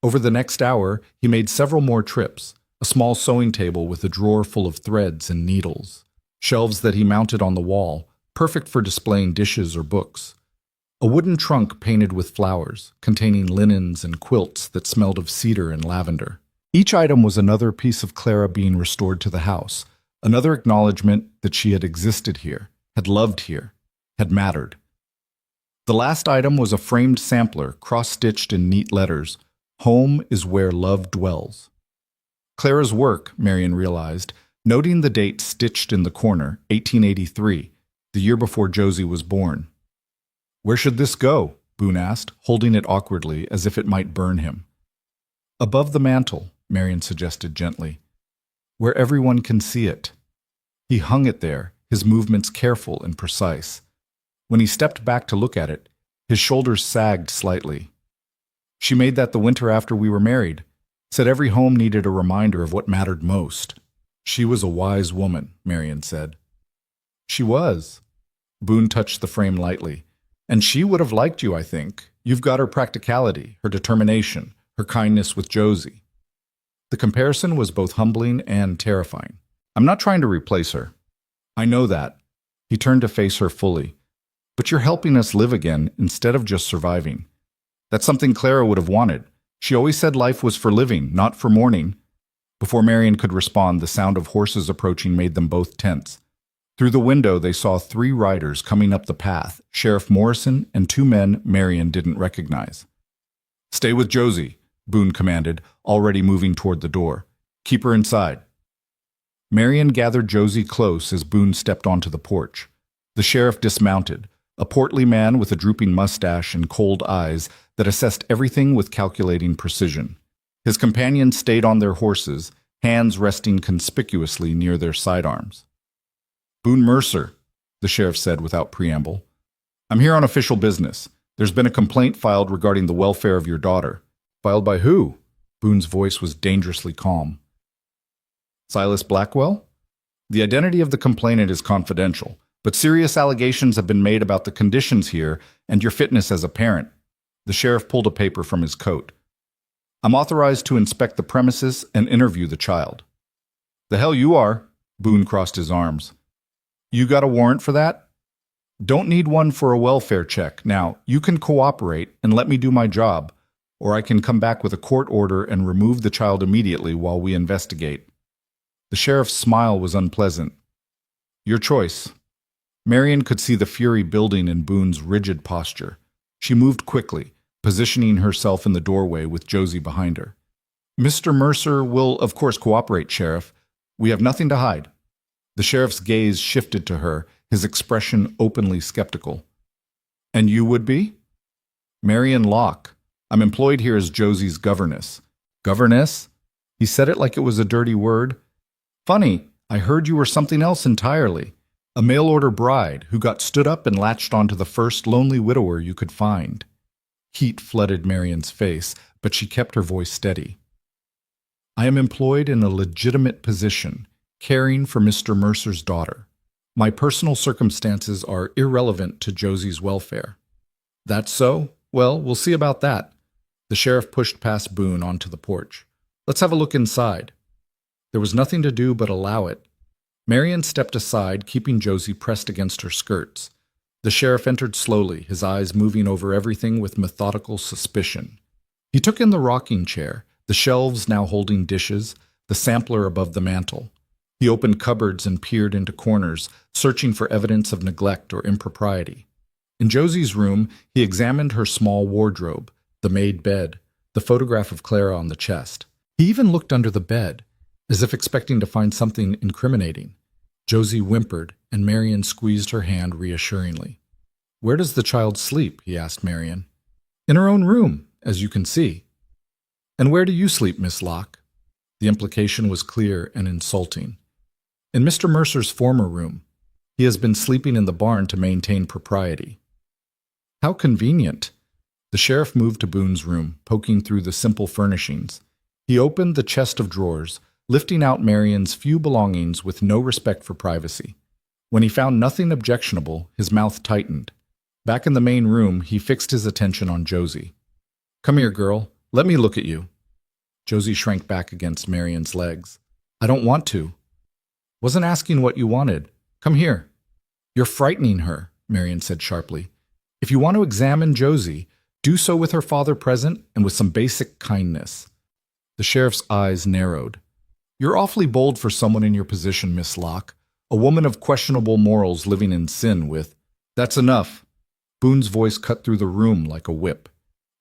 Over the next hour, he made several more trips, a small sewing table with a drawer full of threads and needles, shelves that he mounted on the wall, perfect for displaying dishes or books, a wooden trunk painted with flowers, containing linens and quilts that smelled of cedar and lavender. Each item was another piece of Clara being restored to the house, another acknowledgement that she had existed here, had loved here, had mattered. The last item was a framed sampler, cross-stitched in neat letters, "Home is where love dwells." Clara's work, Marian realized, noting the date stitched in the corner, 1883, the year before Josie was born. "Where should this go?" Boone asked, holding it awkwardly as if it might burn him. "Above the mantel," Marian suggested gently, "where everyone can see it." He hung it there, his movements careful and precise. When he stepped back to look at it, his shoulders sagged slightly. "She made that the winter after we were married. Said every home needed a reminder of what mattered most." "She was a wise woman," Marian said. She was. Boone touched the frame lightly. And she would have liked you, I think. You've got her practicality, her determination, her kindness with Josie. The comparison was both humbling and terrifying. I'm not trying to replace her. I know that. He turned to face her fully. But you're helping us live again instead of just surviving. That's something Clara would have wanted. She always said life was for living, not for mourning. Before Marion could respond, the sound of horses approaching made them both tense. Through the window, they saw 3 riders coming up the path, Sheriff Morrison and 2 men Marion didn't recognize. Stay with Josie, Boone commanded, already moving toward the door. Keep her inside. Marion gathered Josie close as Boone stepped onto the porch. The sheriff dismounted, a portly man with a drooping mustache and cold eyes that assessed everything with calculating precision. His companions stayed on their horses, hands resting conspicuously near their sidearms. Boone Mercer, the sheriff said without preamble. I'm here on official business. There's been a complaint filed regarding the welfare of your daughter. Filed by who? Boone's voice was dangerously calm. Silas Blackwell? The identity of the complainant is confidential, but serious allegations have been made about the conditions here and your fitness as a parent. The sheriff pulled a paper from his coat. I'm authorized to inspect the premises and interview the child. The hell you are, Boone crossed his arms. You got a warrant for that? Don't need one for a welfare check. Now, you can cooperate and let me do my job, or I can come back with a court order and remove the child immediately while we investigate. The sheriff's smile was unpleasant. Your choice. Marion could see the fury building in Boone's rigid posture. She moved quickly, positioning herself in the doorway with Josie behind her. Mr. Mercer will, of course, cooperate, Sheriff. We have nothing to hide. The sheriff's gaze shifted to her, his expression openly skeptical. And you would be? Marion Locke. I'm employed here as Josie's governess. Governess? He said it like it was a dirty word. Funny, I heard you were something else entirely. A mail-order bride who got stood up and latched onto the first lonely widower you could find. Heat flooded Marion's face, but she kept her voice steady. I am employed in a legitimate position, caring for Mr. Mercer's daughter. My personal circumstances are irrelevant to Josie's welfare. That's so? Well, we'll see about that. The sheriff pushed past Boone onto the porch. Let's have a look inside. There was nothing to do but allow it. Marion stepped aside, keeping Josie pressed against her skirts. The sheriff entered slowly, his eyes moving over everything with methodical suspicion. He took in the rocking chair, the shelves now holding dishes, the sampler above the mantel. He opened cupboards and peered into corners, searching for evidence of neglect or impropriety. In Josie's room, he examined her small wardrobe, the made bed, the photograph of Clara on the chest. He even looked under the bed, as if expecting to find something incriminating. Josie whimpered, and Marion squeezed her hand reassuringly. Where does the child sleep? He asked Marion. In her own room, as you can see. And where do you sleep, Miss Locke? The implication was clear and insulting. In Mr. Mercer's former room. He has been sleeping in the barn to maintain propriety. How convenient. The sheriff moved to Boone's room, poking through the simple furnishings. He opened the chest of drawers, lifting out Marion's few belongings with no respect for privacy. When he found nothing objectionable, his mouth tightened. Back in the main room, he fixed his attention on Josie. Come here, girl. Let me look at you. Josie shrank back against Marion's legs. I don't want to. Wasn't asking what you wanted. Come here. You're frightening her, Marion said sharply. If you want to examine Josie, do so with her father present and with some basic kindness. The sheriff's eyes narrowed. You're awfully bold for someone in your position, Miss Locke. A woman of questionable morals living in sin with... That's enough. Boone's voice cut through the room like a whip.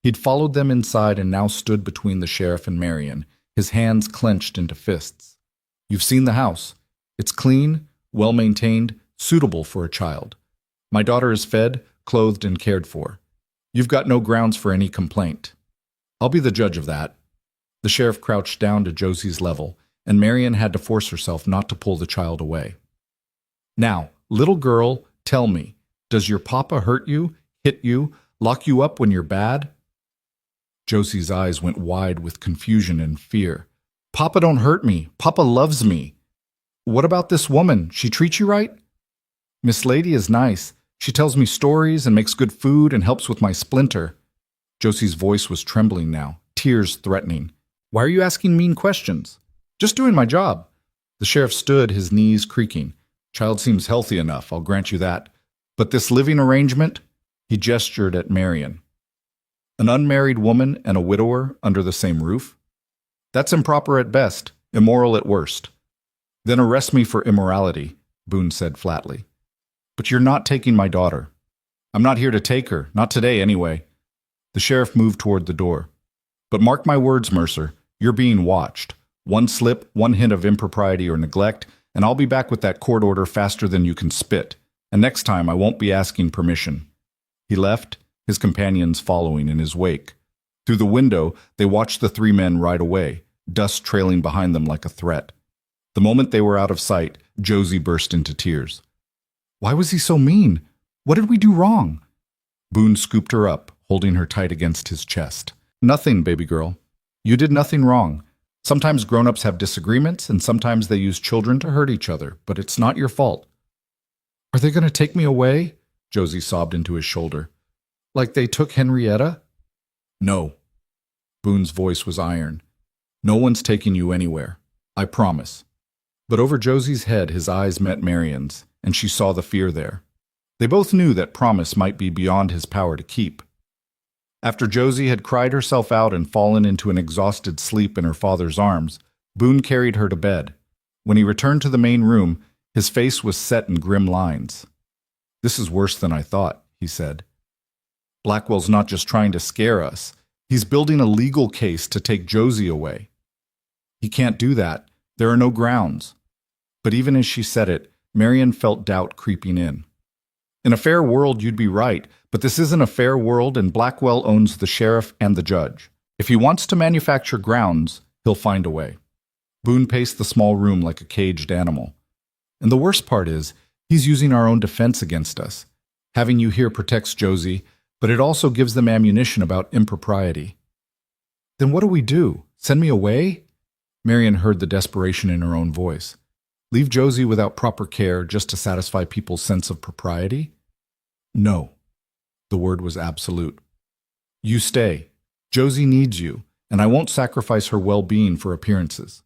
He'd followed them inside and now stood between the sheriff and Marion, his hands clenched into fists. You've seen the house. It's clean, well-maintained, suitable for a child. My daughter is fed, clothed, and cared for. You've got no grounds for any complaint. I'll be the judge of that. The sheriff crouched down to Josie's level, and Marion had to force herself not to pull the child away. Now, little girl, tell me, does your papa hurt you, hit you, lock you up when you're bad? Josie's eyes went wide with confusion and fear. Papa don't hurt me. Papa loves me. What about this woman? She treat you right? Miss Lady is nice. She tells me stories and makes good food and helps with my splinter. Josie's voice was trembling now, tears threatening. Why are you asking mean questions? Just doing my job. The sheriff stood, his knees creaking. Child seems healthy enough, I'll grant you that. But this living arrangement? He gestured at Marion. An unmarried woman and a widower under the same roof? That's improper at best, immoral at worst. Then arrest me for immorality, Boone said flatly. But you're not taking my daughter. I'm not here to take her, not today anyway. The sheriff moved toward the door. But mark my words, Mercer, you're being watched. One slip, one hint of impropriety or neglect, and I'll be back with that court order faster than you can spit. And next time I won't be asking permission. He left, his companions following in his wake. Through the window, they watched the three men ride away, dust trailing behind them like a threat. The moment they were out of sight, Josie burst into tears. Why was he so mean? What did we do wrong? Boone scooped her up, holding her tight against his chest. Nothing, baby girl. You did nothing wrong. Sometimes grown-ups have disagreements, and sometimes they use children to hurt each other, but it's not your fault. Are they going to take me away? Josie sobbed into his shoulder. Like they took Henrietta? No. Boone's voice was iron. No one's taking you anywhere. I promise. But over Josie's head his eyes met Marion's, and she saw the fear there. They both knew that promise might be beyond his power to keep. After Josie had cried herself out and fallen into an exhausted sleep in her father's arms, Boone carried her to bed. When he returned to the main room, his face was set in grim lines. This is worse than I thought, he said. Blackwell's not just trying to scare us. He's building a legal case to take Josie away. He can't do that. There are no grounds. But even as she said it, Marion felt doubt creeping in. In a fair world, you'd be right, but this isn't a fair world, and Blackwell owns the sheriff and the judge. If he wants to manufacture grounds, he'll find a way. Boone paced the small room like a caged animal. And the worst part is, he's using our own defense against us. Having you here protects Josie, but it also gives them ammunition about impropriety. Then what do we do? Send me away? Marion heard the desperation in her own voice. Leave Josie without proper care just to satisfy people's sense of propriety? No. The word was absolute. You stay. Josie needs you, and I won't sacrifice her well-being for appearances.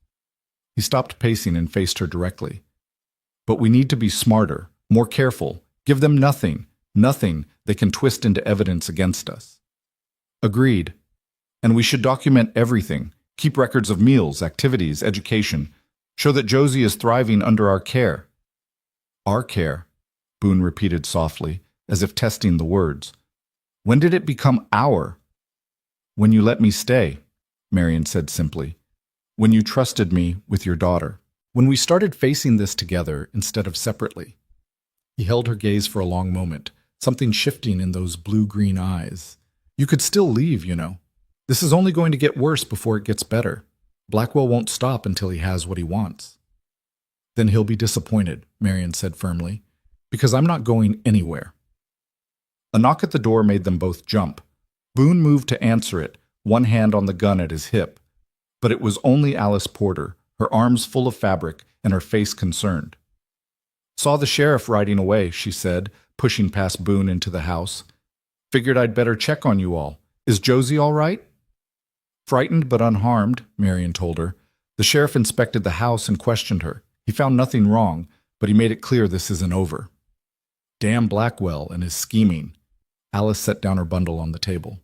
He stopped pacing and faced her directly. But we need to be smarter, more careful. Give them nothing they can twist into evidence against us. Agreed. And we should document everything, keep records of meals, activities, education, show that Josie is thriving under our care. Our care, Boone repeated softly, as if testing the words. When did it become our? When you let me stay, Marion said simply. When you trusted me with your daughter. When we started facing this together instead of separately. He held her gaze for a long moment, something shifting in those blue-green eyes. You could still leave, you know. This is only going to get worse before it gets better. Blackwell won't stop until he has what he wants. Then he'll be disappointed, Marion said firmly, because I'm not going anywhere. A knock at the door made them both jump. Boone moved to answer it, one hand on the gun at his hip. But it was only Alice Porter, her arms full of fabric and her face concerned. Saw the sheriff riding away, she said, pushing past Boone into the house. Figured I'd better check on you all. Is Josie all right? Frightened but unharmed, Marion told her. The sheriff inspected the house and questioned her. He found nothing wrong, but he made it clear this isn't over. Damn Blackwell and his scheming. Alice set down her bundle on the table.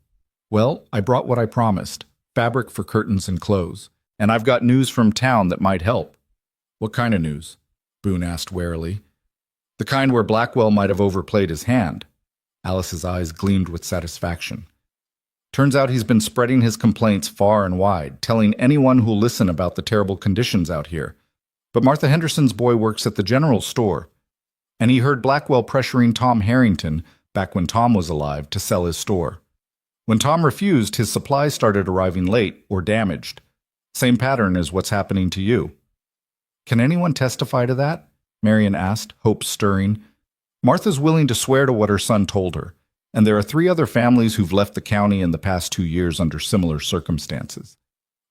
Well, I brought what I promised, fabric for curtains and clothes, and I've got news from town that might help. What kind of news? Boone asked warily. The kind where Blackwell might have overplayed his hand. Alice's eyes gleamed with satisfaction. Turns out he's been spreading his complaints far and wide, telling anyone who'll listen about the terrible conditions out here. But Martha Henderson's boy works at the general store, and he heard Blackwell pressuring Tom Harrington, back when Tom was alive, to sell his store. When Tom refused, his supplies started arriving late or damaged. Same pattern as what's happening to you. Can anyone testify to that? Marion asked, hope stirring. Martha's willing to swear to what her son told her, and there are 3 other families who've left the county in the past 2 years under similar circumstances.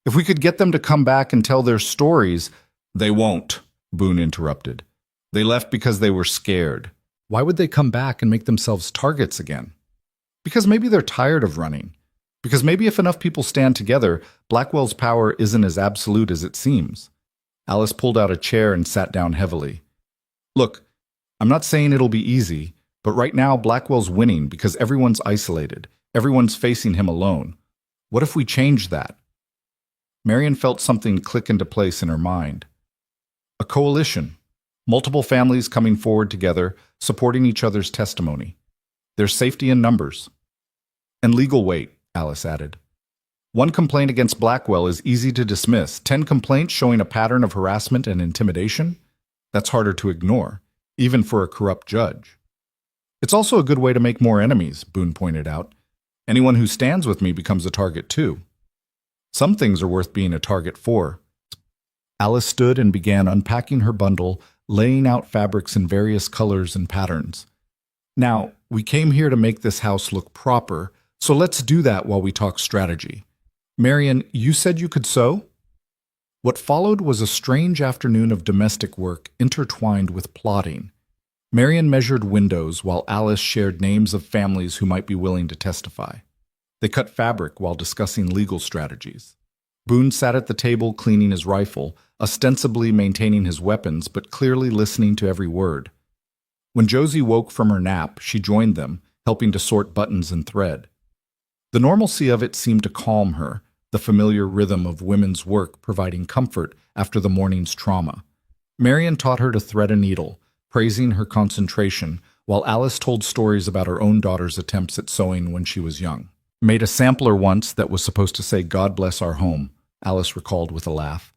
If we could get them to come back and tell their stories— They won't, Boone interrupted. They left because they were scared. Why would they come back and make themselves targets again? Because maybe they're tired of running. Because maybe if enough people stand together, Blackwell's power isn't as absolute as it seems. Alice pulled out a chair and sat down heavily. Look, I'm not saying it'll be easy, but right now Blackwell's winning because everyone's isolated. Everyone's facing him alone. What if we change that? Marian felt something click into place in her mind. A coalition. Multiple families coming forward together, supporting each other's testimony. There's safety in numbers. And legal weight, Alice added. One complaint against Blackwell is easy to dismiss. 10 complaints showing a pattern of harassment and intimidation? That's harder to ignore, even for a corrupt judge. It's also a good way to make more enemies, Boone pointed out. Anyone who stands with me becomes a target too. Some things are worth being a target for. Alice stood and began unpacking her bundle, laying out fabrics in various colors and patterns. Now, we came here to make this house look proper, so let's do that while we talk strategy. Marian, you said you could sew? What followed was a strange afternoon of domestic work intertwined with plotting. Marian measured windows while Alice shared names of families who might be willing to testify. They cut fabric while discussing legal strategies. Boone sat at the table cleaning his rifle, ostensibly maintaining his weapons but clearly listening to every word. When Josie woke from her nap, she joined them, helping to sort buttons and thread. The normalcy of it seemed to calm her, the familiar rhythm of women's work providing comfort after the morning's trauma. Marian taught her to thread a needle, praising her concentration, while Alice told stories about her own daughter's attempts at sewing when she was young. Made a sampler once that was supposed to say, "God bless our home," Alice recalled with a laugh.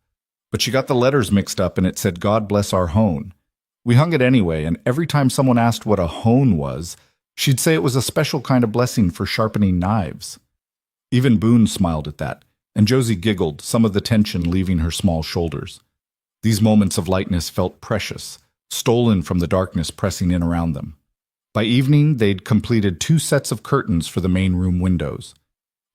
But she got the letters mixed up and it said, "God bless our hone." We hung it anyway, and every time someone asked what a hone was, she'd say it was a special kind of blessing for sharpening knives. Even Boone smiled at that, and Josie giggled, some of the tension leaving her small shoulders. These moments of lightness felt precious, stolen from the darkness pressing in around them. By evening, they'd completed 2 sets of curtains for the main room windows.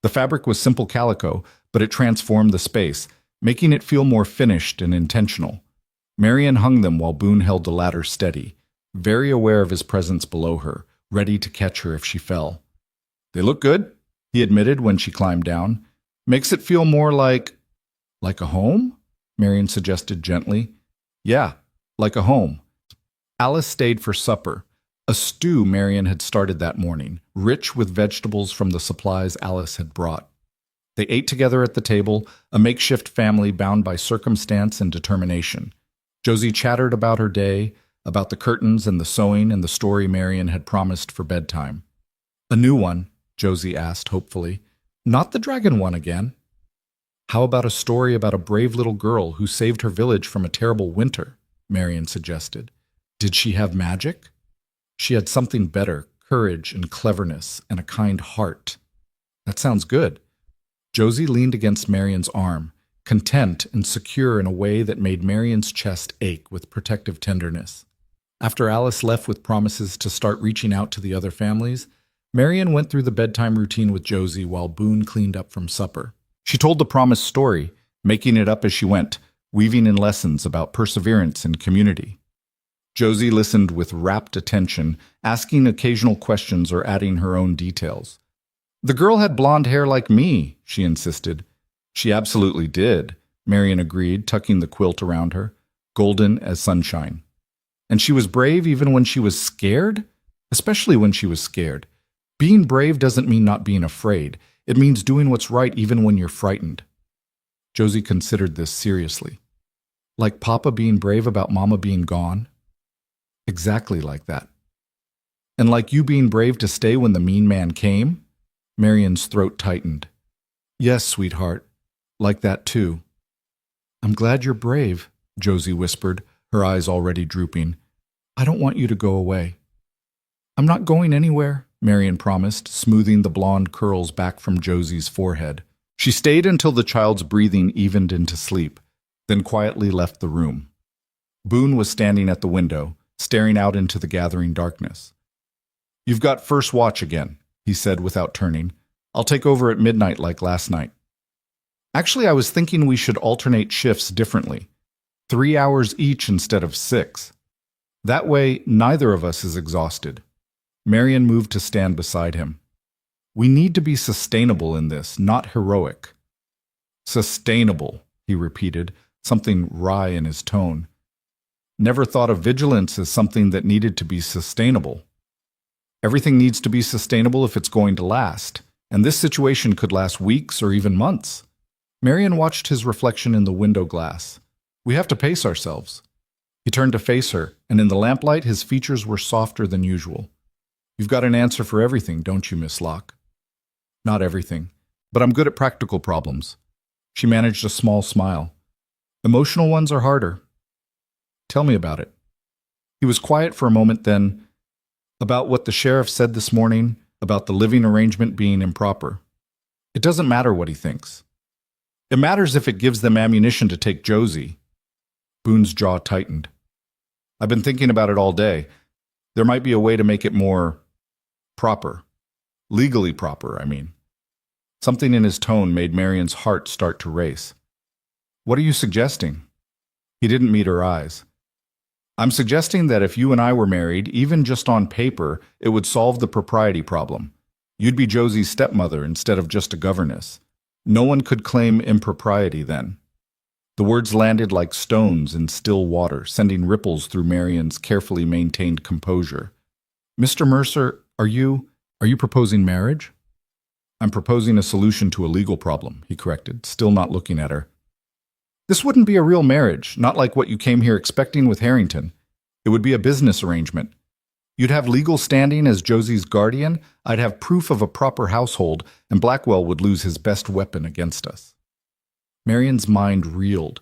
The fabric was simple calico, but it transformed the space, making it feel more finished and intentional. Marian hung them while Boone held the ladder steady, very aware of his presence below her, ready to catch her if she fell. "They look good," he admitted when she climbed down. "Makes it feel more like a home?" Marian suggested gently. "Yeah, like a home." Alice stayed for supper, a stew Marian had started that morning, rich with vegetables from the supplies Alice had brought. They ate together at the table, a makeshift family bound by circumstance and determination. Josie chattered about her day, about the curtains and the sewing and the story Marian had promised for bedtime. "A new one?" Josie asked hopefully. "Not the dragon one again?" "How about a story about a brave little girl who saved her village from a terrible winter?" Marian suggested. "Did she have magic?" "She had something better, courage and cleverness and a kind heart." "That sounds good." Josie leaned against Marian's arm, content and secure in a way that made Marian's chest ache with protective tenderness. After Alice left with promises to start reaching out to the other families, Marian went through the bedtime routine with Josie while Boone cleaned up from supper. She told the promised story, making it up as she went, weaving in lessons about perseverance and community. Josie listened with rapt attention, asking occasional questions or adding her own details. "The girl had blonde hair like me," she insisted. "She absolutely did," Marian agreed, tucking the quilt around her, golden as sunshine. "And she was brave even when she was scared? Especially when she was scared. Being brave doesn't mean not being afraid. It means doing what's right even when you're frightened." Josie considered this seriously. "Like Papa being brave about Mama being gone?" "Exactly like that." "And like you being brave to stay when the mean man came?" Marian's throat tightened. "Yes, sweetheart. Like that too." "I'm glad you're brave," Josie whispered, her eyes already drooping. "I don't want you to go away." "I'm not going anywhere," Marian promised, smoothing the blonde curls back from Josie's forehead. She stayed until the child's breathing evened into sleep, then quietly left the room. Boone was standing at the window, staring out into the gathering darkness. "You've got first watch again," he said without turning. "I'll take over at midnight like last night." "Actually, I was thinking we should alternate shifts differently. 3 hours each instead of 6. That way, neither of us is exhausted. Marian moved to stand beside him. We need to be sustainable in this, not heroic. Sustainable, he repeated, something wry in his tone. Never thought of vigilance as something that needed to be sustainable. Everything needs to be sustainable if it's going to last, and this situation could last weeks or even months. Marian watched his reflection in the window glass. We have to pace ourselves. He turned to face her, and in the lamplight his features were softer than usual. You've got an answer for everything, don't you, Miss Locke? Not everything, but I'm good at practical problems. She managed a small smile. Emotional ones are harder. Tell me about it. He was quiet for a moment, then, about what the sheriff said this morning, about the living arrangement being improper. It doesn't matter what he thinks. It matters if it gives them ammunition to take Josie. Boone's jaw tightened. I've been thinking about it all day. There might be a way to make it more proper. Legally proper, I mean. Something in his tone made Marian's heart start to race. What are you suggesting? He didn't meet her eyes. I'm suggesting that if you and I were married, even just on paper, it would solve the propriety problem. You'd be Josie's stepmother instead of just a governess. No one could claim impropriety then. The words landed like stones in still water, sending ripples through Marian's carefully maintained composure. Mr. Mercer, are you proposing marriage? I'm proposing a solution to a legal problem, he corrected, still not looking at her. This wouldn't be a real marriage, not like what you came here expecting with Harrington. It would be a business arrangement. You'd have legal standing as Josie's guardian, I'd have proof of a proper household, and Blackwell would lose his best weapon against us. Marian's mind reeled.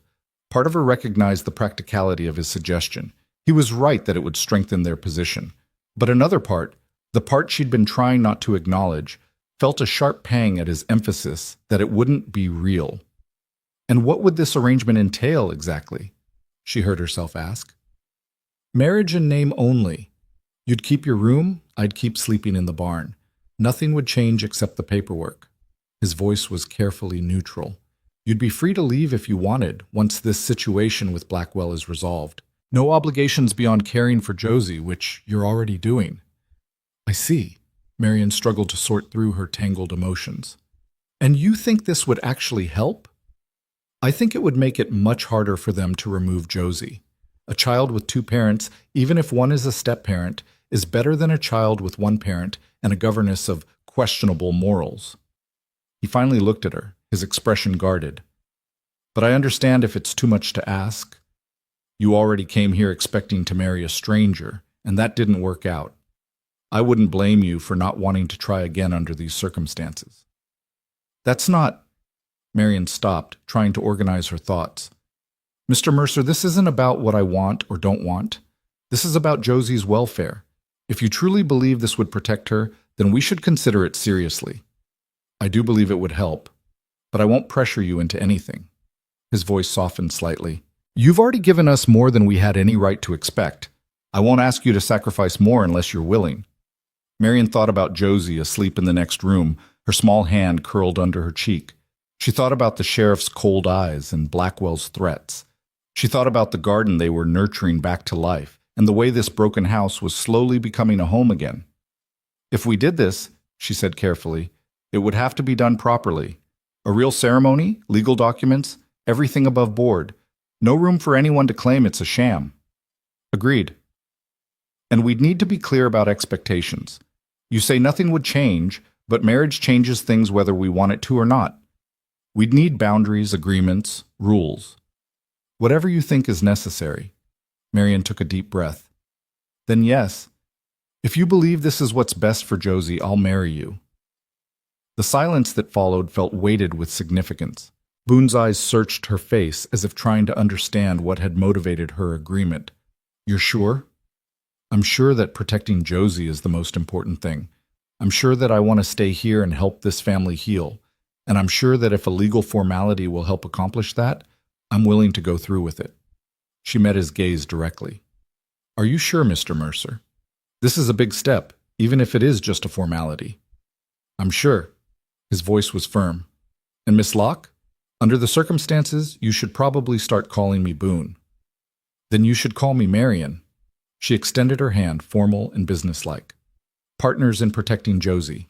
Part of her recognized the practicality of his suggestion. He was right that it would strengthen their position. But another part, the part she'd been trying not to acknowledge, felt a sharp pang at his emphasis that it wouldn't be real. And what would this arrangement entail exactly? She heard herself ask. Marriage in name only. You'd keep your room, I'd keep sleeping in the barn. Nothing would change except the paperwork. His voice was carefully neutral. You'd be free to leave if you wanted, once this situation with Blackwell is resolved. No obligations beyond caring for Josie, which you're already doing. I see. Marian struggled to sort through her tangled emotions. And you think this would actually help? I think it would make it much harder for them to remove Josie. A child with two parents, even if one is a step-parent, is better than a child with one parent and a governess of questionable morals. He finally looked at her, his expression guarded. But I understand if it's too much to ask. You already came here expecting to marry a stranger, and that didn't work out. I wouldn't blame you for not wanting to try again under these circumstances. That's not... Marian stopped, trying to organize her thoughts. Mr. Mercer, this isn't about what I want or don't want. This is about Josie's welfare. If you truly believe this would protect her, then we should consider it seriously. I do believe it would help, but I won't pressure you into anything. His voice softened slightly. You've already given us more than we had any right to expect. I won't ask you to sacrifice more unless you're willing. Marian thought about Josie asleep in the next room, her small hand curled under her cheek. She thought about the sheriff's cold eyes and Blackwell's threats. She thought about the garden they were nurturing back to life, and the way this broken house was slowly becoming a home again. If we did this, she said carefully, it would have to be done properly. A real ceremony, legal documents, everything above board. No room for anyone to claim it's a sham. Agreed. And we'd need to be clear about expectations. You say nothing would change, but marriage changes things whether we want it to or not. We'd need boundaries, agreements, rules. Whatever you think is necessary. Marian took a deep breath. Then yes, if you believe this is what's best for Josie, I'll marry you. The silence that followed felt weighted with significance. Boone's eyes searched her face as if trying to understand what had motivated her agreement. You're sure? I'm sure that protecting Josie is the most important thing. I'm sure that I want to stay here and help this family heal. And I'm sure that if a legal formality will help accomplish that, I'm willing to go through with it. She met his gaze directly. Are you sure, Mr. Mercer? This is a big step, even if it is just a formality. I'm sure. His voice was firm. And Miss Locke? Under the circumstances, you should probably start calling me Boone. Then you should call me Marian. She extended her hand, formal and businesslike. Partners in protecting Josie.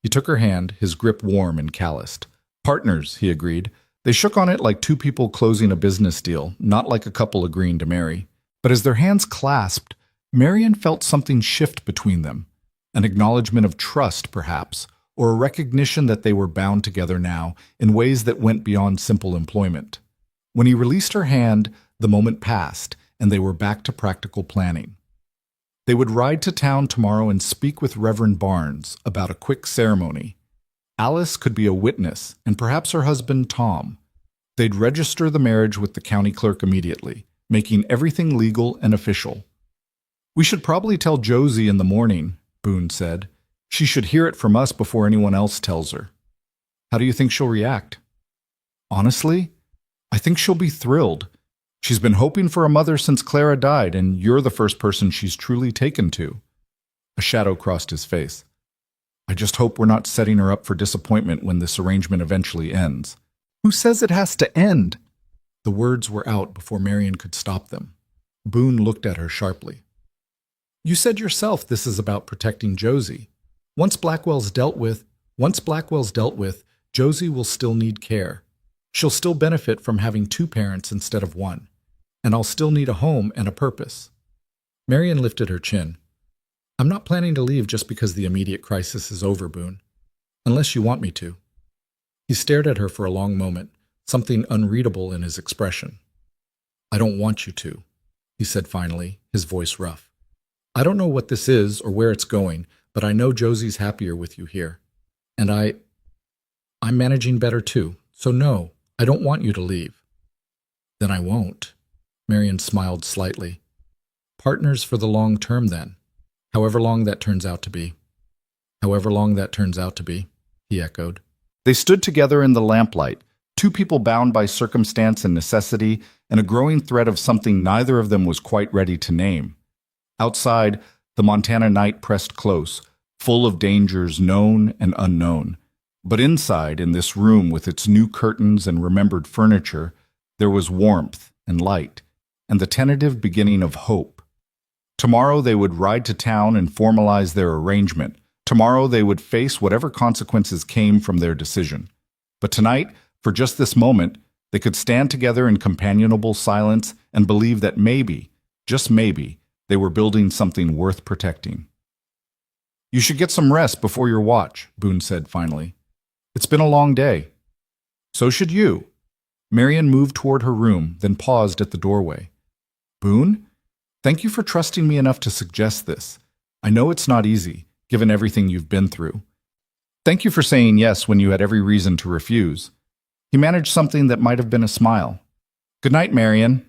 He took her hand, his grip warm and calloused. Partners, he agreed. They shook on it like two people closing a business deal, not like a couple agreeing to marry. But as their hands clasped, Marian felt something shift between them. An acknowledgement of trust, perhaps, or a recognition that they were bound together now in ways that went beyond simple employment. When he released her hand, the moment passed, and they were back to practical planning. They would ride to town tomorrow and speak with Reverend Barnes about a quick ceremony. Alice could be a witness, and perhaps her husband, Tom. They'd register the marriage with the county clerk immediately, making everything legal and official. "We should probably tell Josie in the morning," Boone said. "She should hear it from us before anyone else tells her." "How do you think she'll react?" "Honestly, I think she'll be thrilled. She's been hoping for a mother since Clara died, and you're the first person she's truly taken to." A shadow crossed his face. "I just hope we're not setting her up for disappointment when this arrangement eventually ends." "Who says it has to end?" The words were out before Marian could stop them. Boone looked at her sharply. "You said yourself this is about protecting Josie. Once Blackwell's dealt with, Josie will still need care. She'll still benefit from having two parents instead of one. And I'll still need a home and a purpose." Marian lifted her chin. "I'm not planning to leave just because the immediate crisis is over, Boone. Unless you want me to." He stared at her for a long moment, something unreadable in his expression. "I don't want you to," he said finally, his voice rough. "I don't know what this is or where it's going, but I know Josie's happier with you here. And I'm managing better too, so no, I don't want you to leave." "Then I won't." Marian smiled slightly. "Partners for the long term, then. However long that turns out to be." "However long that turns out to be," he echoed. They stood together in the lamplight, two people bound by circumstance and necessity, and a growing thread of something neither of them was quite ready to name. Outside, the Montana night pressed close, full of dangers known and unknown. But inside, in this room with its new curtains and remembered furniture, there was warmth and light, and the tentative beginning of hope. Tomorrow they would ride to town and formalize their arrangement. Tomorrow they would face whatever consequences came from their decision. But tonight, for just this moment, they could stand together in companionable silence and believe that maybe, just maybe, they were building something worth protecting. "You should get some rest before your watch," Boone said finally. "It's been a long day." "So should you." Marian moved toward her room, then paused at the doorway. "Boone, thank you for trusting me enough to suggest this. I know it's not easy, given everything you've been through. Thank you for saying yes when you had every reason to refuse." He managed something that might have been a smile. "Good night, Marian."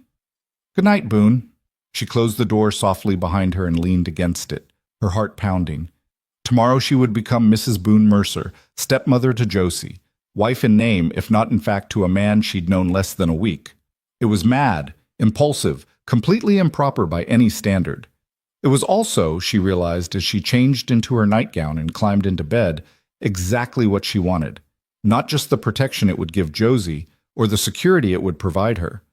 "Good night, Boone." She closed the door softly behind her and leaned against it, her heart pounding. Tomorrow she would become Mrs. Boone Mercer, stepmother to Josie, wife in name, if not in fact to a man she'd known less than a week. It was mad, impulsive, completely improper by any standard. It was also, she realized as she changed into her nightgown and climbed into bed, exactly what she wanted. Not just the protection it would give Josie, or the security it would provide her,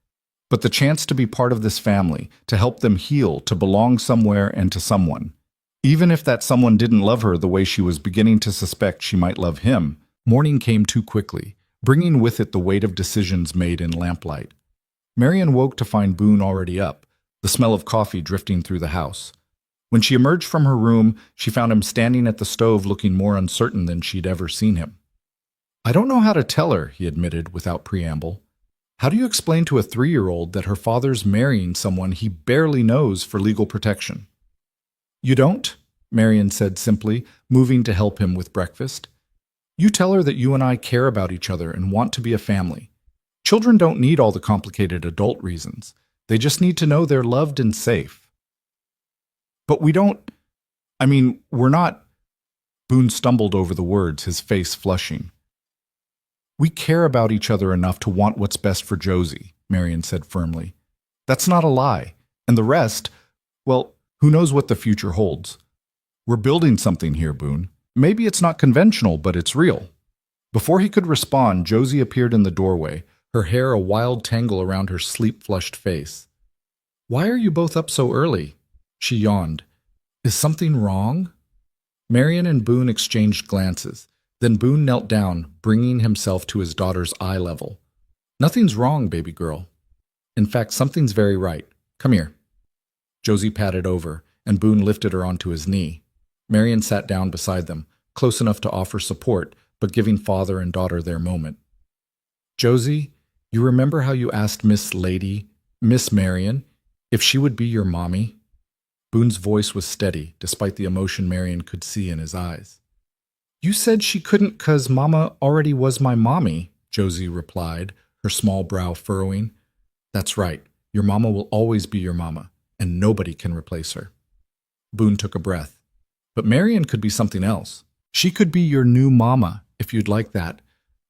but the chance to be part of this family, to help them heal, to belong somewhere and to someone. Even if that someone didn't love her the way she was beginning to suspect she might love him, morning came too quickly, bringing with it the weight of decisions made in lamplight. Marian woke to find Boone already up, the smell of coffee drifting through the house. When she emerged from her room, she found him standing at the stove looking more uncertain than she'd ever seen him. "I don't know how to tell her," he admitted without preamble. "How do you explain to a 3-year-old that her father's marrying someone he barely knows for legal protection?" "You don't?" Marian said simply, moving to help him with breakfast. "You tell her that you and I care about each other and want to be a family. Children don't need all the complicated adult reasons. They just need to know they're loved and safe." "But we don't... we're not..." Boone stumbled over the words, his face flushing. "We care about each other enough to want what's best for Josie," Marian said firmly. "That's not a lie. And the rest, well, who knows what the future holds. We're building something here, Boone. Maybe it's not conventional, but it's real." Before he could respond, Josie appeared in the doorway, her hair a wild tangle around her sleep-flushed face. "Why are you both up so early?" She yawned. Is something wrong? Marian and Boone exchanged glances. Then Boone knelt down, bringing himself to his daughter's eye level. Nothing's wrong, baby girl. In fact, something's very right. Come here. Josie patted over, and Boone lifted her onto his knee. Marian sat down beside them, close enough to offer support, but giving father and daughter their moment. Josie, you remember how you asked Miss Marian, if she would be your mommy? Boone's voice was steady, despite the emotion Marian could see in his eyes. You said she couldn't 'cause Mama already was my mommy, Josie replied, her small brow furrowing. That's right. Your mama will always be your mama, and nobody can replace her. Boone took a breath. But Marian could be something else. She could be your new mama, if you'd like that.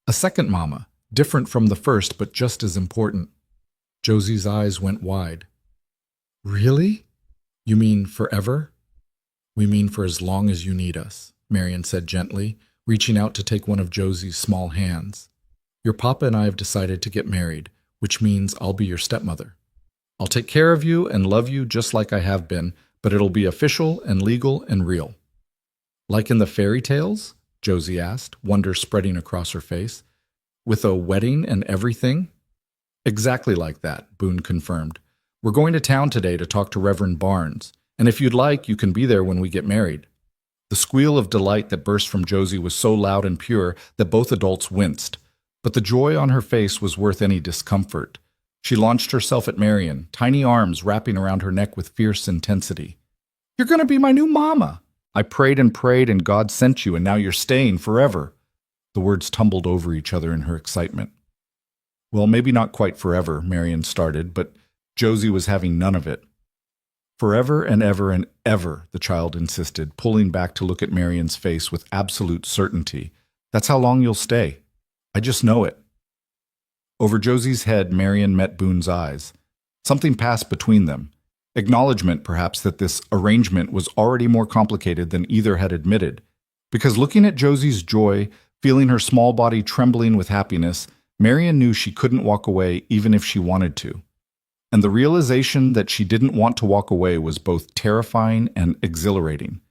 A second mama, different from the first, but just as important. Josie's eyes went wide. Really? You mean forever? We mean for as long as you need us, Marian said gently, reaching out to take one of Josie's small hands. Your papa and I have decided to get married, which means I'll be your stepmother. I'll take care of you and love you just like I have been, but it'll be official and legal and real. Like in the fairy tales? Josie asked, wonder spreading across her face. With a wedding and everything? Exactly like that, Boone confirmed. We're going to town today to talk to Reverend Barnes, and if you'd like, you can be there when we get married. The squeal of delight that burst from Josie was so loud and pure that both adults winced, but the joy on her face was worth any discomfort. She launched herself at Marian, tiny arms wrapping around her neck with fierce intensity. You're going to be my new mama. I prayed and God sent you, and now you're staying forever. The words tumbled over each other in her excitement. Well, maybe not quite forever, Marian started, but Josie was having none of it. Forever and ever, the child insisted, pulling back to look at Marian's face with absolute certainty. That's how long you'll stay. I just know it. Over Josie's head, Marian met Boone's eyes. Something passed between them. Acknowledgement, perhaps, that this arrangement was already more complicated than either had admitted. Because looking at Josie's joy, feeling her small body trembling with happiness, Marian knew she couldn't walk away even if she wanted to. And the realization that she didn't want to walk away was both terrifying and exhilarating.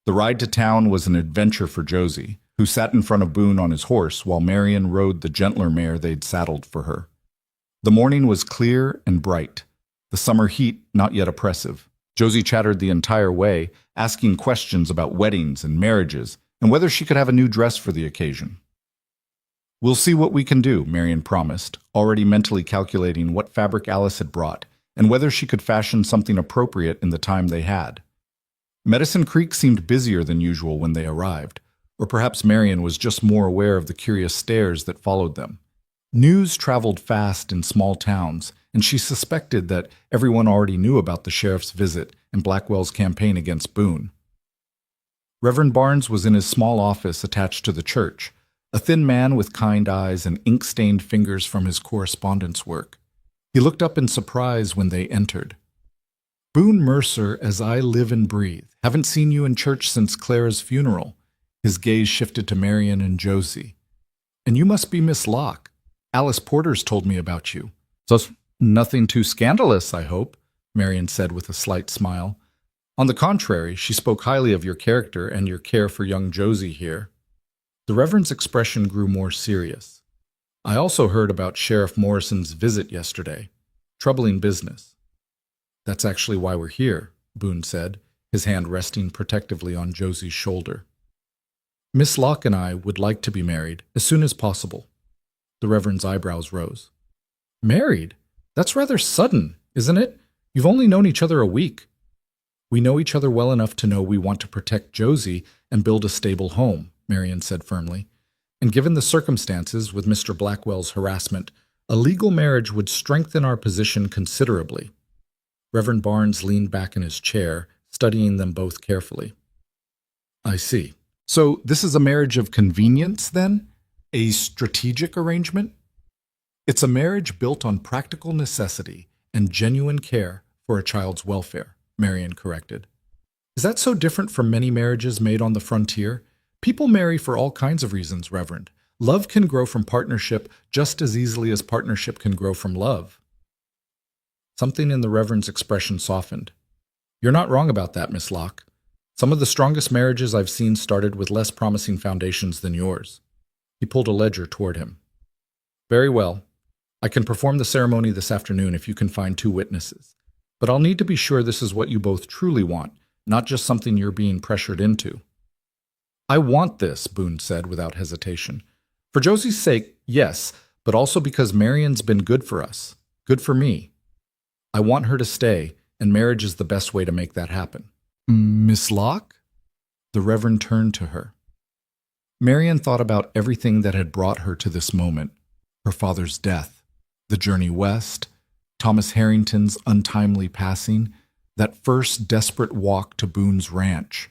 The ride to town was an adventure for Josie, who sat in front of Boone on his horse while Marian rode the gentler mare they'd saddled for her. The morning was clear and bright, the summer heat not yet oppressive. Josie chattered the entire way, asking questions about weddings and marriages, and whether she could have a new dress for the occasion. We'll see what we can do, Marian promised, already mentally calculating what fabric Alice had brought, and whether she could fashion something appropriate in the time they had. Medicine Creek seemed busier than usual when they arrived, or perhaps Marian was just more aware of the curious stares that followed them. News traveled fast in small towns, and she suspected that everyone already knew about the sheriff's visit and Blackwell's campaign against Boone. Reverend Barnes was in his small office attached to the church, a thin man with kind eyes and ink-stained fingers from his correspondence work. He looked up in surprise when they entered. Boone Mercer, as I live and breathe. Haven't seen you in church since Clara's funeral. His gaze shifted to Marian and Josie. And you must be Miss Locke. Alice Porter's told me about you. So nothing too scandalous, I hope, Marian said with a slight smile. On the contrary, she spoke highly of your character and your care for young Josie here. The Reverend's expression grew more serious. I also heard about Sheriff Morrison's visit yesterday. Troubling business. That's actually why we're here, Boone said, his hand resting protectively on Josie's shoulder. Miss Locke and I would like to be married as soon as possible. The Reverend's eyebrows rose. Married? That's rather sudden, isn't it? You've only known each other a week. We know each other well enough to know we want to protect Josie and build a stable home, Marian said firmly. And given the circumstances with Mr. Blackwell's harassment, a legal marriage would strengthen our position considerably. Reverend Barnes leaned back in his chair, studying them both carefully. I see. So this is a marriage of convenience, then? A strategic arrangement? It's a marriage built on practical necessity and genuine care for a child's welfare, Marian corrected. Is that so different from many marriages made on the frontier? People marry for all kinds of reasons, Reverend. Love can grow from partnership just as easily as partnership can grow from love. Something in the Reverend's expression softened. You're not wrong about that, Miss Locke. Some of the strongest marriages I've seen started with less promising foundations than yours. He pulled a ledger toward him. Very well. I can perform the ceremony this afternoon if you can find 2 witnesses. But I'll need to be sure this is what you both truly want, not just something you're being pressured into. I want this, Boone said without hesitation. For Josie's sake, yes, but also because Marion's been good for us, good for me. I want her to stay, and marriage is the best way to make that happen. Miss Locke? The Reverend turned to her. Marion thought about everything that had brought her to this moment. Her father's death, the journey west, Thomas Harrington's untimely passing, that first desperate walk to Boone's ranch.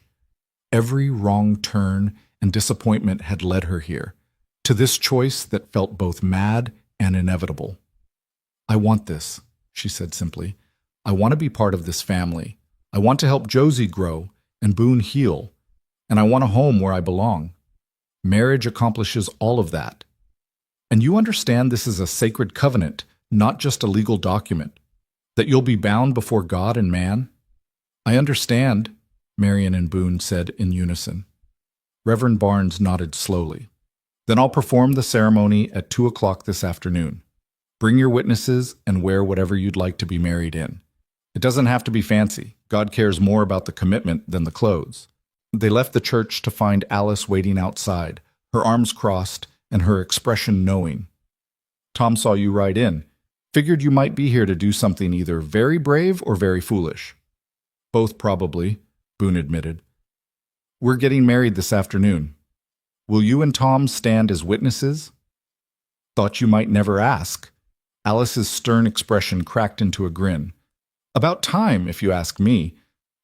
Every wrong turn and disappointment had led her here, to this choice that felt both mad and inevitable. I want this, she said simply. I want to be part of this family. I want to help Josie grow and Boone heal, and I want a home where I belong. Marriage accomplishes all of that. And you understand this is a sacred covenant, not just a legal document, that you'll be bound before God and man? I understand, Marion and Boone said in unison. Reverend Barnes nodded slowly. Then I'll perform the ceremony at 2 o'clock this afternoon. Bring your witnesses and wear whatever you'd like to be married in. It doesn't have to be fancy. God cares more about the commitment than the clothes. They left the church to find Alice waiting outside, her arms crossed and her expression knowing. Tom saw you ride in. Figured you might be here to do something either very brave or very foolish. Both probably, Boone admitted. We're getting married this afternoon. Will you and Tom stand as witnesses? Thought you might never ask. Alice's stern expression cracked into a grin. About time, if you ask me.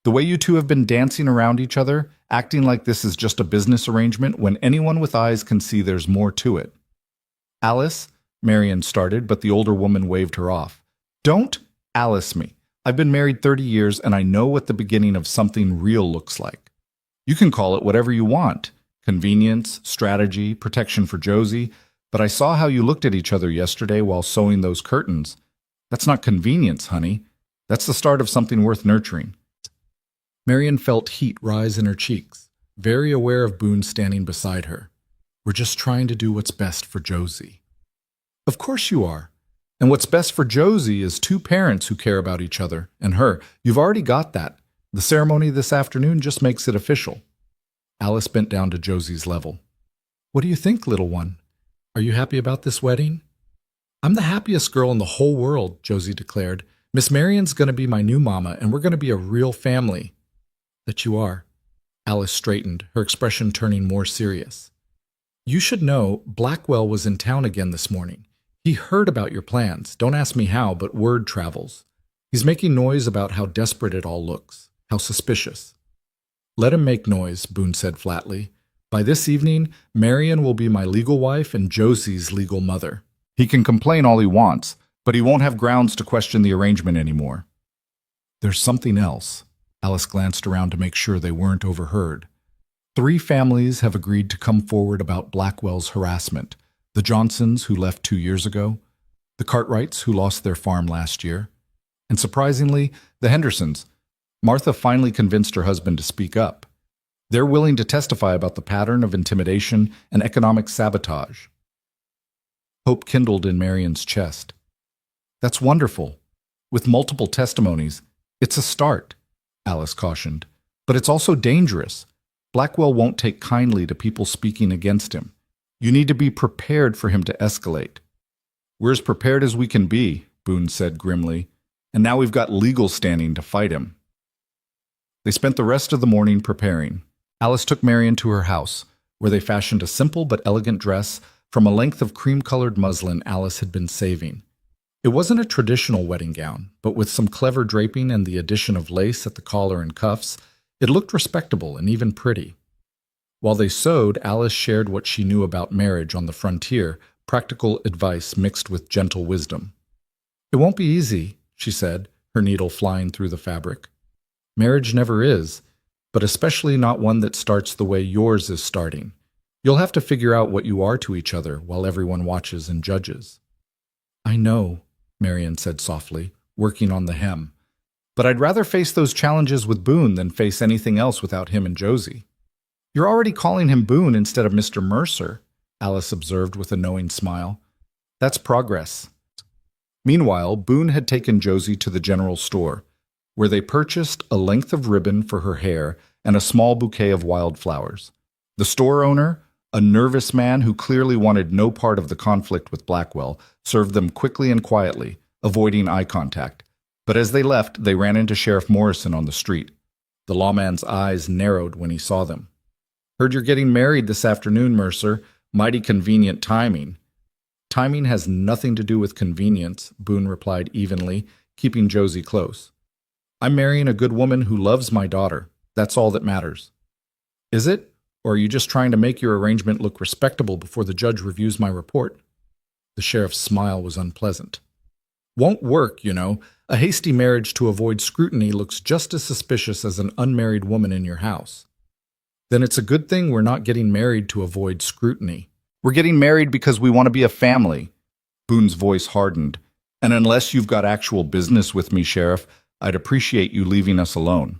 The way you two have been dancing around each other, acting like this is just a business arrangement when anyone with eyes can see there's more to it. Alice, Marion started, but the older woman waved her off. Don't Alice me. I've been married 30 years and I know what the beginning of something real looks like. You can call it whatever you want. Convenience, strategy, protection for Josie, but I saw how you looked at each other yesterday while sewing those curtains. That's not convenience, honey. That's the start of something worth nurturing. Marion felt heat rise in her cheeks, very aware of Boone standing beside her. We're just trying to do what's best for Josie. Of course you are. And what's best for Josie is 2 parents who care about each other and her. You've already got that. The ceremony this afternoon just makes it official. Alice bent down to Josie's level. What do you think, little one? Are you happy about this wedding? I'm the happiest girl in the whole world, Josie declared. Miss Marion's going to be my new mama, and we're going to be a real family. That you are. Alice straightened, her expression turning more serious. You should know Blackwell was in town again this morning. He heard about your plans. Don't ask me how, but word travels. He's making noise about how desperate it all looks, how suspicious. Let him make noise, Boone said flatly. By this evening, Marion will be my legal wife and Josie's legal mother. He can complain all he wants, but he won't have grounds to question the arrangement anymore. There's something else. Alice glanced around to make sure they weren't overheard. 3 families have agreed to come forward about Blackwell's harassment. The Johnsons, who left 2 years ago, the Cartwrights, who lost their farm last year, and surprisingly, the Hendersons. Martha finally convinced her husband to speak up. They're willing to testify about the pattern of intimidation and economic sabotage. Hope kindled in Marion's chest. That's wonderful. With multiple testimonies, it's a start, Alice cautioned. But it's also dangerous. Blackwell won't take kindly to people speaking against him. You need to be prepared for him to escalate. We're as prepared as we can be, Boone said grimly, and now we've got legal standing to fight him. They spent the rest of the morning preparing. Alice took Marion to her house, where they fashioned a simple but elegant dress from a length of cream-colored muslin Alice had been saving. It wasn't a traditional wedding gown, but with some clever draping and the addition of lace at the collar and cuffs, it looked respectable and even pretty. While they sewed, Alice shared what she knew about marriage on the frontier, practical advice mixed with gentle wisdom. It won't be easy, she said, her needle flying through the fabric. Marriage never is, but especially not one that starts the way yours is starting. You'll have to figure out what you are to each other while everyone watches and judges. I know, Marion said softly, working on the hem. But I'd rather face those challenges with Boone than face anything else without him and Josie. You're already calling him Boone instead of Mr. Mercer, Alice observed with a knowing smile. That's progress. Meanwhile, Boone had taken Josie to the general store, where they purchased a length of ribbon for her hair and a small bouquet of wildflowers. The store owner, a nervous man who clearly wanted no part of the conflict with Blackwell, served them quickly and quietly, avoiding eye contact. But as they left, they ran into Sheriff Morrison on the street. The lawman's eyes narrowed when he saw them. Heard you're getting married this afternoon, Mercer. Mighty convenient timing. Timing has nothing to do with convenience, Boone replied evenly, keeping Josie close. I'm marrying a good woman who loves my daughter. That's all that matters. Is it? Or are you just trying to make your arrangement look respectable before the judge reviews my report? The sheriff's smile was unpleasant. Won't work, you know. A hasty marriage to avoid scrutiny looks just as suspicious as an unmarried woman in your house. Then it's a good thing we're not getting married to avoid scrutiny. We're getting married because we want to be a family. Boone's voice hardened. And unless you've got actual business with me, Sheriff, I'd appreciate you leaving us alone.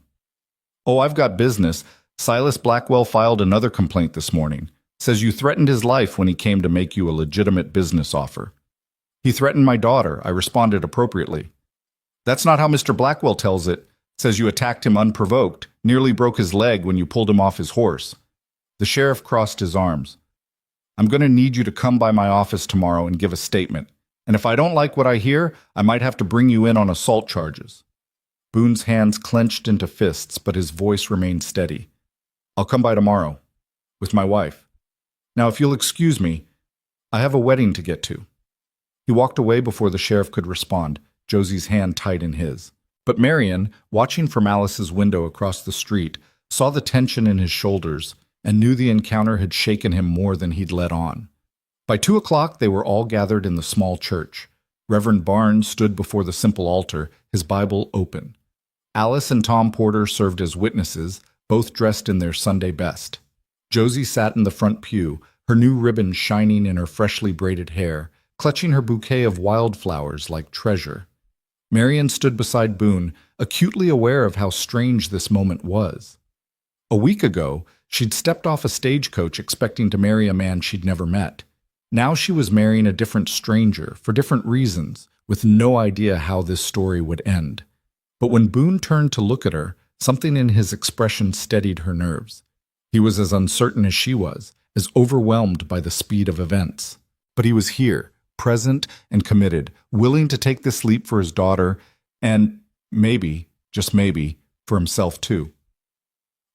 Oh, I've got business. Silas Blackwell filed another complaint this morning. Says you threatened his life when he came to make you a legitimate business offer. He threatened my daughter. I responded appropriately. That's not how Mr. Blackwell tells it. Says you attacked him unprovoked, nearly broke his leg when you pulled him off his horse. The sheriff crossed his arms. I'm going to need you to come by my office tomorrow and give a statement. And if I don't like what I hear, I might have to bring you in on assault charges. Boone's hands clenched into fists, but his voice remained steady. I'll come by tomorrow. With my wife. Now, if you'll excuse me, I have a wedding to get to. He walked away before the sheriff could respond, Josie's hand tight in his. But Marion, watching from Alice's window across the street, saw the tension in his shoulders and knew the encounter had shaken him more than he'd let on. By 2 o'clock, they were all gathered in the small church. Reverend Barnes stood before the simple altar, his Bible open. Alice and Tom Porter served as witnesses, both dressed in their Sunday best. Josie sat in the front pew, her new ribbon shining in her freshly braided hair, clutching her bouquet of wildflowers like treasure. Marion stood beside Boone, acutely aware of how strange this moment was. A week ago, she'd stepped off a stagecoach expecting to marry a man she'd never met. Now she was marrying a different stranger, for different reasons, with no idea how this story would end. But when Boone turned to look at her, something in his expression steadied her nerves. He was as uncertain as she was, as overwhelmed by the speed of events. But he was here, present and committed, willing to take this leap for his daughter, and maybe, just maybe, for himself too.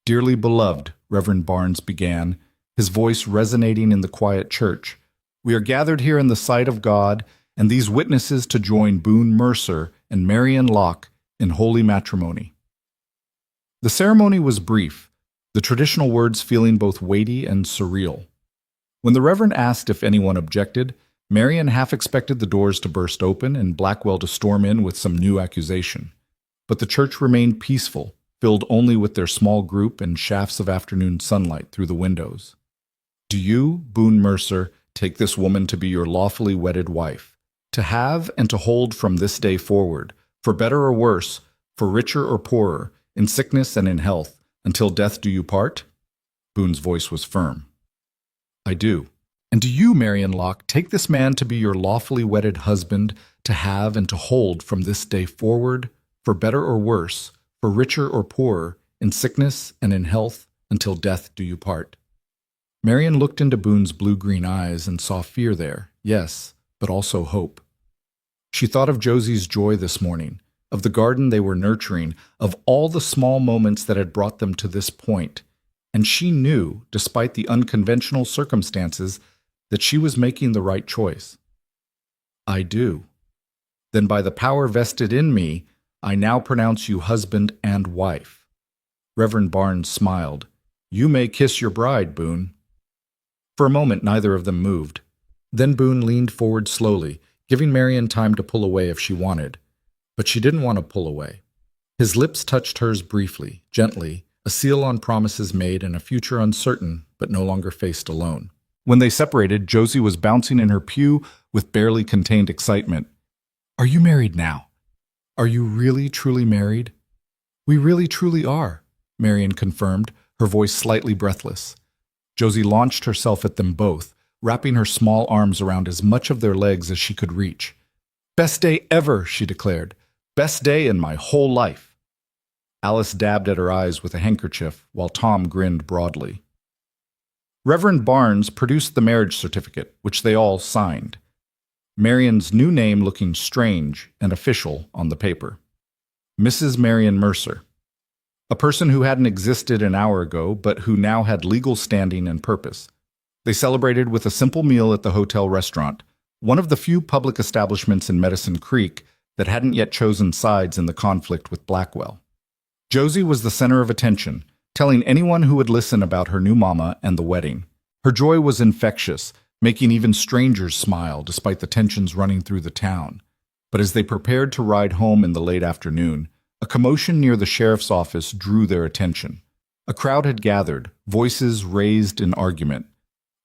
Dearly beloved, Reverend Barnes began, his voice resonating in the quiet church, we are gathered here in the sight of God, and these witnesses to join Boone Mercer and Marion Locke in holy matrimony. The ceremony was brief, the traditional words feeling both weighty and surreal. When the Reverend asked if anyone objected, Marion half expected the doors to burst open and Blackwell to storm in with some new accusation. But the church remained peaceful, filled only with their small group and shafts of afternoon sunlight through the windows. Do you, Boone Mercer, take this woman to be your lawfully wedded wife, to have and to hold from this day forward, for better or worse, for richer or poorer, in sickness and in health, until death do you part? Boone's voice was firm. I do. And do you, Marion Locke, take this man to be your lawfully wedded husband, to have and to hold from this day forward, for better or worse, for richer or poorer, in sickness and in health, until death do you part? Marion looked into Boone's blue-green eyes and saw fear there, yes, but also hope. She thought of Josie's joy this morning, of the garden they were nurturing, of all the small moments that had brought them to this point, and she knew, despite the unconventional circumstances, that she was making the right choice. I do. Then by the power vested in me, I now pronounce you husband and wife. Reverend Barnes smiled. You may kiss your bride, Boone. For a moment, neither of them moved. Then Boone leaned forward slowly, giving Marion time to pull away if she wanted. But she didn't want to pull away. His lips touched hers briefly, gently, a seal on promises made and a future uncertain, but no longer faced alone. When they separated, Josie was bouncing in her pew with barely contained excitement. Are you married now? Are you really, truly married? We really, truly are, Marion confirmed, her voice slightly breathless. Josie launched herself at them both, wrapping her small arms around as much of their legs as she could reach. Best day ever, she declared. Best day in my whole life. Alice dabbed at her eyes with a handkerchief, while Tom grinned broadly. Reverend Barnes produced the marriage certificate, which they all signed. Marion's new name looking strange and official on the paper. Mrs. Marion Mercer. A person who hadn't existed an hour ago, but who now had legal standing and purpose. They celebrated with a simple meal at the hotel restaurant, one of the few public establishments in Medicine Creek that hadn't yet chosen sides in the conflict with Blackwell. Josie was the center of attention, telling anyone who would listen about her new mama and the wedding. Her joy was infectious, making even strangers smile despite the tensions running through the town. But as they prepared to ride home in the late afternoon, a commotion near the sheriff's office drew their attention. A crowd had gathered, voices raised in argument.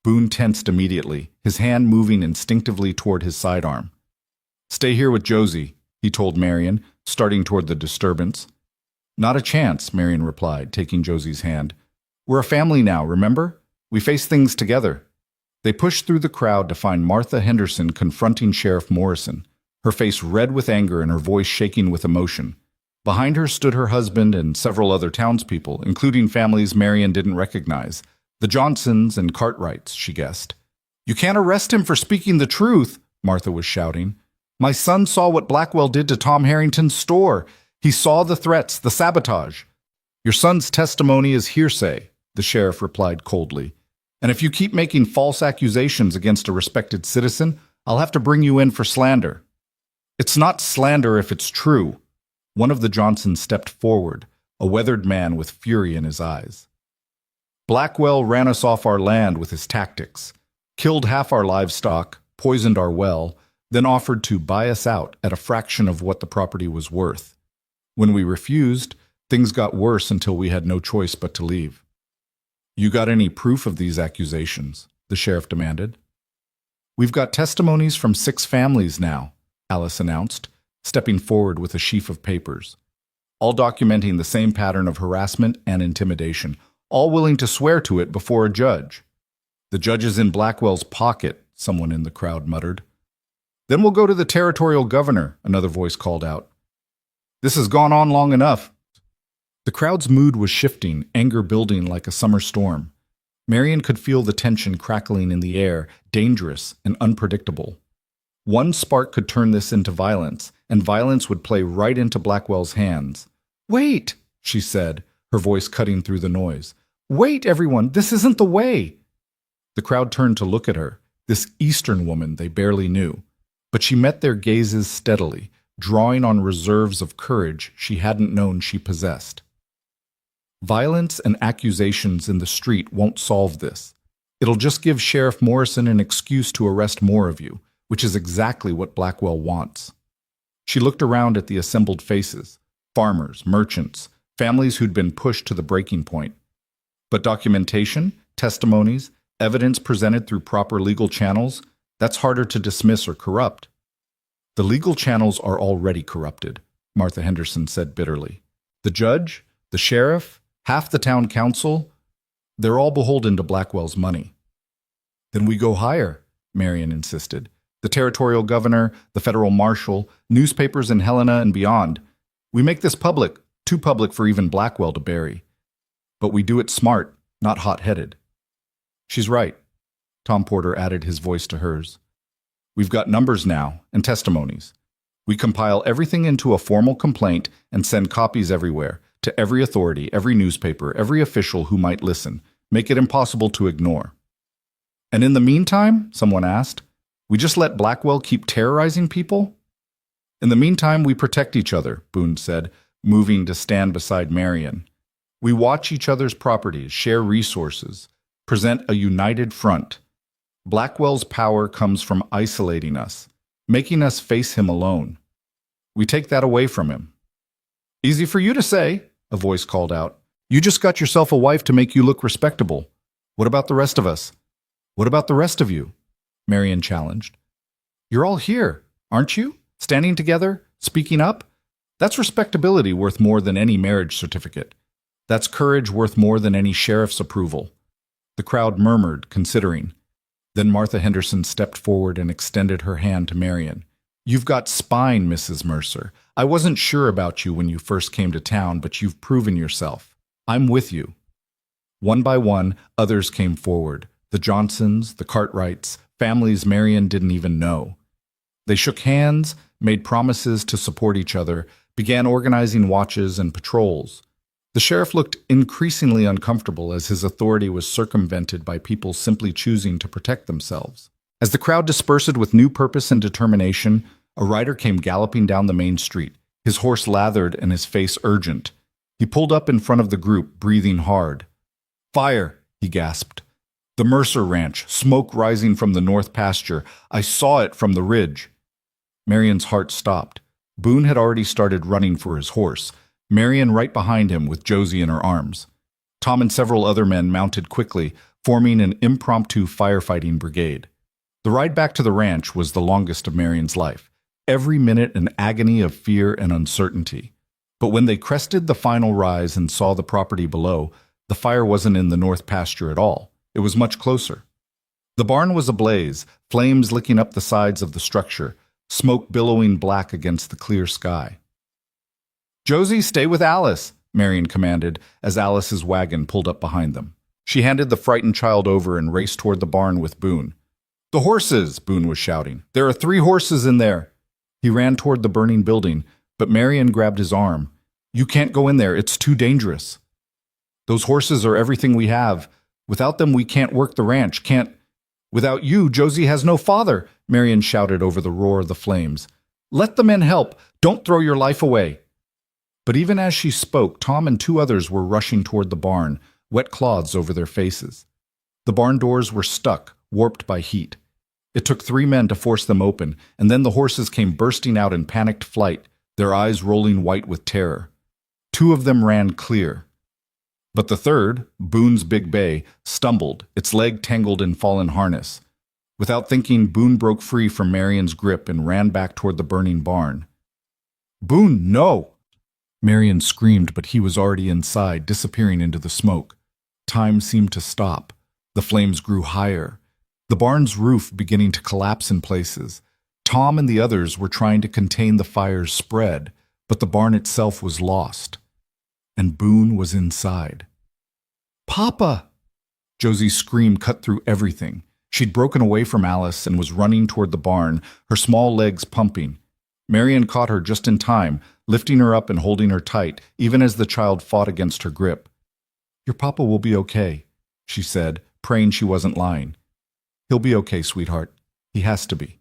Boone tensed immediately, his hand moving instinctively toward his sidearm. "Stay here with Josie," he told Marion, starting toward the disturbance. "Not a chance," Marion replied, taking Josie's hand. "We're a family now, remember? We face things together." They pushed through the crowd to find Martha Henderson confronting Sheriff Morrison, her face red with anger and her voice shaking with emotion. Behind her stood her husband and several other townspeople, including families Marion didn't recognize. The Johnsons and Cartwrights, she guessed. "You can't arrest him for speaking the truth," Martha was shouting. "My son saw what Blackwell did to Tom Harrington's store. He saw the threats, the sabotage." "Your son's testimony is hearsay," the sheriff replied coldly. "And if you keep making false accusations against a respected citizen, I'll have to bring you in for slander." "It's not slander if it's true." One of the Johnsons stepped forward, a weathered man with fury in his eyes. "Blackwell ran us off our land with his tactics, killed half our livestock, poisoned our well, then offered to buy us out at a fraction of what the property was worth. When we refused, things got worse until we had no choice but to leave." "You got any proof of these accusations?" the sheriff demanded. "We've got testimonies from 6 families now," Alice announced, stepping forward with a sheaf of papers, all documenting the same pattern of harassment and intimidation, all willing to swear to it before a judge. "The judge is in Blackwell's pocket," someone in the crowd muttered. "Then we'll go to the territorial governor," another voice called out. "This has gone on long enough." The crowd's mood was shifting, anger building like a summer storm. Marion could feel the tension crackling in the air, dangerous and unpredictable. One spark could turn this into violence, and violence would play right into Blackwell's hands. "Wait," she said, her voice cutting through the noise. "Wait, everyone, this isn't the way." The crowd turned to look at her, this Eastern woman they barely knew. But she met their gazes steadily, drawing on reserves of courage she hadn't known she possessed. Violence and accusations in the street won't solve this. It'll just give Sheriff Morrison an excuse to arrest more of you, which is exactly what Blackwell wants. She looked around at the assembled faces, farmers, merchants, families who'd been pushed to the breaking point. But documentation, testimonies, evidence presented through proper legal channels, that's harder to dismiss or corrupt. "The legal channels are already corrupted," Martha Henderson said bitterly. "The judge, the sheriff, half the town council, they're all beholden to Blackwell's money." "Then we go higher," Marion insisted. "The territorial governor, the federal marshal, newspapers in Helena and beyond. We make this public, too public for even Blackwell to bury. But we do it smart, not hot-headed." "She's right," Tom Porter added his voice to hers. "We've got numbers now, and testimonies. We compile everything into a formal complaint and send copies everywhere, to every authority, every newspaper, every official who might listen, make it impossible to ignore." "And in the meantime," someone asked, "we just let Blackwell keep terrorizing people?" "In the meantime, we protect each other," Boone said, moving to stand beside Marion. "We watch each other's properties, share resources, present a united front. Blackwell's power comes from isolating us, making us face him alone. We take that away from him." "Easy for you to say," a voice called out. "You just got yourself a wife to make you look respectable. What about the rest of us? What about the rest of you?" Marion challenged. "You're all here, aren't you? Standing together, speaking up? That's respectability worth more than any marriage certificate. That's courage worth more than any sheriff's approval. The crowd murmured, considering. Then Martha Henderson stepped forward and extended her hand to Marion. You've got spine, Mrs. Mercer. I wasn't sure about you when you first came to town, but you've proven yourself. I'm with you. One by one, others came forward. The Johnsons, the Cartwrights, families Marion didn't even know. They shook hands, made promises to support each other, began organizing watches and patrols. The sheriff looked increasingly uncomfortable as his authority was circumvented by people simply choosing to protect themselves. As the crowd dispersed with new purpose and determination, a rider came galloping down the main street, his horse lathered and his face urgent. He pulled up in front of the group, breathing hard. Fire, he gasped. The Mercer Ranch, smoke rising from the north pasture. I saw it from the ridge. Marion's heart stopped. Boone had already started running for his horse, Marion right behind him with Josie in her arms. Tom and several other men mounted quickly, forming an impromptu firefighting brigade. The ride back to the ranch was the longest of Marion's life, every minute an agony of fear and uncertainty. But when they crested the final rise and saw the property below, the fire wasn't in the north pasture at all. It was much closer. The barn was ablaze, flames licking up the sides of the structure, smoke billowing black against the clear sky. Josie, stay with Alice, Marion commanded as Alice's wagon pulled up behind them. She handed the frightened child over and raced toward the barn with Boone. The horses, Boone was shouting. There are 3 horses in there. He ran toward the burning building, but Marion grabbed his arm. You can't go in there. It's too dangerous. Those horses are everything we have. Without them, we can't work the ranch, can't... Without you, Josie has no father, Marion shouted over the roar of the flames. Let the men help. Don't throw your life away. But even as she spoke, Tom and 2 others were rushing toward the barn, wet cloths over their faces. The barn doors were stuck, warped by heat. It took 3 men to force them open, and then the horses came bursting out in panicked flight, their eyes rolling white with terror. 2 of them ran clear. But the third, Boone's big bay, stumbled, its leg tangled in fallen harness. Without thinking, Boone broke free from Marion's grip and ran back toward the burning barn. Boone, no! Marion screamed, but he was already inside, disappearing into the smoke. Time seemed to stop. The flames grew higher. The barn's roof beginning to collapse in places. Tom and the others were trying to contain the fire's spread, but the barn itself was lost. And Boone was inside. Papa! Josie's scream cut through everything. She'd broken away from Alice and was running toward the barn, her small legs pumping. Marion caught her just in time, lifting her up and holding her tight, even as the child fought against her grip. Your papa will be okay, she said, praying she wasn't lying. He'll be okay, sweetheart. He has to be.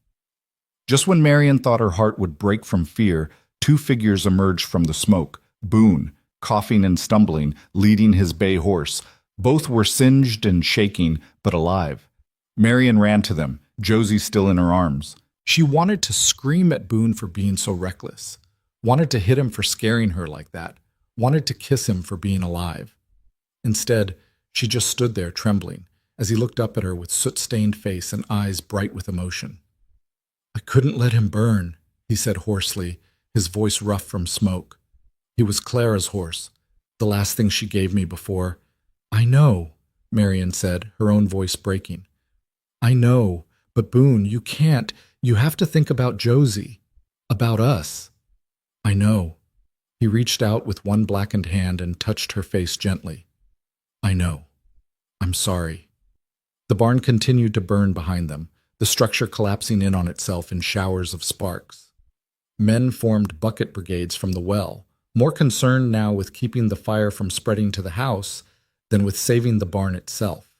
Just when Marion thought her heart would break from fear, 2 figures emerged from the smoke. Boone, coughing and stumbling, leading his bay horse. Both were singed and shaking, but alive. Marion ran to them, Josie still in her arms. She wanted to scream at Boone for being so reckless, wanted to hit him for scaring her like that, wanted to kiss him for being alive. Instead, she just stood there trembling as he looked up at her with soot-stained face and eyes bright with emotion. I couldn't let him burn, he said hoarsely, his voice rough from smoke. He was Clara's horse, the last thing she gave me before. I know, Marion said, her own voice breaking. I know, but Boone, you can't. You have to think about Josie, about us. I know. He reached out with one blackened hand and touched her face gently. I know. I'm sorry. The barn continued to burn behind them, the structure collapsing in on itself in showers of sparks. Men formed bucket brigades from the well, more concerned now with keeping the fire from spreading to the house than with saving the barn itself.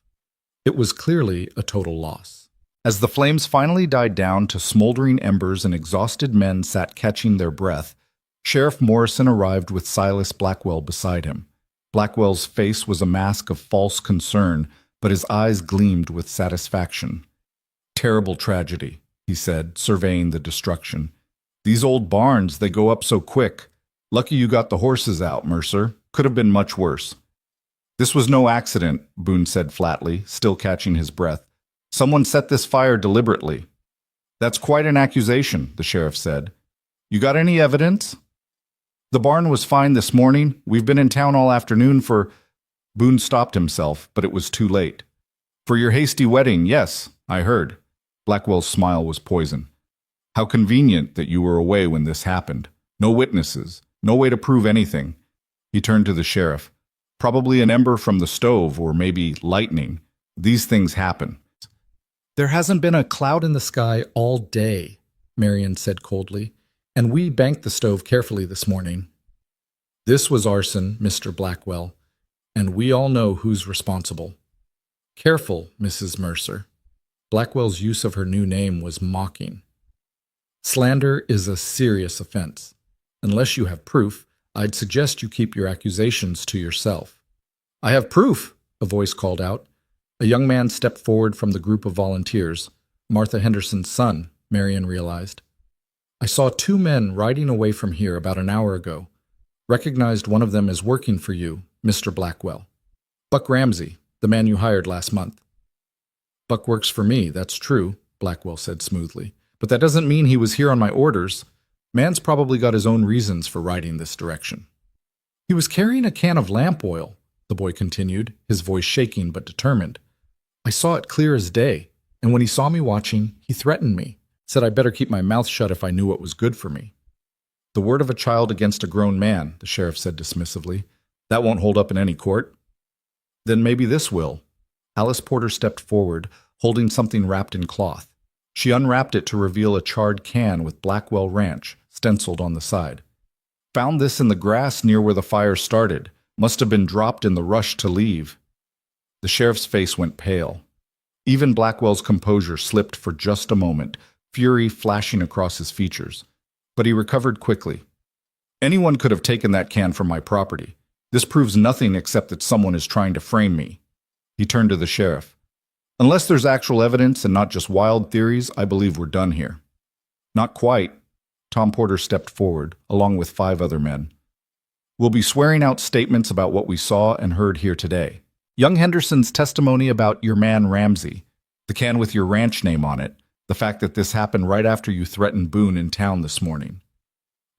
It was clearly a total loss. As the flames finally died down to smoldering embers and exhausted men sat catching their breath, Sheriff Morrison arrived with Silas Blackwell beside him. Blackwell's face was a mask of false concern, but his eyes gleamed with satisfaction. Terrible tragedy, he said, surveying the destruction. These old barns, they go up so quick. Lucky you got the horses out, Mercer. Could have been much worse. This was no accident, Boone said flatly, still catching his breath. Someone set this fire deliberately. That's quite an accusation, the sheriff said. You got any evidence? The barn was fine this morning. We've been in town all afternoon for... Boone stopped himself, but it was too late. For your hasty wedding, yes, I heard. Blackwell's smile was poison. How convenient that you were away when this happened. No witnesses, no way to prove anything. He turned to the sheriff. Probably an ember from the stove, or maybe lightning. These things happen. There hasn't been a cloud in the sky all day, Marion said coldly, and we banked the stove carefully this morning. This was arson, Mr. Blackwell, and we all know who's responsible. Careful, Mrs. Mercer. Blackwell's use of her new name was mocking. Slander is a serious offense. Unless you have proof, I'd suggest you keep your accusations to yourself. I have proof, a voice called out. A young man stepped forward from the group of volunteers. Martha Henderson's son, Marion realized. I saw 2 men riding away from here about an hour ago. Recognized one of them as working for you, Mr. Blackwell. Buck Ramsey, the man you hired last month. Buck works for me, that's true, Blackwell said smoothly. But that doesn't mean he was here on my orders. Man's probably got his own reasons for riding this direction. He was carrying a can of lamp oil, the boy continued, his voice shaking but determined. I saw it clear as day, and when he saw me watching, he threatened me, said I better keep my mouth shut if I knew what was good for me. The word of a child against a grown man, the sheriff said dismissively. That won't hold up in any court. Then maybe this will. Alice Porter stepped forward, holding something wrapped in cloth. She unwrapped it to reveal a charred can with Blackwell Ranch stenciled on the side. Found this in the grass near where the fire started. Must have been dropped in the rush to leave. The sheriff's face went pale. Even Blackwell's composure slipped for just a moment, fury flashing across his features. But he recovered quickly. Anyone could have taken that can from my property. This proves nothing except that someone is trying to frame me. He turned to the sheriff. Unless there's actual evidence and not just wild theories, I believe we're done here. Not quite. Tom Porter stepped forward, along with 5 other men. We'll be swearing out statements about what we saw and heard here today. Young Henderson's testimony about your man Ramsey, the can with your ranch name on it, the fact that this happened right after you threatened Boone in town this morning.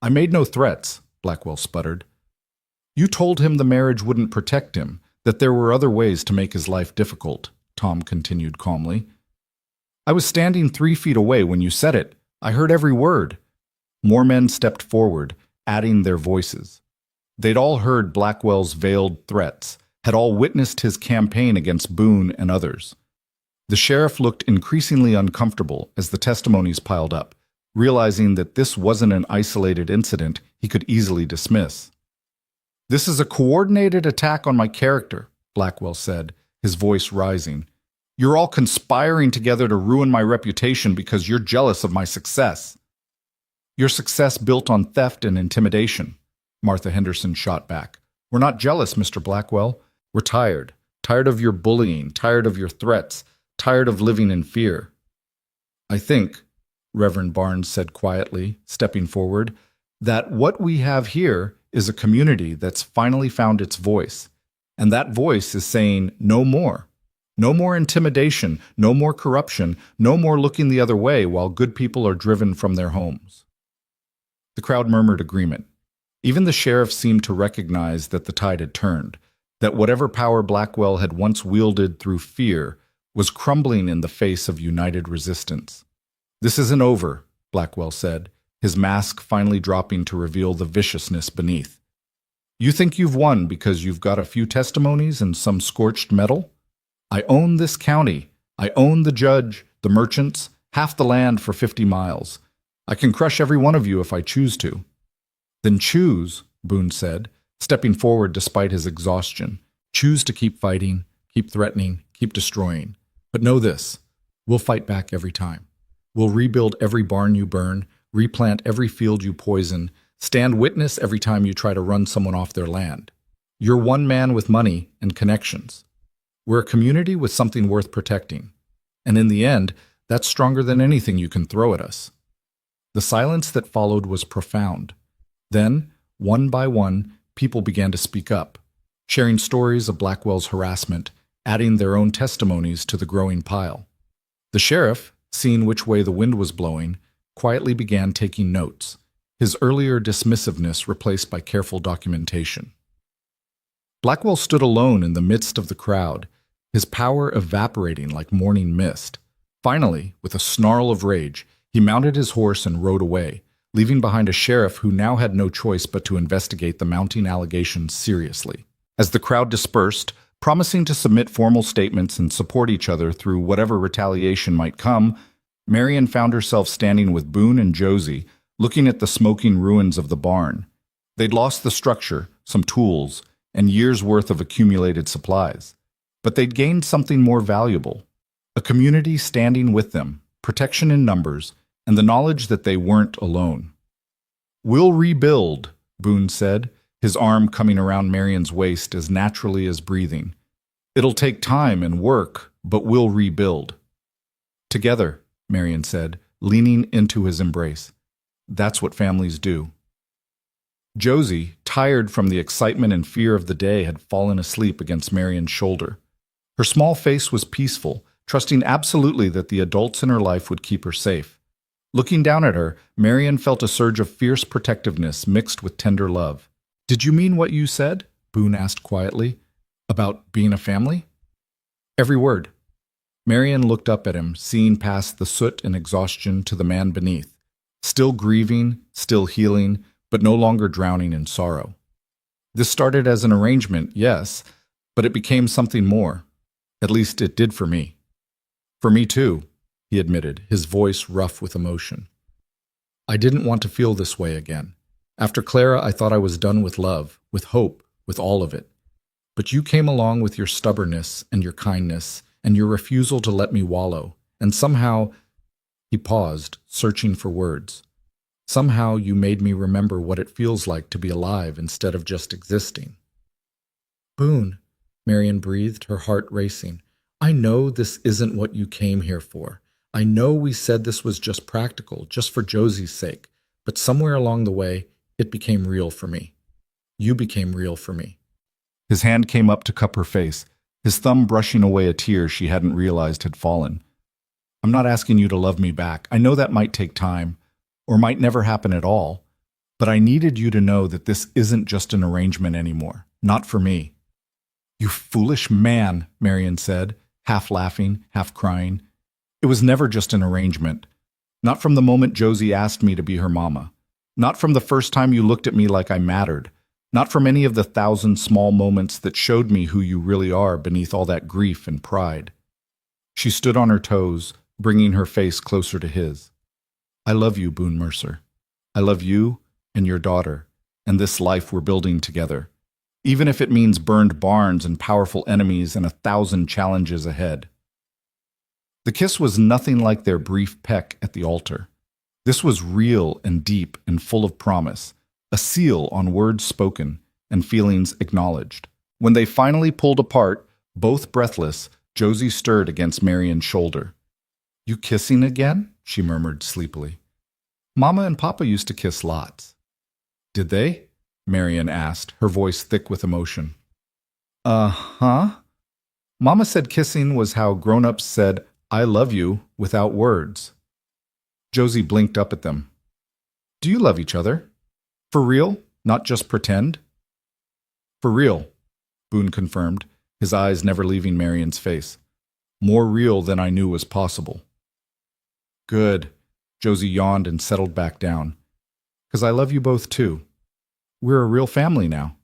I made no threats, Blackwell sputtered. You told him the marriage wouldn't protect him, that there were other ways to make his life difficult, Tom continued calmly. I was standing 3 feet away when you said it. I heard every word. More men stepped forward, adding their voices. They'd all heard Blackwell's veiled threats, had all witnessed his campaign against Boone and others. The sheriff looked increasingly uncomfortable as the testimonies piled up, realizing that this wasn't an isolated incident he could easily dismiss. This is a coordinated attack on my character, Blackwell said, his voice rising. You're all conspiring together to ruin my reputation because you're jealous of my success. Your success built on theft and intimidation, Martha Henderson shot back. We're not jealous, Mr. Blackwell. We're tired. Tired of your bullying, tired of your threats, tired of living in fear. I think, Reverend Barnes said quietly, stepping forward, that what we have here is a community that's finally found its voice. And that voice is saying no more. No more intimidation, no more corruption, no more looking the other way while good people are driven from their homes. The crowd murmured agreement. Even the sheriff seemed to recognize that the tide had turned, that whatever power Blackwell had once wielded through fear was crumbling in the face of united resistance. This isn't over, Blackwell said, his mask finally dropping to reveal the viciousness beneath. You think you've won because you've got a few testimonies and some scorched metal? I own this county. I own the judge, the merchants, half the land for 50 miles. I can crush every one of you if I choose to. Then choose, Boone said, stepping forward despite his exhaustion. Choose to keep fighting, keep threatening, keep destroying. But know this, we'll fight back every time. We'll rebuild every barn you burn, replant every field you poison, stand witness every time you try to run someone off their land. You're one man with money and connections. We're a community with something worth protecting. And in the end, that's stronger than anything you can throw at us. The silence that followed was profound. Then, one by one, people began to speak up, sharing stories of Blackwell's harassment, adding their own testimonies to the growing pile. The sheriff, seeing which way the wind was blowing, quietly began taking notes. his earlier dismissiveness replaced by careful documentation. Blackwell stood alone in the midst of the crowd, his power evaporating like morning mist. Finally, with a snarl of rage, he mounted his horse and rode away, leaving behind a sheriff who now had no choice but to investigate the mounting allegations seriously. As the crowd dispersed, promising to submit formal statements and support each other through whatever retaliation might come, Marion found herself standing with Boone and Josie, looking at the smoking ruins of the barn. They'd lost the structure, some tools, and years' worth of accumulated supplies. But they'd gained something more valuable: a community standing with them, protection in numbers, and the knowledge that they weren't alone. "We'll rebuild," Boone said, his arm coming around Marion's waist as naturally as breathing. "It'll take time and work, but we'll rebuild." "Together," Marion said, leaning into his embrace. "That's what families do." Josie, tired from the excitement and fear of the day, had fallen asleep against Marion's shoulder. Her small face was peaceful, trusting absolutely that the adults in her life would keep her safe. Looking down at her, Marion felt a surge of fierce protectiveness mixed with tender love. "Did you mean what you said?" Boone asked quietly. "About being a family?" "Every word." Marion looked up at him, seeing past the soot and exhaustion to the man beneath, still grieving, still healing, but no longer drowning in sorrow. "This started as an arrangement, yes, but it became something more. At least it did for me." "For me too," he admitted, his voice rough with emotion. "I didn't want to feel this way again. After Clara, I thought I was done with love, with hope, with all of it. But you came along with your stubbornness and your kindness and your refusal to let me wallow, and somehow—" He paused, searching for words. "Somehow you made me remember what it feels like to be alive instead of just existing." "Boone," Marion breathed, her heart racing, "I know this isn't what you came here for. I know we said this was just practical, just for Josie's sake, but somewhere along the way, it became real for me. You became real for me." His hand came up to cup her face, his thumb brushing away a tear she hadn't realized had fallen. "I'm not asking you to love me back. I know that might take time, or might never happen at all, but I needed you to know that this isn't just an arrangement anymore. Not for me." "You foolish man," Marion said, half laughing, half crying. "It was never just an arrangement. Not from the moment Josie asked me to be her mama. Not from the first time you looked at me like I mattered. Not from any of the 1,000 small moments that showed me who you really are beneath all that grief and pride." She stood on her toes, bringing her face closer to his. "I love you, Boone Mercer. I love you and your daughter, and this life we're building together, even if it means burned barns and powerful enemies and 1,000 challenges ahead." The kiss was nothing like their brief peck at the altar. This was real and deep and full of promise, a seal on words spoken and feelings acknowledged. When they finally pulled apart, both breathless, Josie stirred against Marion's shoulder. "You kissing again?" she murmured sleepily. "Mama and Papa used to kiss lots." "Did they?" Marion asked, her voice thick with emotion. "Uh-huh." "Mama said kissing was how grown-ups said, 'I love you,' without words." Josie blinked up at them. "Do you love each other? For real? Not just pretend?" "For real," Boone confirmed, his eyes never leaving Marion's face. "More real than I knew was possible." "Good." Josie yawned and settled back down. "'Cause I love you both too. We're a real family now."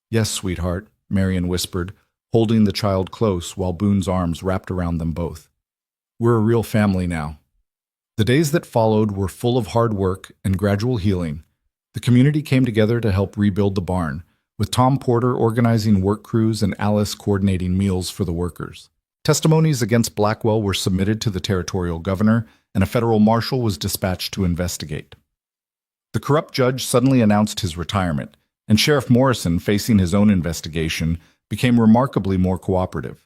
"Yes, sweetheart," Marion whispered, holding the child close while Boone's arms wrapped around them both. "We're a real family now." The days that followed were full of hard work and gradual healing. The community came together to help rebuild the barn, with Tom Porter organizing work crews and Alice coordinating meals for the workers. Testimonies against Blackwell were submitted to the territorial governor, and a federal marshal was dispatched to investigate. The corrupt judge suddenly announced his retirement, and Sheriff Morrison, facing his own investigation, became remarkably more cooperative.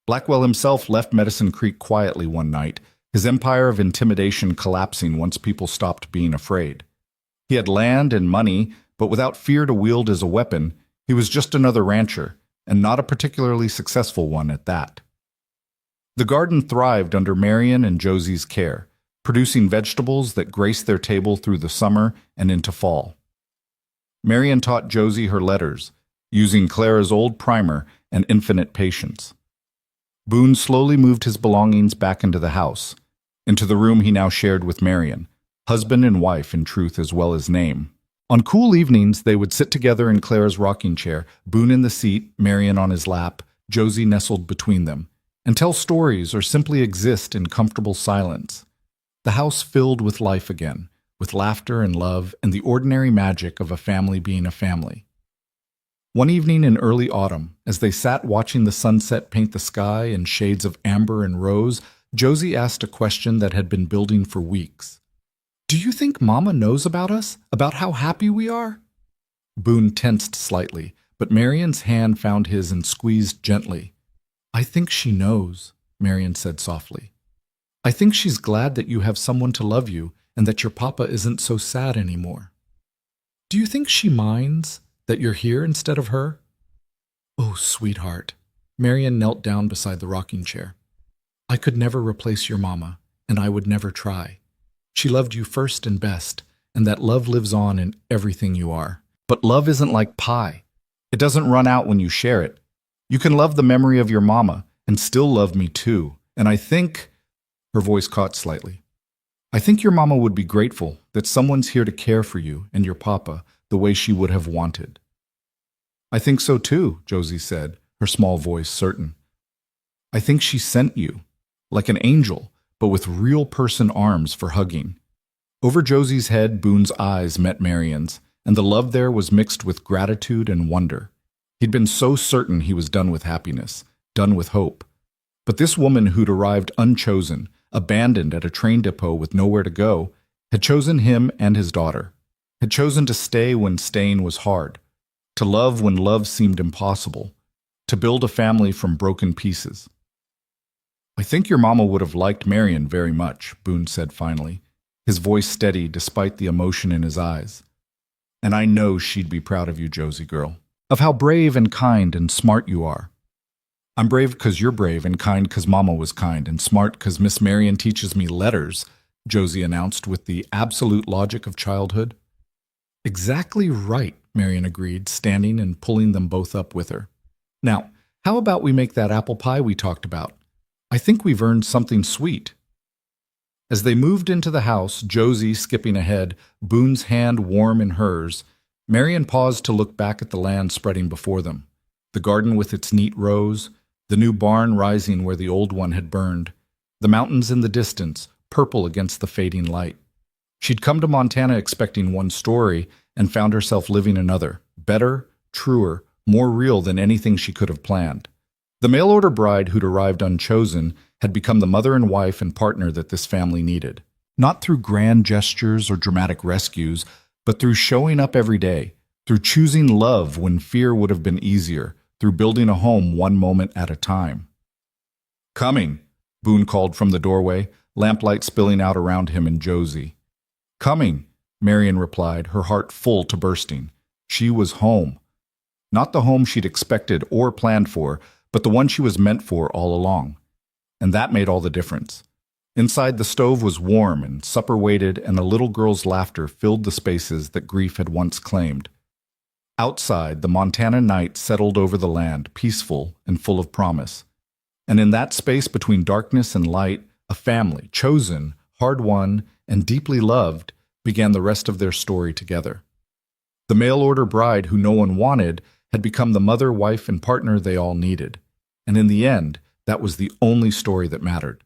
Blackwell himself left Medicine Creek quietly one night, his empire of intimidation collapsing once people stopped being afraid. He had land and money, but without fear to wield as a weapon, he was just another rancher, and not a particularly successful one at that. The garden thrived under Marion and Josie's care, producing vegetables that grace their table through the summer and into fall. Marian taught Josie her letters, using Clara's old primer and infinite patience. Boone slowly moved his belongings back into the house, into the room he now shared with Marian, husband and wife in truth as well as name. On cool evenings, they would sit together in Clara's rocking chair, Boone in the seat, Marian on his lap, Josie nestled between them, and tell stories or simply exist in comfortable silence. The house filled with life again, with laughter and love and the ordinary magic of a family being a family. One evening in early autumn, as they sat watching the sunset paint the sky in shades of amber and rose, Josie asked a question that had been building for weeks. "Do you think Mama knows about us? About how happy we are?" Boone tensed slightly, but Marian's hand found his and squeezed gently. "I think she knows," Marian said softly. "I think she's glad that you have someone to love you and that your papa isn't so sad anymore. Do you think she minds that you're here instead of her?" "Oh, sweetheart." Marian knelt down beside the rocking chair. "I could never replace your mama, and I would never try. She loved you first and best, and that love lives on in everything you are. But love isn't like pie. It doesn't run out when you share it. You can love the memory of your mama and still love me too. And I think," her voice caught slightly, "I think your mama would be grateful that someone's here to care for you and your papa the way she would have wanted." "I think so too," Josie said, her small voice certain. "I think she sent you, like an angel, but with real person arms for hugging." Over Josie's head, Boone's eyes met Marian's, and the love there was mixed with gratitude and wonder. He'd been so certain he was done with happiness, done with hope. But this woman who'd arrived unchosen, abandoned at a train depot with nowhere to go, had chosen him and his daughter, had chosen to stay when staying was hard, to love when love seemed impossible, to build a family from broken pieces. "I think your mama would have liked Marian very much," Boone said finally, his voice steady despite the emotion in his eyes. "And I know she'd be proud of you, Josie girl, of how brave and kind and smart you are. I'm brave because you're brave and kind because Mama was kind and smart because Miss Marian teaches me letters," Josie announced with the absolute logic of childhood. "Exactly right," Marian agreed, standing and pulling them both up with her. "Now, how about we make that apple pie we talked about? I think we've earned something sweet." As they moved into the house, Josie skipping ahead, Boone's hand warm in hers, Marian paused to look back at the land spreading before them, the garden with its neat rows, the new barn rising where the old one had burned, the mountains in the distance, purple against the fading light. She'd come to Montana expecting one story and found herself living another, better, truer, more real than anything she could have planned. The mail-order bride who'd arrived unchosen had become the mother and wife and partner that this family needed. Not through grand gestures or dramatic rescues, but through showing up every day, through choosing love when fear would have been easier, through building a home one moment at a time. "Coming," Boone called from the doorway, lamplight spilling out around him and Josie. "Coming," Marian replied, her heart full to bursting. She was home. Not the home she'd expected or planned for, but the one she was meant for all along. And that made all the difference. Inside, the stove was warm and supper waited, and a little girl's laughter filled the spaces that grief had once claimed. Outside, the Montana night settled over the land, peaceful and full of promise. And in that space between darkness and light, a family, chosen, hard-won, and deeply loved, began the rest of their story together. The mail-order bride who no one wanted had become the mother, wife, and partner they all needed. And in the end, that was the only story that mattered.